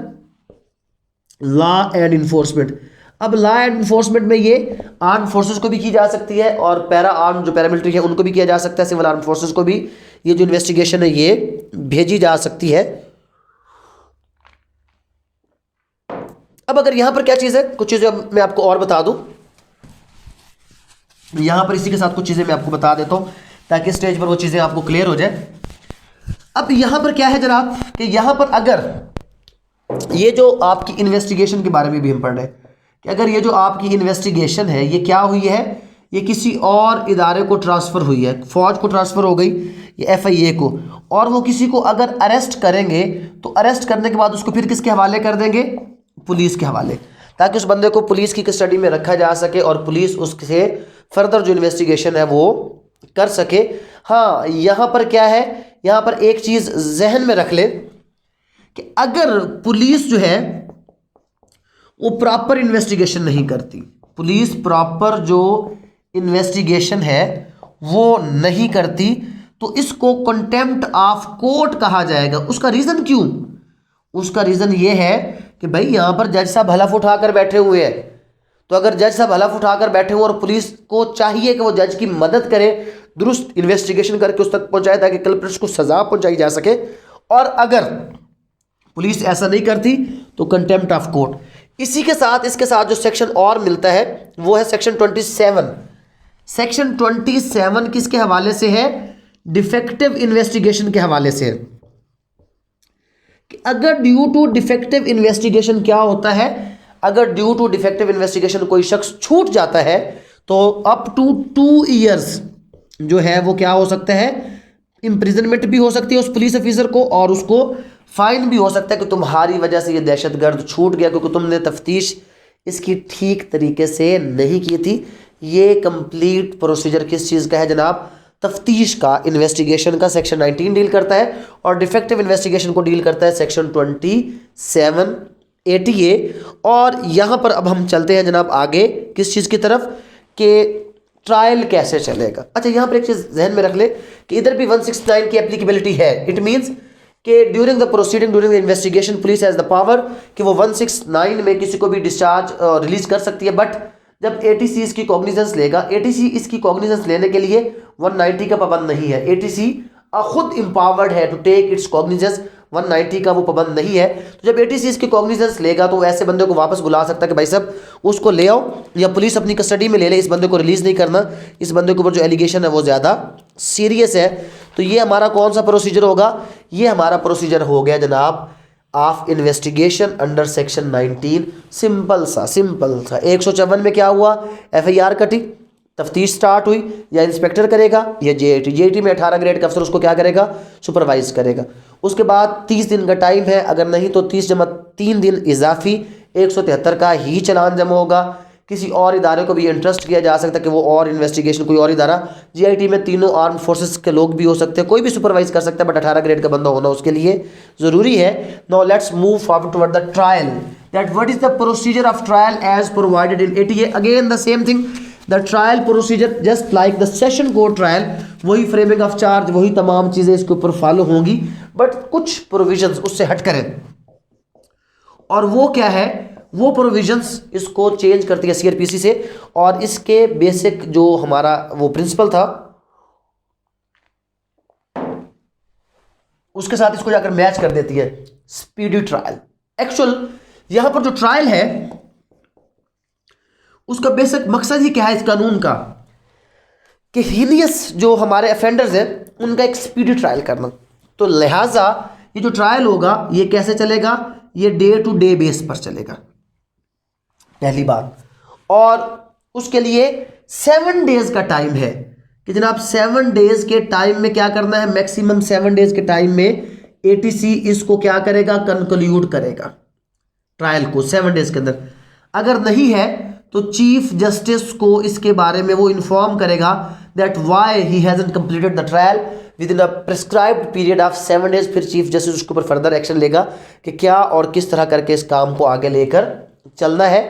law and enforcement. अब लॉ एंड इन्फोर्समेंट में ये आर्म फोर्सेस को भी की जा सकती है और पैरा आर्म जो पैरामिलिट्री है उनको भी किया जा सकता है, सिविल आर्म फोर्सेस को भी ये जो इन्वेस्टिगेशन है ये भेजी जा सकती है। अब अगर यहां पर क्या चीज है, कुछ चीजें मैं आपको और बता दूं, यहां पर इसी के साथ कुछ चीजें मैं आपको बता देता हूं ताकि स्टेज पर वो चीजें आपको क्लियर हो जाए। अब यहां पर क्या है जनाब कि यहां पर अगर ये जो आपकी इन्वेस्टिगेशन के बारे में भी हम पढ़ रहे हैं कि अगर ये जो आपकी इन्वेस्टिगेशन है ये क्या हुई है, ये किसी और इदारे को ट्रांसफ़र हुई है, फौज को ट्रांसफ़र हो गई, ये एफआईए को, और वो किसी को अगर अरेस्ट करेंगे तो अरेस्ट करने के बाद उसको फिर किसके हवाले कर देंगे, पुलिस के हवाले, ताकि उस बंदे को पुलिस की कस्टडी में रखा जा सके और पुलिस उससे फर्दर जो इन्वेस्टिगेशन है वो कर सके। हाँ, यहाँ पर क्या है, यहाँ पर एक चीज जहन में रख ले कि अगर पुलिस जो है वो प्रॉपर इन्वेस्टिगेशन नहीं करती, पुलिस प्रॉपर जो इन्वेस्टिगेशन है वो नहीं करती, तो इसको कंटेम्प्ट ऑफ कोर्ट कहा जाएगा। उसका रीजन क्यों? उसका रीजन ये है कि भाई यहां पर जज साहब हलफ उठाकर बैठे हुए हैं, तो अगर जज साहब हलफ उठाकर बैठे हुए और पुलिस को चाहिए कि वो जज की मदद करे, दुरुस्त इन्वेस्टिगेशन करके उस तक पहुंचाए ताकि कल्प्रिट्स को सजा पहुंचाई जा सके, और अगर पुलिस ऐसा नहीं करती तो कंटेम्प्ट ऑफ कोर्ट। इसी के साथ इसके साथ जो सेक्शन और मिलता है वो है सेक्शन 27। सेक्शन 27 किसके हवाले से है? डिफेक्टिव इन्वेस्टिगेशन के हवाले से है कि अगर ड्यू टू डिफेक्टिव इन्वेस्टिगेशन क्या होता है, अगर ड्यू टू डिफेक्टिव इन्वेस्टिगेशन कोई शख्स छूट जाता है तो अप टू 2 ईयर्स जो है वो क्या हो सकता है, इंप्रिजनमेंट भी हो सकती है उस पुलिस ऑफिसर को, और उसको फाइन भी हो सकता है कि तुम्हारी वजह से ये दहशतगर्द छूट गया क्योंकि तुमने तफ्तीश इसकी ठीक तरीके से नहीं की थी। ये कंप्लीट प्रोसीजर किस चीज़ का है जनाब? तफ्तीश का, इन्वेस्टिगेशन का सेक्शन 19 डील करता है, और डिफेक्टिव इन्वेस्टिगेशन को डील करता है सेक्शन 27 ATA। और यहाँ पर अब हम चलते हैं जनाब आगे किस चीज़ की तरफ, कि ट्रायल कैसे चलेगा। अच्छा, यहाँ पर एक चीज़ जहन में रख ले कि इधर भी 169 की एप्लीकेबिलिटी है। इट मीन्स कि during the proceeding, during the investigation police has the power कि वो 169 में किसी को भी डिस्चार्ज रिलीज कर सकती है, बट जब ATC इसकी कॉग्निजेंस लेगा, ATC इसकी कॉग्निजेंस लेने के लिए 190 का पाबंद नहीं है। ATC खुद एम्पावर्ड है टू टेक इट्स कॉग्निजेंस, 190 का वो पाबंद नहीं है। तो जब ATC इसकी कॉग्निजेंस लेगा तो ऐसे बंदे को वापस बुला सकता है कि भाई साहब उसको ले आओ, या पुलिस अपनी कस्टडी में ले ले, इस बंदे को रिलीज नहीं करना, इस बंदे के ऊपर जो एलिगेशन है वो ज़्यादा सीरियस है। तो ये हमारा कौन सा प्रोसीजर होगा? ये हमारा प्रोसीजर हो गया जनाब of investigation under section 19। Simple सा 154 में क्या हुआ? FIR कटी, तफ्तीश स्टार्ट हुई, या इंस्पेक्टर करेगा या JIT में 18 ग्रेड का अफसर उसको क्या करेगा? सुपरवाइज करेगा। उसके बाद 30 दिन का टाइम है, अगर नहीं तो 30 जमा 3 दिन इजाफी 173 का ही चालान जमा होगा। किसी और इदारे को भी इंटरेस्ट किया जा सकता है कि वो और इन्वेस्टिगेशन, कोई और इदारा, JIT में तीनों आर्म फोर्सेस के लोग भी हो सकते हैं, कोई भी सुपरवाइज कर सकता है, बट 18 ग्रेड का बंदा होना उसके लिए ज़रूरी है। Now let's move forward toward the trial, that what is the procedure of trial as provided in ATA। Again the same thing, the trial procedure just like the session court trial, वही framing of charge, वही तमाम चीज़ें इसके ऊपर follow होंगी, but कुछ provisions उससे हट करें। और वो क्या है? वो प्रोविजंस इसको चेंज करती है CRPC से, और इसके बेसिक जो हमारा वो प्रिंसिपल था उसके साथ इसको जाकर मैच कर देती है। स्पीडी ट्रायल, एक्चुअल यहां पर जो ट्रायल है उसका बेसिक मकसद ही क्या है इस कानून का, कि हीनियस जो हमारे अफेंडर्स हैं उनका एक स्पीडी ट्रायल करना। तो लिहाजा ये जो ट्रायल होगा ये कैसे चलेगा? ये डे टू डे बेस पर चलेगा, पहली बात। और उसके लिए 7 डेज का टाइम है कि जनाब 7 डेज के टाइम में क्या करना है? मैक्सिमम 7 डेज के टाइम में ATC इसको क्या करेगा? कंक्लूड करेगा ट्रायल को 7 डेज के अंदर। अगर नहीं है तो चीफ जस्टिस को इसके बारे में वो इन्फॉर्म करेगा that why he hasn't completed the trial with in a prescribed period of 7 days. फिर चीफ जस्टिस उसके ऊपर फर्दर एक्शन लेगा कि क्या और किस तरह करके इस काम को आगे लेकर चलना है।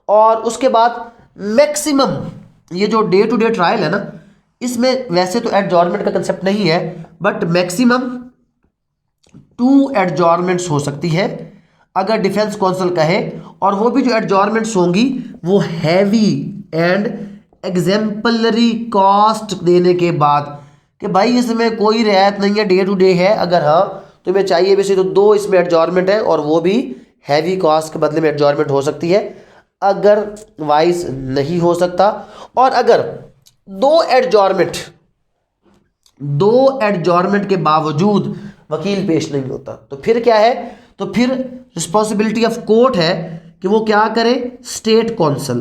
और उसके बाद मैक्सिमम ये जो डे टू डे ट्रायल है ना, इसमें वैसे तो एडजॉर्नमेंट का कंसेप्ट नहीं है, बट मैक्सिमम 2 एडजॉर्नमेंट्स हो सकती है अगर डिफेंस काउंसिल कहे, और वो भी जो एडजॉर्नमेंट्स होंगी वो हैवी एंड एग्जाम्पलरी कॉस्ट देने के बाद, कि भाई इसमें कोई रियायत नहीं है, डे टू डे है, अगर हाँ तुम्हें चाहिए वैसे तो 2 इसमें एडजॉर्नमेंट है, और वो भी हैवी कॉस्ट के बदले में एडजॉर्नमेंट हो सकती है, अगर वाइज नहीं हो सकता। और अगर 2 एडजॉर्नमेंट के बावजूद वकील पेश नहीं होता तो फिर क्या है? तो फिर रिस्पॉन्सिबिलिटी ऑफ कोर्ट है कि वो क्या करे? स्टेट काउंसिल,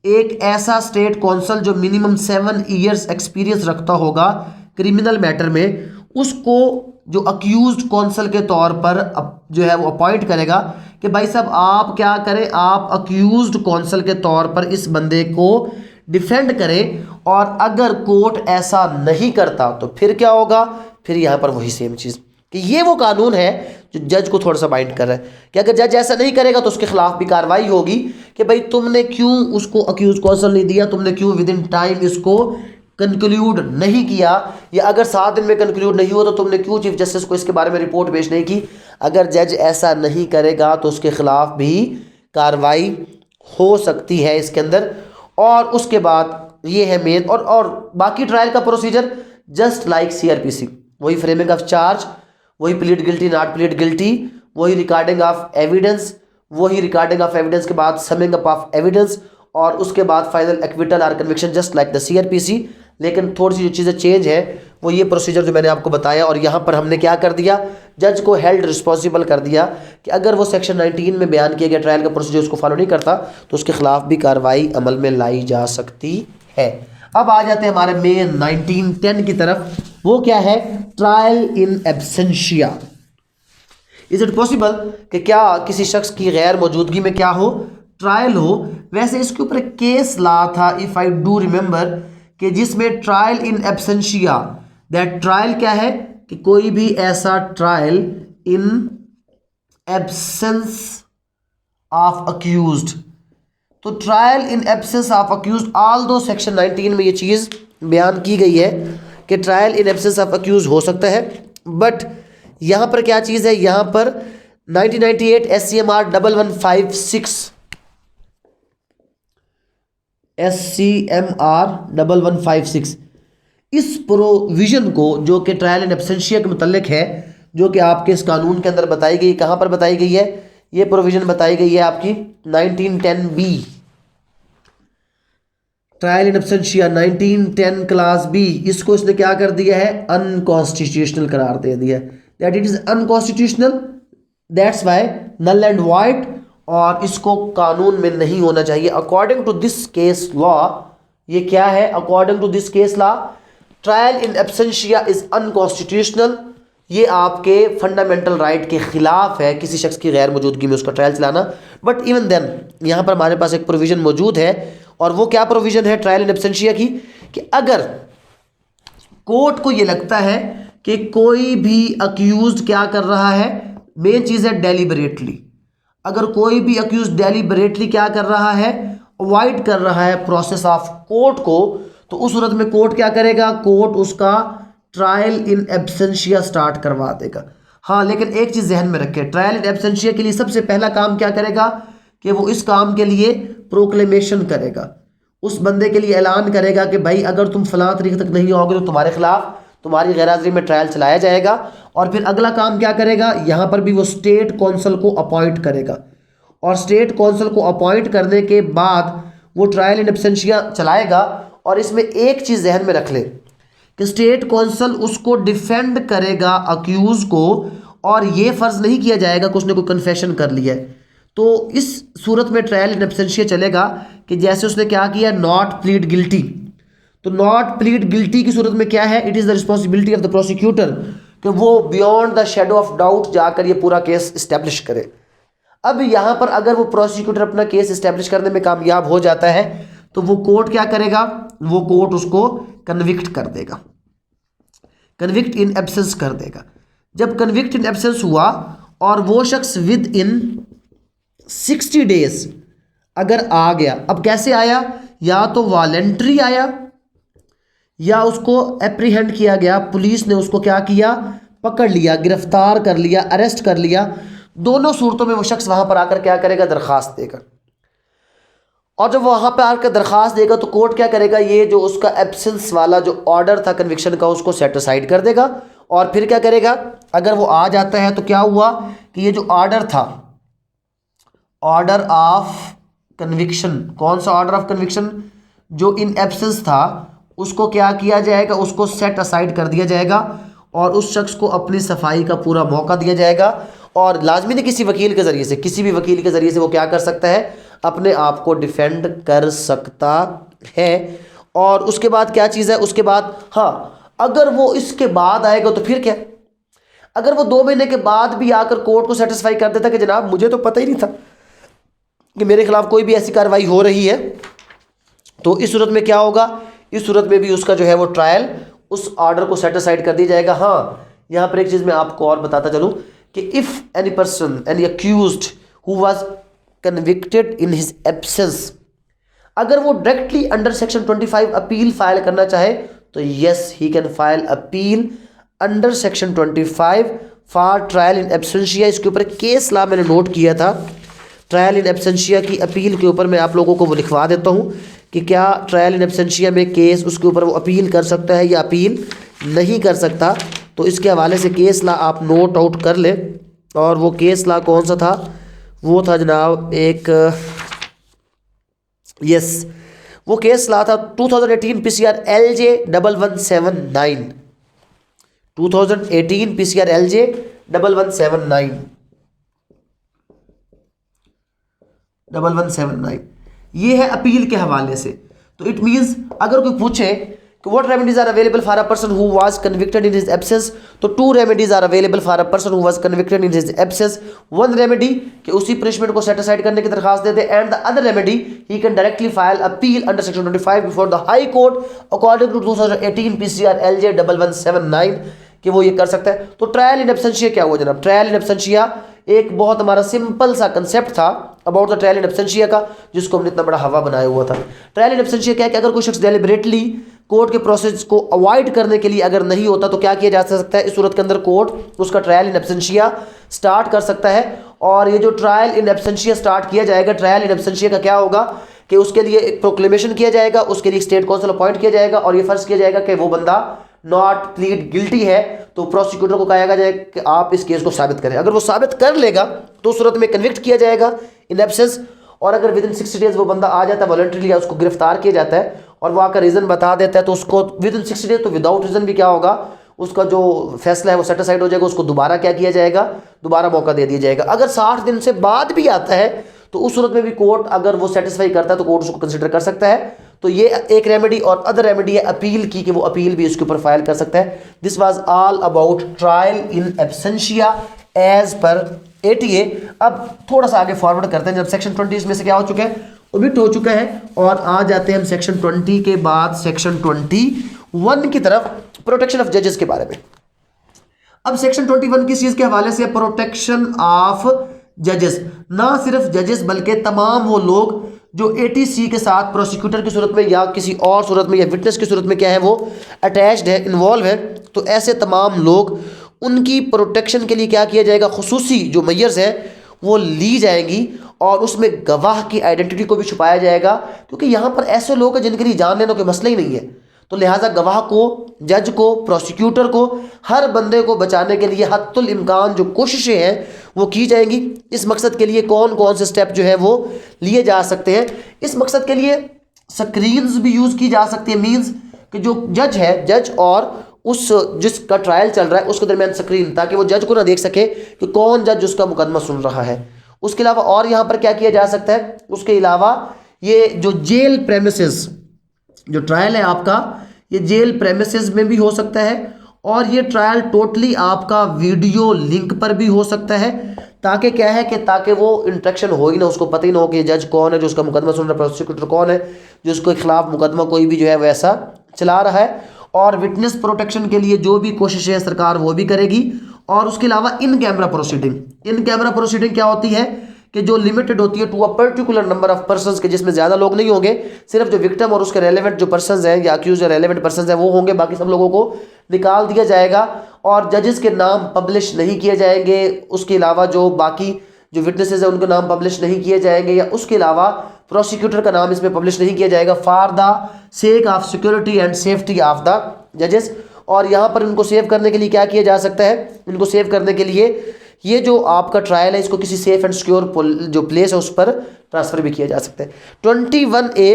एक ऐसा स्टेट काउंसिल जो मिनिमम 7 ईयर्स एक्सपीरियंस रखता होगा क्रिमिनल मैटर में, उसको जो अक्यूज्ड काउंसिल के तौर पर जो है वो अपॉइंट करेगा कि भाई साहब आप क्या करें, आप अक्यूज्ड काउंसिल के तौर पर इस बंदे को डिफेंड करें, और अगर कोर्ट ऐसा नहीं करता तो फिर क्या होगा, फिर यहाँ पर वही सेम चीज़ कि ये वो कानून है जो जज को थोड़ा सा बाइंड कर रहा है कि अगर जज ऐसा नहीं करेगा तो उसके खिलाफ भी कार्रवाई होगी कि भाई तुमने क्यों उसको अक्यूज कौंसल नहीं दिया, तुमने क्यों विद इन टाइम इसको कंक्लूड नहीं किया, या अगर 7 दिन में कंक्लूड नहीं हुआ तो तुमने क्यों चीफ जस्टिस को इसके बारे में रिपोर्ट पेश नहीं की। अगर जज ऐसा नहीं करेगा तो उसके खिलाफ भी कार्रवाई हो सकती है इसके अंदर। और उसके बाद ये है मेन, और बाकी ट्रायल का प्रोसीजर जस्ट लाइक सीआरपीसी, वही फ्रेमिंग ऑफ चार्ज, वही plead guilty not plead guilty, वही रिकॉर्डिंग ऑफ एविडेंस, वही रिकॉर्डिंग ऑफ एविडेंस के बाद समिंग अप ऑफ एविडेंस, और उसके बाद फाइनल एक्विटल और conviction just like the CrPC. लेकिन थोड़ी सी जो चीज़ें चेंज है वो ये प्रोसीजर जो मैंने आपको बताया, और यहाँ पर हमने क्या कर दिया, जज को हेल्ड रिस्पॉन्सिबल कर दिया कि अगर वो सेक्शन 19 में बयान किया गया ट्रायल का प्रोसीजर उसको फॉलो नहीं करता तो उसके खिलाफ भी कार्रवाई अमल में लाई जा सकती है। अब आ जाते हैं हमारे मेन 1910 की तरफ। वो क्या है, trial in absentia. Is it possible कि क्या किसी शख्स की गैर मौजूदगी में क्या हो, ट्रायल हो। वैसे इसके ऊपर एक केस ला था इफ आई डू रिमेंबर, कि जिसमें trial in absentia, that trial क्या है कि कोई भी ऐसा trial in absence of accused, तो trial in absence of accused, although section 19 में ये चीज़ बयान की गई है कि trial in absence of accused हो सकता है, बट यहाँ पर क्या चीज़ है, यहाँ पर 1998 SCMR 1156 SCMR 1156 इस प्रोविज़न को जो कि ट्रायल इन एब्सेंशिया के मुतल्लिक है, जो कि आपके इस कानून के अंदर बताई गई, कहाँ पर बताई गई है, ये प्रोविज़न बताई गई है आपकी 1910B, trial in absentia 1910 class B. इसको इसने क्या कर दिया है, अनकॉन्स्टिट्यूशनल करार दे दिया, that it is unconstitutional, that's why null and void, और इसको कानून में नहीं होना चाहिए according to this case law. ये क्या है, according to this case law trial in absentia is unconstitutional. ये आपके फंडामेंटल राइट के खिलाफ है किसी शख्स की गैर मौजूदगी में उसका ट्रायल चलाना। बट इवन देन यहाँ पर हमारे पास एक प्रोविज़न मौजूद है, और वो क्या प्रोविज़न है ट्रायल इन एब्सेंशिया की, कि अगर कोर्ट को ये लगता है कि कोई भी अक्यूज्ड क्या कर रहा है, मेन चीज़ है डेलिबरेटली, अगर कोई भी अक्यूज्ड डेलिबरेटली क्या कर रहा है, अवॉइड कर रहा है प्रोसेस ऑफ कोर्ट को, तो उस सूरत में कोर्ट क्या करेगा, कोर्ट उसका ट्रायल इन एब्सेंशिया स्टार्ट करवा देगा। हाँ, लेकिन एक चीज़ जहन में रखें, ट्रायल इन एब्सेंशिया के लिए सबसे पहला काम क्या करेगा कि वो इस काम के लिए प्रोक्लेमेशन करेगा, उस बंदे के लिए ऐलान करेगा कि भाई अगर तुम फलां तारीख तक नहीं आओगे तो तुम्हारे खिलाफ तुम्हारी गैरहाज़िरी में ट्रायल चलाया जाएगा। और फिर अगला काम क्या करेगा, यहाँ पर भी वो स्टेट कौंसल को अपॉइंट करेगा, और स्टेट कौंसल को अपॉइंट करने के बाद वो ट्रायल इन एब्सेंशिया चलाएगा। और इसमें एक चीज़ जहन में रख ले कि स्टेट कौंसल उसको डिफेंड करेगा अक्यूज़ को, और ये फ़र्ज़ नहीं किया जाएगा कि उसने कोई कन्फेशन कर लिया है। तो इस सूरत में ट्रायल इन एब्सेंशिया चलेगा कि जैसे उसने क्या किया, नॉट प्लीड गिल्टी, तो नॉट प्लीड गिल्टी की सूरत में क्या है, it is the responsibility of the prosecutor कि वो beyond the shadow of doubt जाकर ये पूरा केस इस्टेब्लिश करे। अब यहाँ पर अगर वो प्रोसिक्यूटर अपना केस इस्टेब्लिश करने में कामयाब हो जाता है तो वो कोर्ट क्या करेगा, वो कोर्ट उसको कन्विक्ट कर देगा, कन्विक्ट इन एब्सेंस कर देगा। जब कन्विक्ट इन एब्सेंस हुआ और वो शख्स विद इन 60 डेज अगर आ गया, अब कैसे आया, या तो वॉलेंट्री आया या उसको एप्रीहेंड किया गया, पुलिस ने उसको क्या किया, पकड़ लिया, गिरफ्तार कर लिया, अरेस्ट कर लिया, दोनों सूरतों में वो शख्स वहां पर आकर क्या करेगा, दरखास्त देगा। और जब वहां पर आकर दरखास्त देगा तो कोर्ट क्या करेगा, ये जो उसका एब्सेंस वाला जो ऑर्डर था कन्विक्शन का उसको सेट असाइड कर देगा। और फिर क्या करेगा, अगर वो आ जाता है तो क्या हुआ कि ये जो ऑर्डर था, ऑर्डर ऑफ कन्विक्शन, कौन सा ऑर्डर ऑफ कन्विक्शन, जो इन एब्सेंस था, उसको क्या किया जाएगा, उसको सेट असाइड कर दिया जाएगा और उस शख्स को अपनी सफाई का पूरा मौका दिया जाएगा। और लाजमी ने किसी वकील के ज़रिए से, किसी भी वकील के ज़रिए से वो क्या कर सकता है, अपने आप को डिफेंड कर सकता है। और उसके बाद क्या चीज़ है, उसके बाद हाँ, अगर वो इसके बाद आएगा तो फिर क्या, अगर वो 2 महीने के बाद भी आकर कोर्ट को सेटिस्फाई कर देता कि जनाब मुझे तो पता ही नहीं था कि मेरे खिलाफ कोई भी ऐसी कार्रवाई हो रही है, तो इस सूरत में क्या होगा, इस सूरत में भी उसका जो है वो ट्रायल उस ऑर्डर को सेट असाइड कर दिया जाएगा। हाँ, यहाँ पर एक चीज़ मैं आपको और बताता चलूँ कि if any person, any accused who was convicted in his absence, अगर वो directly under section 25 appeal file करना चाहे तो yes he can file appeal under section 25 for trial in absentia. इसके ऊपर केस लॉ मैंने नोट किया था, ट्रायल इन एब्सेंशिया की अपील के ऊपर मैं आप लोगों को वो लिखवा देता हूँ कि क्या ट्रायल इन एब्सेंशिया में केस उसके ऊपर वो अपील कर सकता है या अपील नहीं कर सकता। तो इसके हवाले से केस लॉ आप नोट आउट कर ले। और वो केस लॉ कौन सा था, वो था जनाब एक यस वो केस लॉ था 2018 पीसीआर LJ 1179, 2018 पीसीआर LJ 1179 ये है अपील के हवाले से। तो इट मींस अगर कोई पूछे कि what remedies are available for a person who was convicted in his absence, तो 2 remedies are available for a person who was convicted in his absence. 1 remedy कि उसी पनिशमेंट को सेट असाइड करने की दरखास्त दे दे, and the other remedy he can directly file appeal under section 25 before the high court according to 2018 PCR LJ 1179 कि वो ये कर सकता है। तो ट्रायल इन एब्सेंशिया क्या हुआ जनाब, ट्रायल इन एब्सेंशिया एक बहुत हमारा सिंपल सा कंसेप्ट था about the trial in absentia का, जिसको हमने इतना बड़ा हवा बनाया हुआ था। ट्रायल इन एब्सेंशिया क्या है कि अगर कोई शख्स डेलिबरेटली कोर्ट के प्रोसेस को अवॉइड करने के लिए अगर नहीं होता तो क्या किया जा सकता है, इस सूरत के अंदर कोर्ट उसका ट्रायल इन एब्सेंशिया स्टार्ट कर सकता है। और ये जो ट्रायल इन एब्सेंशिया स्टार्ट किया जाएगा, ट्रायल इन एब्सेंशिया का क्या होगा कि उसके लिए एक प्रोक्लेमेशन किया जाएगा, उसके लिए स्टेट काउंसिल अपॉइंट किया जाएगा और ये फर्ज किया जाएगा कि वो बंदा नॉट प्लीड गिल्टी है। तो प्रोसिक्यूटर को कहा जाएगा कि आप इस केस को साबित करें। अगर वो साबित कर लेगा तो उस सूरत में कन्विक्ट किया जाएगा इन एब्सेंस। और अगर विद इन 60 डेज वो बंदा आ जाता है वॉलंटरीली या उसको गिरफ्तार किया जाता है और वो आकर रीज़न बता देता है तो उसको विद इन 60 डेज, तो विदाउट रीज़न भी क्या होगा, उसका जो फैसला है वो सेट असाइड हो जाएगा, उसको दोबारा क्या किया जाएगा, दोबारा मौका दे दिया जाएगा। अगर 60 दिन से बाद भी आता है तो उस सूरत में भी कोर्ट अगर वो सेटिस्फाई करता है तो कोर्ट उसको कंसिडर कर सकता है। तो ये एक रेमेडी। और अदर रेमेडी है अपील की कि वो अपील भी इसके ऊपर फाइल कर सकता है। This was all about trial in absentia as per ATA। अब थोड़ा सा आगे फॉरवर्ड करते हैं, जब सेक्शन 20 में से क्या हो चुका है, ओमिट हो चुका है, और आ जाते हैं हम सेक्शन 20 के बाद सेक्शन 21 की तरफ, प्रोटेक्शन ऑफ जजेस के बारे में। अब सेक्शन 21 किस चीज के हवाले से, प्रोटेक्शन ऑफ जजेस। ना सिर्फ जजेस बल्कि तमाम वो लोग जो ATC के साथ प्रोसिक्यूटर की सूरत में या किसी और सूरत में या विटनेस की सूरत में क्या है वो अटैच्ड है, इन्वॉल्व है। तो ऐसे तमाम लोग, उनकी प्रोटेक्शन के लिए क्या किया जाएगा, खुसूसी जो मेजर्स हैं वो ली जाएंगी और उसमें गवाह की आइडेंटिटी को भी छुपाया जाएगा, क्योंकि यहाँ पर ऐसे लोग हैं जिनके लिए जान लेना कोई मसला ही नहीं है। तो लिहाजा गवाह को, जज को, प्रोसिक्यूटर को, हर बंदे को बचाने के लिए हत्तुल इम्कान जो कोशिशें हैं वो की जाएंगी। इस मकसद के लिए कौन कौन से स्टेप जो है वो लिए जा सकते हैं, इस मकसद के लिए स्क्रीन्स भी यूज़ की जा सकती है। मीन्स कि जो जज है, जज और उस जिसका ट्रायल चल रहा है उसके दरमियान स्क्रीन, ताकि वो जज को ना देख सके कि कौन जज उसका मुकदमा सुन रहा है। उसके अलावा और यहाँ पर क्या किया जा सकता है, उसके अलावा ये जो जेल प्रेमिसेस, जो ट्रायल है आपका, ये जेल प्रेमिसेस में भी हो सकता है और ये ट्रायल टोटली आपका वीडियो लिंक पर भी हो सकता है। ताकि क्या है कि ताकि वो इंट्रैक्शन हो ही ना, उसको पता ही ना हो कि जज कौन है जो उसका मुकदमा सुन रहा है, प्रोसिक्यूटर कौन है जो उसके खिलाफ मुकदमा कोई भी जो है वैसा चला रहा है। और विटनेस प्रोटेक्शन के लिए जो भी कोशिशें है सरकार वो भी करेगी। और उसके अलावा in camera proceeding, in camera proceeding क्या होती है कि जो लिमिटेड होती है to a particular number of persons के, जिसमें ज़्यादा लोग नहीं होंगे, सिर्फ जो विक्टिम और उसके रेलेवेंट जो पर्संस हैं या अक्यूज या रेलेवेंट पर्संस हैं वो होंगे, बाकी सब लोगों को निकाल दिया जाएगा और जजेस के नाम पब्लिश नहीं किए जाएंगे। उसके अलावा जो बाकी जो विटनेसेस हैं उनके नाम पब्लिश नहीं किए जाएंगे, या उसके अलावा प्रोसिक्यूटर का नाम इसमें पब्लिश नहीं किया जाएगा, for the sake of security and safety of the जजेस। और यहाँ पर इनको सेव करने के लिए क्या किया जा सकता है, इनको सेव करने के लिए ये जो आपका ट्रायल है इसको किसी सेफ एंड सिक्योर जो प्लेस है उस पर ट्रांसफर भी किया जा सकता है। 21A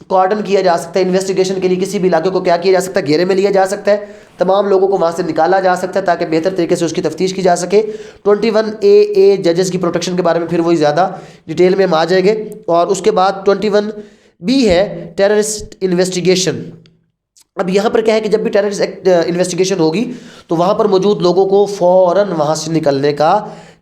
कॉर्डन किया जा सकता है, इन्वेस्टिगेशन के लिए किसी भी इलाके को क्या किया जा सकता है, घेरे में लिया जा सकता है, तमाम लोगों को वहाँ से निकाला जा सकता है ताकि बेहतर तरीके से उसकी तफ्तीश की जा सके। 21AA जजेस की प्रोटेक्शन के बारे में फिर वही ज़्यादा डिटेल में हम आ जाएंगे। और उसके बाद 21B है टेररिस्ट इन्वेस्टिगेशन। अब यहाँ पर क्या है कि जब भी टेररिस्ट इन्वेस्टिगेशन होगी तो वहाँ पर मौजूद लोगों को फ़ौरन वहाँ से निकलने का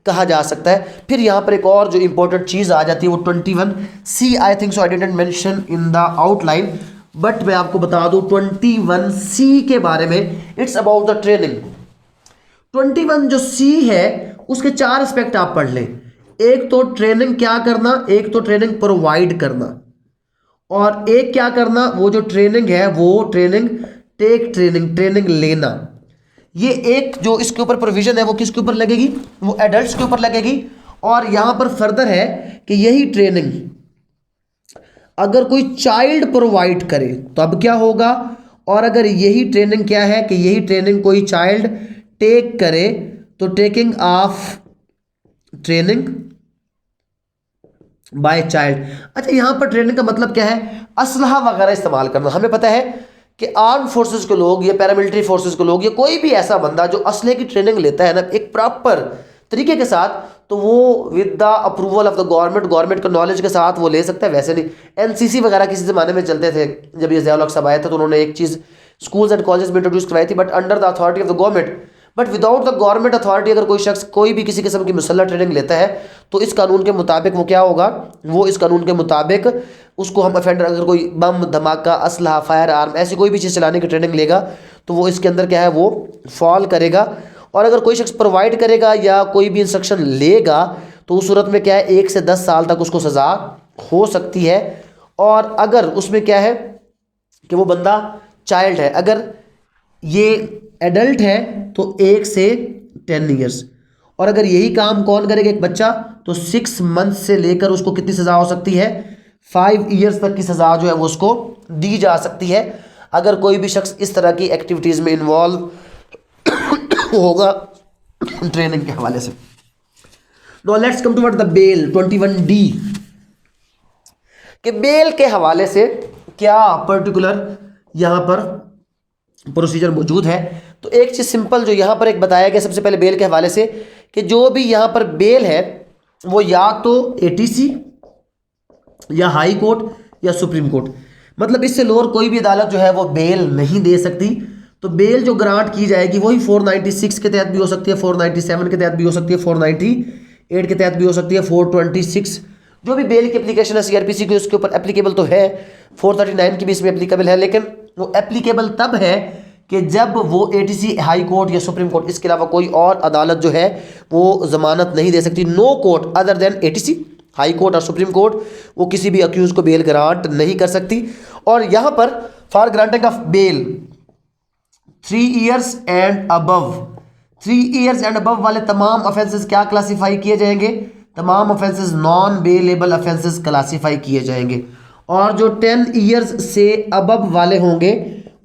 कहा जा सकता है। फिर यहाँ पर एक और जो इंपॉर्टेंट चीज़ आ जाती है वो 21C, I think so I didn't mention in the outline, but मैं आपको बता दूं 21C के बारे में, इट्स अबाउट द ट्रेनिंग। 21 जो C है उसके 4 एस्पेक्ट आप पढ़ लें। एक तो ट्रेनिंग क्या करना, एक तो ट्रेनिंग प्रोवाइड करना, और एक क्या करना, वो जो ट्रेनिंग है वो ट्रेनिंग टेक ट्रेनिंग, ट्रेनिंग लेना। ये एक जो इसके ऊपर प्रोविजन है वो किसके ऊपर लगेगी, वो एडल्ट्स के ऊपर लगेगी। और यहां पर फर्दर है कि यही ट्रेनिंग अगर कोई चाइल्ड प्रोवाइड करे तो अब क्या होगा, और अगर यही ट्रेनिंग क्या है कि यही ट्रेनिंग कोई चाइल्ड टेक करे तो taking of training by child. अच्छा, यहां पर ट्रेनिंग का मतलब क्या है, असलहा वगैरह इस्तेमाल करना। हमें पता है कि आर्म फोर्सेस के लोग या पैरामिलिट्री फोर्सेस के लोग या कोई भी ऐसा बंदा जो असले की ट्रेनिंग लेता है ना एक प्रॉपर तरीके के साथ, तो वो with the approval of the government, government के नॉलेज के साथ वो ले सकता है। वैसे नहीं, एनसीसी वगैरह किसी ज़माने में चलते थे, जब ये ज़िया-उल-हक साहब आए थे तो उन्होंने एक चीज़ स्कूल्स एंड कॉलेज में इंट्रोड्यूस करवाई थी, but under the authority of the government. But without the government authority अगर कोई शख्स कोई भी किसी किस्म की मुसल्लह ट्रेनिंग लेता है तो इस कानून के मुताबिक वो क्या होगा, वो इस कानून के मुताबिक उसको हम अफेंडर, अगर कोई बम धमाका असलहा फायर आर्म ऐसी कोई भी चीज़ चलाने की ट्रेनिंग लेगा तो वो इसके अंदर क्या है, वो फॉल करेगा। और अगर कोई शख्स प्रोवाइड करेगा या कोई भी इंस्ट्रक्शन लेगा तो उस सूरत में क्या है 1 से 10 साल तक उसको सज़ा हो सकती है। और अगर उसमें क्या है कि वो बंदा चाइल्ड है, अगर ये एडल्ट है तो 1 से 10 ईयर्स, और अगर यही काम कौन करेगा एक बच्चा, तो 6 मंथ से लेकर उसको कितनी सज़ा हो सकती है, 5 ईयर्स तक की सज़ा जो है वो उसको दी जा सकती है अगर कोई भी शख्स इस तरह की एक्टिविटीज़ में इन्वॉल्व होगा ट्रेनिंग के हवाले से। Now let's come to the bail 21D के बेल के हवाले से क्या पर्टिकुलर यहां पर प्रोसीजर मौजूद है। तो एक चीज सिंपल जो यहां पर एक बताया गया सबसे पहले बेल के हवाले से कि जो भी यहां पर बेल है वो या तो एटीसी या हाई कोर्ट या सुप्रीम कोर्ट, मतलब इससे लोअर कोई भी अदालत जो है वो बेल नहीं दे सकती। तो बेल जो ग्रांट की जाएगी वही 496 के तहत भी हो सकती है, 497 के तहत भी हो सकती है, 498 के तहत भी हो सकती है, 426 जो भी बेल की एप्लीकेशन है सीआरपीसी की उसके ऊपर एप्लीकेबल तो है, 439 की भी इसमें एप्लीकेबल है, लेकिन वो एप्लीकेबल तब है कि जब वो एटीसी हाई कोर्ट या सुप्रीम कोर्ट इसके अलावा कोई और अदालत जो है वो जमानत नहीं दे सकती। No court other than ATC high court और सुप्रीम कोर्ट वो किसी भी अक्यूज को बेल ग्रांट नहीं कर सकती। और यहां पर for granting of bail 3 years and above, 3 years and above वाले तमाम ऑफेंसेस क्या क्लासीफाई किए जाएंगे, तमाम offences non bailable offences classify किए जाएंगे। और जो 10 इयर्स से अबव वाले होंगे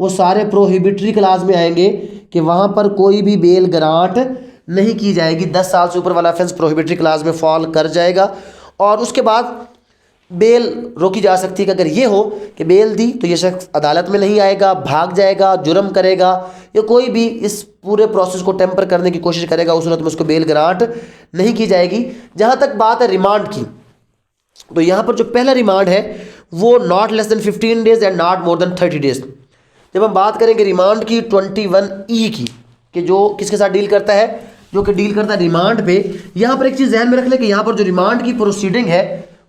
वो सारे प्रोहिबिटरी क्लास में आएंगे कि वहां पर कोई भी बेल ग्रांट नहीं की जाएगी। 10 साल से ऊपर वाला ऑफेंस प्रोहिबिटरी क्लास में फॉल कर जाएगा। और उसके बाद बेल रोकी जा सकती है कि अगर ये हो कि बेल दी तो ये शख्स अदालत में नहीं आएगा, भाग जाएगा, जुर्म करेगा या कोई भी इस पूरे प्रोसेस को टेम्पर करने की कोशिश करेगा, उस सूरत में उसको बेल ग्रांट नहीं की जाएगी। जहां तक बात है रिमांड की, तो यहां पर जो पहला रिमांड है वो not less than 15 days and not more than 30 days. जब हम बात करेंगे रिमांड की 21E की, कि जो किसके साथ डील करता है, जो कि डील करता है रिमांड पे। यहां पर एक चीज ध्यान में रख ले कि यहां पर जो रिमांड की प्रोसीडिंग है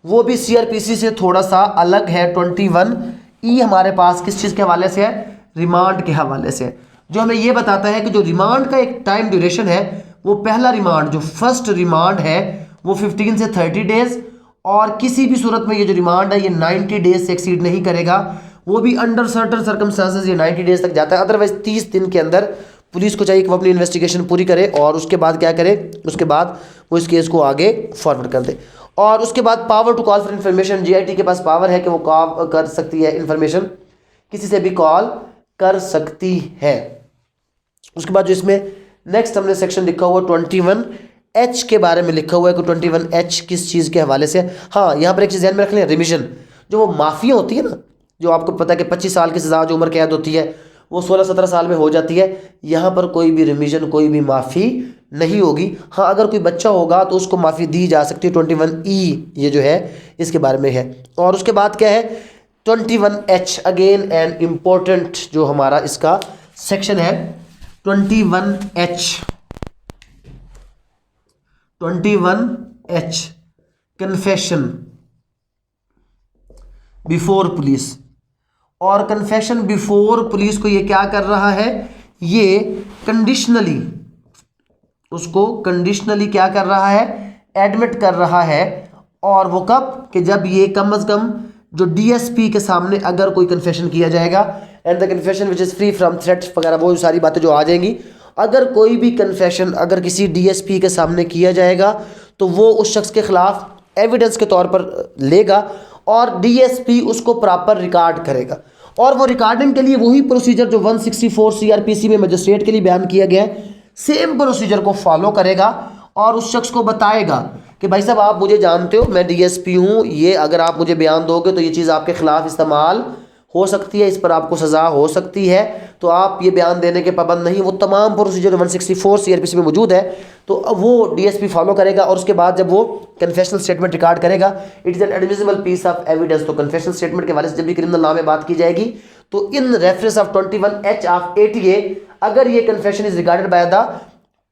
वो भी सीआरपीसी से थोड़ा सा अलग है। 21E हमारे पास किस चीज के हवाले से है, रिमांड के हवाले से, जो हमें ये बताता है कि जो रिमांड का एक टाइम ड्यूरेशन है वो पहला रिमांड जो फर्स्ट रिमांड है वो 15 से 30 डेज, और किसी भी सूरत में ये जो रिमांड है ये 90 डेज से एक्सीड नहीं करेगा। वो भी अंडर सर्टन सर्कमस्टांसेस ये 90 डेज तक जाता है। अदरवाइज 30 दिन के अंदर पुलिस को चाहिए कि वो अपनी इन्वेस्टिगेशन पूरी करे और उसके बाद क्या करे, उसके बाद वो इस केस को आगे फॉरवर्ड कर दे। और उसके बाद power to call for information, JIT के पास पावर है कि वो कॉल कर सकती है, इन्फॉर्मेशन किसी से भी कॉल कर सकती है। उसके बाद जो इसमें नेक्स्ट हमने सेक्शन लिखा हुआ 21H के बारे में लिखा हुआ है कि 21H किस चीज़ के हवाले से। हाँ, यहाँ पर एक चीज़ ध्यान में रख लें, रिमिशन जो वो माफिया होती है ना, जो आपको पता है कि 25 साल की सज़ा जो उम्र कैद होती है वो 16-17 साल में हो जाती है। यहाँ पर कोई भी रिमिशन कोई भी माफ़ी नहीं होगी। हाँ, अगर कोई बच्चा होगा तो उसको माफ़ी दी जा सकती है। 21E ये जो है इसके बारे में है। और उसके बाद क्या है 21H, अगेन एन इम्पोर्टेंट जो हमारा इसका सेक्शन है 21H। 21H confession before police. और कन्फेशन बिफोर पुलिस को ये क्या कर रहा है, ये कंडीशनली, उसको कंडीशनली क्या कर रहा है, एडमिट कर रहा है। और वो कब, कि जब ये कम से कम जो डीएसपी के सामने अगर कोई कन्फेशन किया जाएगा, and the confession which is free from threats वगैरह, वो सारी बातें जो आ जाएंगी। अगर कोई भी कन्फेशन अगर किसी डीएसपी के सामने किया जाएगा तो वो उस शख्स के खिलाफ एविडेंस के तौर पर लेगा और डीएसपी उसको प्रॉपर रिकॉर्ड करेगा। और वो रिकॉर्डिंग के लिए वही प्रोसीजर जो 164 सीआरपीसी में मजिस्ट्रेट के लिए बयान किया गया है, सेम प्रोसीजर को फॉलो करेगा और उस शख्स को बताएगा कि भाई साहब आप मुझे जानते हो, मैं डीएसपी हूँ, ये अगर आप मुझे बयान दोगे तो ये चीज़ आपके खिलाफ इस्तेमाल हो सकती है, इस पर आपको सज़ा हो सकती है, तो आप ये बयान देने के पाबंद नहीं। वो तमाम प्रोसीजर 164 सीआरपीसी में मौजूद है, तो वो डीएसपी फॉलो करेगा। और उसके बाद जब वो कन्फेशनल स्टेटमेंट रिकॉर्ड करेगा, it is an admissible piece of evidence. तो कन्फेशनल स्टेटमेंट के वाले से जब भी क्रिमिनल लॉ में बात की जाएगी तो in reference of 21H of ATA, अगर ये confession is regarded bye the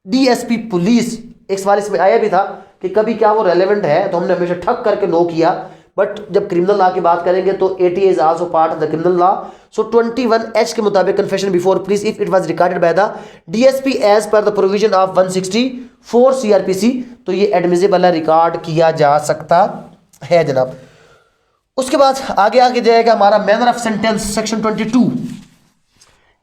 DSP police. एक सवाल इसमें आया भी था कि कभी क्या वो रेलेवेंट है, तो हमने हमेशा ठक करके नो किया, बट जब क्रिमिनल लॉ की बात करेंगे तो ATA is also part of the criminal law. So 21H के मुताबिक confession before police if it was recorded by the DSP as per the provision of 164 CrPC, तो ये एडमिसिबल है, रिकॉर्ड किया जा सकता है जनाब। उसके बाद आगे जाएगा हमारा मैनर ऑफ सेंटेंस, सेक्शन 22,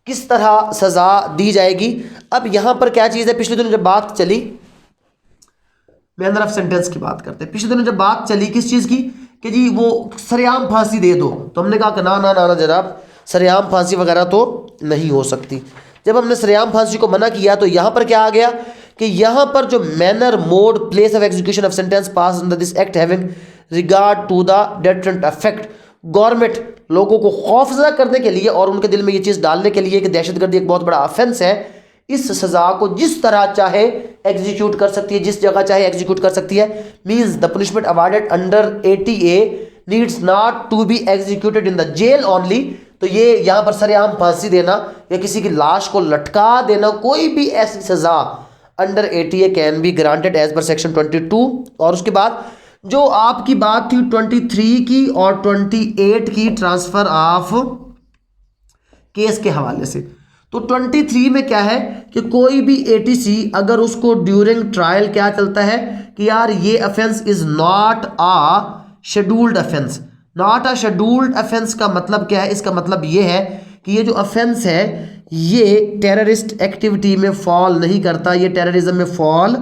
किस तरह सजा दी जाएगी। अब यहां पर क्या चीज है, पिछले दिनों जब बात चली मैनर ऑफ सेंटेंस की बात करते हैं, पिछले दिनों जब बात चली किस चीज की, कि जी वो सरेआम फांसी दे दो, तो हमने कहा कि ना ना ना ना जनाब, सरेआम फांसी वगैरह तो नहीं हो सकती। जब हमने सरेआम फांसी को मना किया तो यहां पर क्या आ गया कि यहां पर जो manner, mode, place of execution of sentence pass under this act having regard to the deterrent effect, government लोगों को खौफजदा करने के लिए और उनके दिल में ये चीज़ डालने के लिए कि दहशतगर्दी एक बहुत बड़ा ऑफेंस है, इस सजा को जिस तरह चाहे एग्जीक्यूट कर सकती है, जिस जगह चाहे एग्जीक्यूट कर सकती है। Means the punishment awarded under ATA needs not to be executed in the jail only. तो ये यहाँ पर सरेआम फांसी देना या किसी की लाश को लटका देना, कोई भी ऐसी सजा under ATA can be granted as per section 22। और उसके बाद जो आपकी बात थी 23 की और 28 की, ट्रांसफर ऑफ केस के हवाले से, तो 23 में क्या है कि कोई भी ATC अगर उसको ड्यूरिंग ट्रायल क्या चलता है कि यार ये offence is not a scheduled offence. Not a scheduled offence का मतलब क्या है, इसका मतलब ये है कि ये जो अफेंस है ये टेररिस्ट एक्टिविटी में फॉल नहीं करता, ये टेररिज्म में फॉल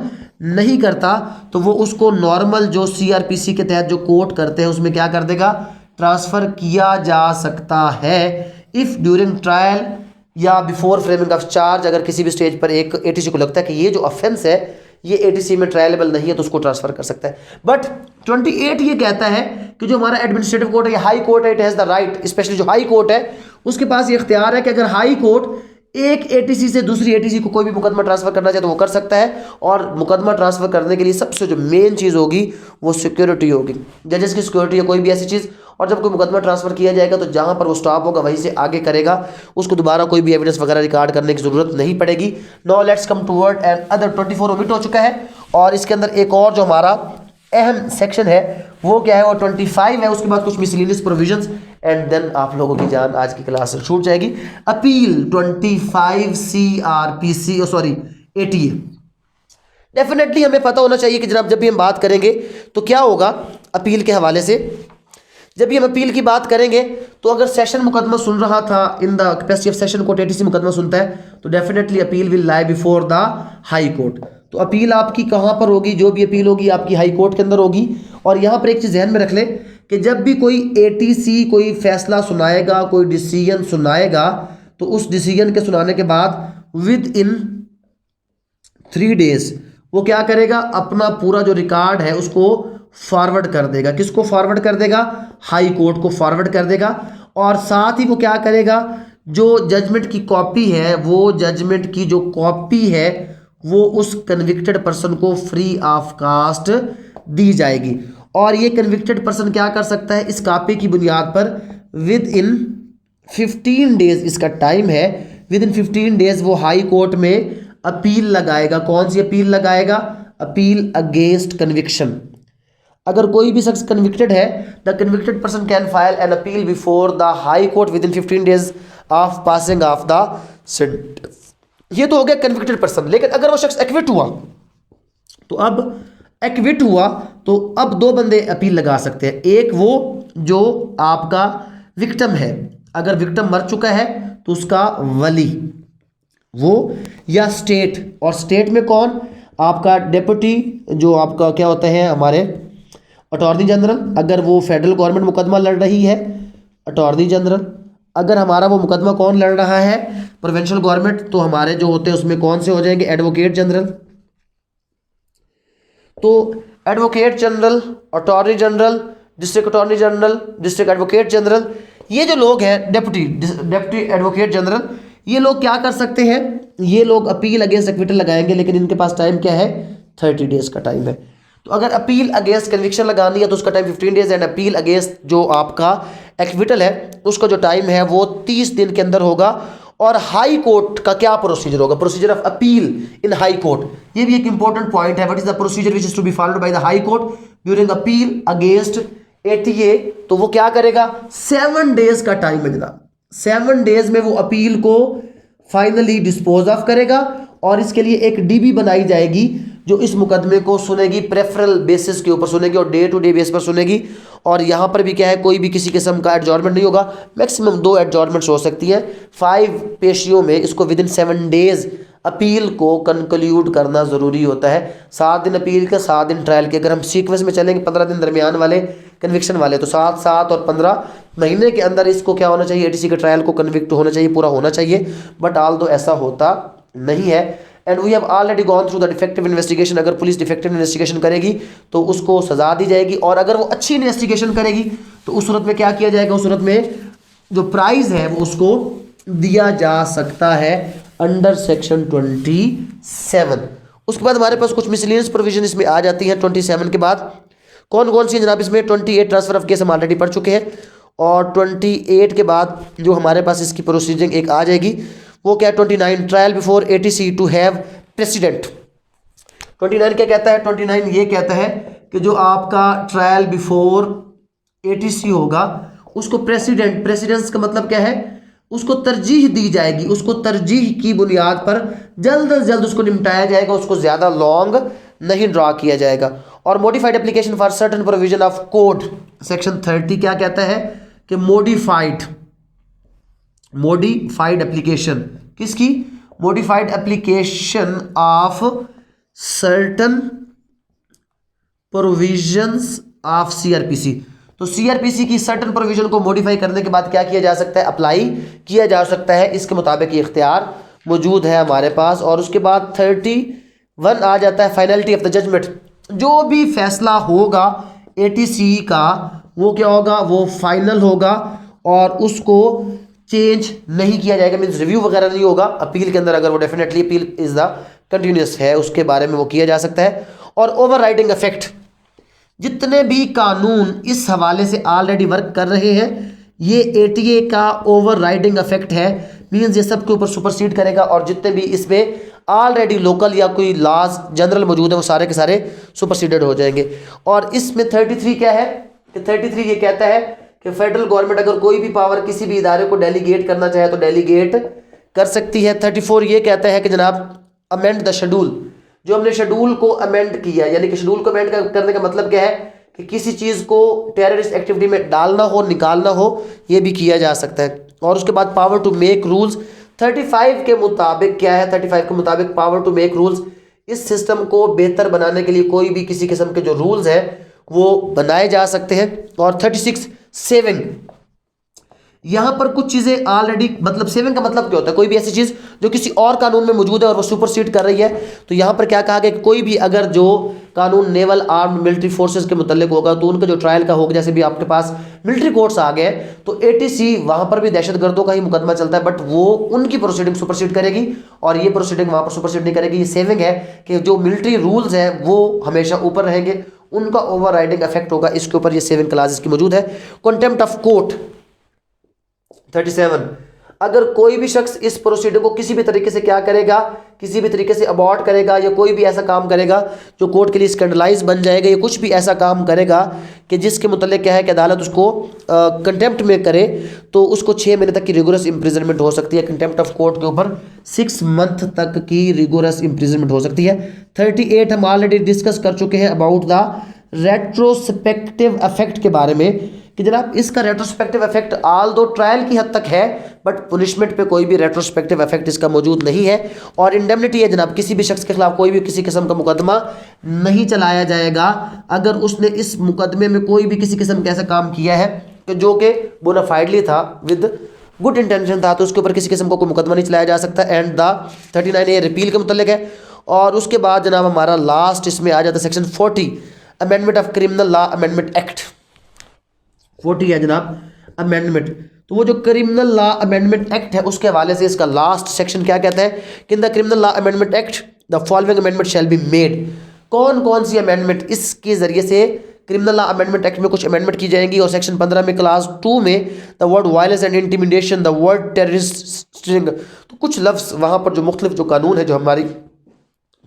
नहीं करता, तो वो उसको नॉर्मल जो CRPC के तहत जो कोर्ट करते हैं उसमें क्या कर देगा, ट्रांसफ़र किया जा सकता है। इफ़ ड्यूरिंग ट्रायल या बिफोर फ्रेमिंग ऑफ चार्ज, अगर किसी भी स्टेज पर एक ATC को लगता है कि ये जो ऑफेंस है ये ATC में ट्रायलेबल नहीं है तो उसको ट्रांसफर कर सकता है। बट 28 ये कहता है कि जो हमारा एडमिनिस्ट्रेटिव कोर्ट है, ये हाई कोर्ट है, it has the right, specially जो हाई कोर्ट है उसके पास ये इख्तियार है कि अगर हाई कोर्ट एक ATC से दूसरी ATC को कोई भी मुकदमा ट्रांसफर करना चाहे तो वो कर सकता है। और मुकदमा ट्रांसफर करने के लिए सबसे जो मेन चीज़ होगी वो सिक्योरिटी होगी, जजेस की सिक्योरिटी या कोई भी ऐसी चीज़। और जब कोई मुकदमा ट्रांसफर किया जाएगा तो जहां पर वो स्टॉप होगा वहीं से आगे करेगा, उसको दोबारा कोई भी एविडेंस वगैरह रिकॉर्ड करने की जरूरत नहीं पड़ेगी। Now let's come toward and other 24 omit हो चुका है और इसके अंदर एक और जो हमारा अहम सेक्शन है वो क्या है, वो 25 है। उसके बाद कुछ मिसलेनियस प्रोविजंस एंड देन आप लोगों की जान आज की क्लास से छूट जाएगी। अपील 25 CRPC ATA, डेफिनेटली हमें पता होना चाहिए कि जनाब जब भी हम बात करेंगे तो क्या होगा अपील के हवाले से। जब भी हम अपील की बात करेंगे तो अगर सेशन मुकदमा सुन रहा था in the capacity of session court, ATC मुकदमा सुनता है तो definitely appeal will lie before the high court. तो अपील आपकी कहाँ पर होगी, जो भी अपील होगी आपकी हाई कोर्ट के अंदर होगी। और यहाँ पर एक चीज़ ध्यान में रख ले कि जब भी कोई ATC कोई फैसला सुनाएगा, कोई डिसीजन सुनाएगा, तो उस डिसीजन के सुनाने के बाद विद इन 3 डेज वो क्या करेगा, अपना पूरा जो रिकॉर्ड है उसको फॉरवर्ड कर देगा। किसको फॉरवर्ड कर देगा, हाई कोर्ट को फॉरवर्ड कर देगा। और साथ ही वो क्या करेगा, जो जजमेंट की कॉपी है, वो जजमेंट की जो कॉपी है वो उस कन्विक्टेड पर्सन को फ्री ऑफ कास्ट दी जाएगी। और ये कन्विक्टेड पर्सन क्या कर सकता है, इस कॉपी की बुनियाद पर विद इन 15 डेज, इसका टाइम है, विद इन 15 डेज वो हाई कोर्ट में अपील लगाएगा। कौन सी अपील लगाएगा, अपील अगेंस्ट कन्विक्शन। अगर कोई भी शख्स कन्विक्टेड है, the convicted person can file an appeal before the high court with in 15 days of passing of the sentence. ये तो हो गया कन्विक्टेड पर्सन। लेकिन अगर वो शख्स एक्विट हुआ, तो अब एक्विट हुआ तो अब दो बंदे अपील लगा सकते हैं। एक वो जो आपका विक्टिम है, अगर विक्टिम मर चुका है तो उसका वली वो, या स्टेट। और स्टेट में कौन? आपका डेप्यूटी, जो आपका क्या होता है हमारे अटॉर्नी जनरल, अगर वो फेडरल गवर्नमेंट मुकदमा लड़ रही है, अटॉर्नी जनरल। अगर हमारा वो मुकदमा कौन लड़ रहा है? प्रोविंशियल गवर्नमेंट, तो हमारे जो होते हैं उसमें कौन से हो जाएंगे? Advocate general. तो advocate general, attorney general, district attorney general, district advocate general, ये जो लोग हैं डेप्यूटी एडवोकेट जनरल, ये लोग क्या कर सकते हैं? ये लोग अपील अगेंस्ट एक्विटल लगाएंगे, लेकिन इनके पास टाइम क्या है? 30 days का टाइम है। तो अगर अपील अगेंस्ट कन्विक्शन लगानी है तो उसका time 15 days, and appeal against जो आपका एक्विटल है उसका जो टाइम है वो 30 दिन के अंदर होगा। और हाई कोर्ट का क्या प्रोसीजर होगा? Procedure of appeal in high court, ये भी एक इंपॉर्टेंट पॉइंट है। What is the procedure which is to be followed by the high court during appeal against ATA? तो वो क्या करेगा? 7 days का टाइम है जनाब। 7 days में वो अपील को फाइनली डिस्पोज ऑफ करेगा, और इसके लिए एक डीबी बनाई जाएगी जो इस मुकदमे को सुनेगी, प्रेफरल बेसिस के ऊपर सुनेगी और डे टू डे बेस पर सुनेगी। और यहाँ पर भी क्या है, कोई भी किसी किस्म का एडजॉर्नमेंट नहीं होगा। मैक्सिमम 2 एडजॉर्नमेंट्स हो सकती हैं। 5 पेशियों में इसको विद इन 7 days अपील को कंक्लूड करना ज़रूरी होता है। 7 दिन अपील के, 7 दिन ट्रायल के। अगर हम सीक्वेंस में चलेंगे 15 दिन दरमियान वाले कन्विक्शन वाले, तो 7, 7 और 15 महीने के अंदर इसको क्या होना चाहिए? एटीसी के ट्रायल को कन्विक्ट होना चाहिए, पूरा होना चाहिए। बट ऑल दो ऐसा होता नहीं है। And we have already gone through the defective investigation. अगर पुलिस डिफेक्टिव इन्वेस्टिगेशन करेगी तो उसको सजा दी जाएगी, और अगर वो अच्छी इन्वेस्टिगेशन करेगी तो उस सूरत में क्या किया जाएगा? उस सूरत में जो प्राइज है वो उसको दिया जा सकता है अंडर सेक्शन 27। उसके बाद हमारे पास कुछ मिसलेनियस प्रोविजन इसमें आ जाती हैं 27 के बाद। कौन कौन सी जनाब? इसमें 28 ट्रांसफर ऑफ केस हम ऑलरेडी पढ़ चुके हैं, और 28 के बाद जो हमारे पास इसकी प्रोसीजिंग एक आ जाएगी वो क्या? 29 trial before ATC to have president. 29 क्या कहता है? 29 ये कहता है कि जो आपका ट्रायल बिफोर एटीसी होगा उसको प्रेसिडेंट, प्रेसिडेंस का मतलब क्या है? उसको तरजीह दी जाएगी, उसको तरजीह की बुनियाद पर जल्द अज जल्द उसको निपटाया जाएगा, उसको ज़्यादा लॉन्ग नहीं ड्रा किया जाएगा। और modified application for certain provision of code, section 30 क्या कहता है कि मॉडिफाइड एप्लीकेशन, किसकी? Modified application of certain provisions of CrPC. तो सीआरपीसी की सर्टेन प्रोविजन को मॉडिफाई करने के बाद क्या किया जा सकता है? अप्लाई किया जा सकता है। इसके मुताबिक ये इख्तियार मौजूद है हमारे पास। और उसके बाद 31 आ जाता है फाइनलिटी ऑफ द जजमेंट। जो भी फैसला होगा एटीसी का वो क्या होगा? वो फाइनल होगा और उसको चेंज नहीं किया जाएगा, मीन्स रिव्यू वगैरह नहीं होगा अपील के अंदर। अगर वो definitely appeal is the continuous है उसके बारे में वो किया जा सकता है। और ओवर राइडिंग इफेक्ट, जितने भी कानून इस हवाले से ऑलरेडी वर्क कर रहे हैं ये एटीए का ओवर राइडिंग इफेक्ट है, मीन्स ये सब के ऊपर सुपरसीड करेगा। और जितने भी इसमें ऑलरेडी लोकल या कोई लॉज जनरल मौजूद है वो सारे के सारे सुपरसीडेड हो जाएंगे। और इसमें 33 क्या है कि 33 ये कहता है कि फेडरल गवर्नमेंट अगर कोई भी पावर किसी भी इदारे को डेलीगेट करना चाहे तो डेलीगेट कर सकती है। 34 ये कहता है कि जनाब अमेंड द शेड्यूल, जो हमने शेड्यूल को अमेंड किया, यानी कि शेड्यूल को अमेंड करने का मतलब क्या है कि किसी चीज़ को टेररिस्ट एक्टिविटी में डालना हो, निकालना हो, ये भी किया जा सकता है। और उसके बाद पावर टू मेक रूल्स 35 के मुताबिक क्या है? 35 के मुताबिक पावर टू मेक रूल्स, इस सिस्टम को बेहतर बनाने के लिए कोई भी किसी किस्म के जो रूल्स हैं वो बनाए जा सकते हैं। और 36 सेविंग, यहां पर कुछ चीजें ऑलरेडी, मतलब सेविंग का मतलब क्या होता है? कोई भी ऐसी चीज जो किसी और कानून में मौजूद है और वो सुपरसीड कर रही है। तो यहां पर क्या कहा गया कि कोई भी अगर जो कानून नेवल आर्म्ड मिलिट्री फोर्सेस के मुतल्लिक होगा तो उनका जो ट्रायल का होगा, जैसे भी आपके पास मिलिट्री कोर्ट्स आ गए तो एटीसी वहां पर भी दहशतगर्दों का ही मुकदमा चलता है, बट वो उनकी प्रोसीडिंग सुपरसीड करेगी और ये प्रोसीडिंग वहां पर सुपरसीड नहीं करेगी। ये सेविंग है कि जो मिलिट्री रूल्स हैं वो हमेशा ऊपर रहेंगे, उनका ओवर राइडिंग इफेक्ट होगा, इसके ऊपर ये सेविंग क्लासेस की मौजूद है। कंटेम्प्ट ऑफ कोर्ट 37, अगर कोई भी शख्स इस प्रोसीडिंग को किसी भी तरीके से क्या करेगा, किसी भी तरीके से अबॉर्ट करेगा या कोई भी ऐसा काम करेगा जो कोर्ट के लिए स्कैंडलाइज बन जाएगा या कुछ भी ऐसा काम करेगा कि जिसके मुतल्लिक क्या है कि अदालत उसको कंटेम्प्ट में करे, तो उसको 6 महीने तक की रिगोरस इम्प्रिजनमेंट हो सकती है। कंटेम्प्ट ऑफ कोर्ट के ऊपर 6 मंथ तक की रिगोरस इम्प्रिजनमेंट हो सकती है। 38 हम ऑलरेडी डिस्कस कर चुके हैं अबाउट द रेट्रोस्पेक्टिव इफेक्ट के बारे में कि जनाब इसका रेट्रोस्पेक्टिव इफेक्ट आल दो ट्रायल की हद तक है बट पुनिशमेंट पे कोई भी रेट्रोस्पेक्टिव इफेक्ट इसका मौजूद नहीं है। और इंडेमनिटी है जनाब, किसी भी शख्स के खिलाफ कोई भी किसी किस्म का मुकदमा नहीं चलाया जाएगा अगर उसने इस मुकदमे में कोई भी किसी किस्म का ऐसा काम किया है कि जो कि बोनाफाइडली था, विद गुड इंटेंशन था, तो उसके ऊपर किसी किस्म का कोई मुकदमा नहीं चलाया जा सकता। एंड द 39A रिपील के मुतल्लिक है। और उसके बाद जनाब हमारा लास्ट इसमें आ जाता है section 40 amendment of criminal law amendment act. 40 है जनाब अमेंडमेंट, तो वो जो क्रिमिनल लॉ अमेंडमेंट एक्ट है उसके हवाले से इसका लास्ट सेक्शन क्या कहता है कि in the criminal law amendment act the following amendment shall be made. कौन कौन सी अमेंडमेंट इसके जरिए से क्रिमिनल लॉ अमेंडमेंट एक्ट में कुछ अमेंडमेंट की जाएंगी। और सेक्शन 15 में क्लास 2 में the word violence and intimidation, the word terrorist, तो कुछ लफ्ज़ वहाँ पर जो मुख्तलिफ जो कानून है जो हमारी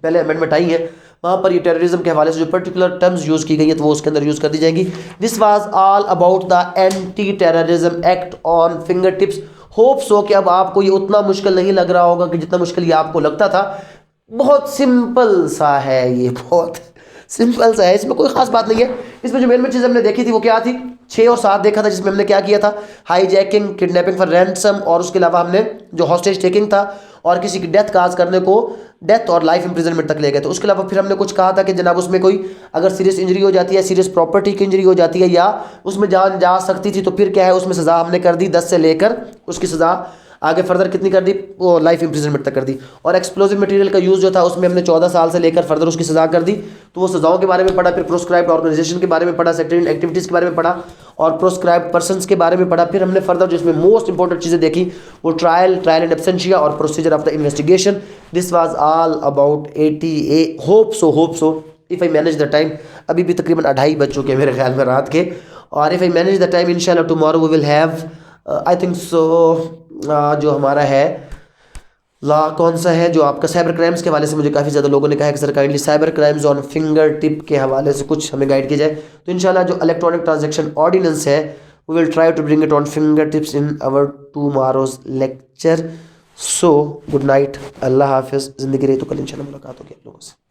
पहले अमेंडमेंट आई है वहाँ पर ये टेररिज्म के हवाले से जो पर्टिकुलर टर्म्स यूज़ की गई है तो वो उसके अंदर यूज़ कर दी जाएंगी। This was all about the anti terrorism act on finger tips. Hope so कि अब आपको ये उतना मुश्किल नहीं लग रहा होगा कि जितना मुश्किल ये आपको लगता था। बहुत सिंपल सा है, ये बहुत सिंपल सा है, इसमें कोई खास बात नहीं है। इसमें जो मेन चीज़ हमने देखी थी वो क्या थी, 6 और 7 देखा था, जिसमें हमने क्या किया था, हाईजैकिंग, किडनैपिंग फॉर रैंसम, और उसके अलावा हमने जो हॉस्टेज टेकिंग था और किसी की डेथ काज करने को डेथ और लाइफ इंप्रिजनमेंट तक ले गए। तो उसके अलावा फिर हमने कुछ कहा था कि जनाब उसमें कोई अगर सीरियस इंजरी हो जाती है, सीरियस प्रॉपर्टी की इंजरी हो जाती है या उसमें जान जा सकती थी तो फिर क्या है उसमें सज़ा हमने कर दी 10 से लेकर उसकी सज़ा आगे फर्दर कितनी कर दी, वो लाइफ इंप्रिजनमेंट तक कर दी। और एक्सप्लोजिव मटेरियल का यूज़ जो था उसमें हमने 14 साल से लेकर फर्दर उसकी सज़ा कर दी। तो वो सज़ाओं के बारे में पढ़ा, फिर प्रोस्क्राइब्ड ऑर्गेनाइजेशन के बारे में पढ़ा, सेक्टरियल एक्टिविटीज़ के बारे में पढ़ा और प्रोस्क्राइब्ड पर्सनस के बारे में पढ़ा। फिर हमने फर्दर जो इसमें मोस्ट इंपॉर्टेंट चीज़ें देखी वो ट्रायल एंड एब्सेंशिया और procedure of the investigation. This was all about 80A। Hope so if I manage the time, अभी भी तकरीबन 2:30 बज चुके हैं मेरे ख्याल में रात के। और if I manage the time इंशाल्लाह tomorrow we will have I think so जो हमारा है लॉ कौन सा है जो आपका साइबर क्राइम्स के हवाले से मुझे काफ़ी ज़्यादा लोगों ने कहा है कि sir kindly cyber crimes on finger tip के हवाले से कुछ हमें गाइड किया जाए। तो इंशाल्लाह जो इलेक्ट्रॉनिक ट्रांजैक्शन ऑर्डिनेंस है we will try to bring it on finger tips in our tomorrow's lecture. So good night, अल्लाह हाफिज़। ज़िंदगी रही तो कल इंशाल्लाह मुलाकात होगी आप लोगों से।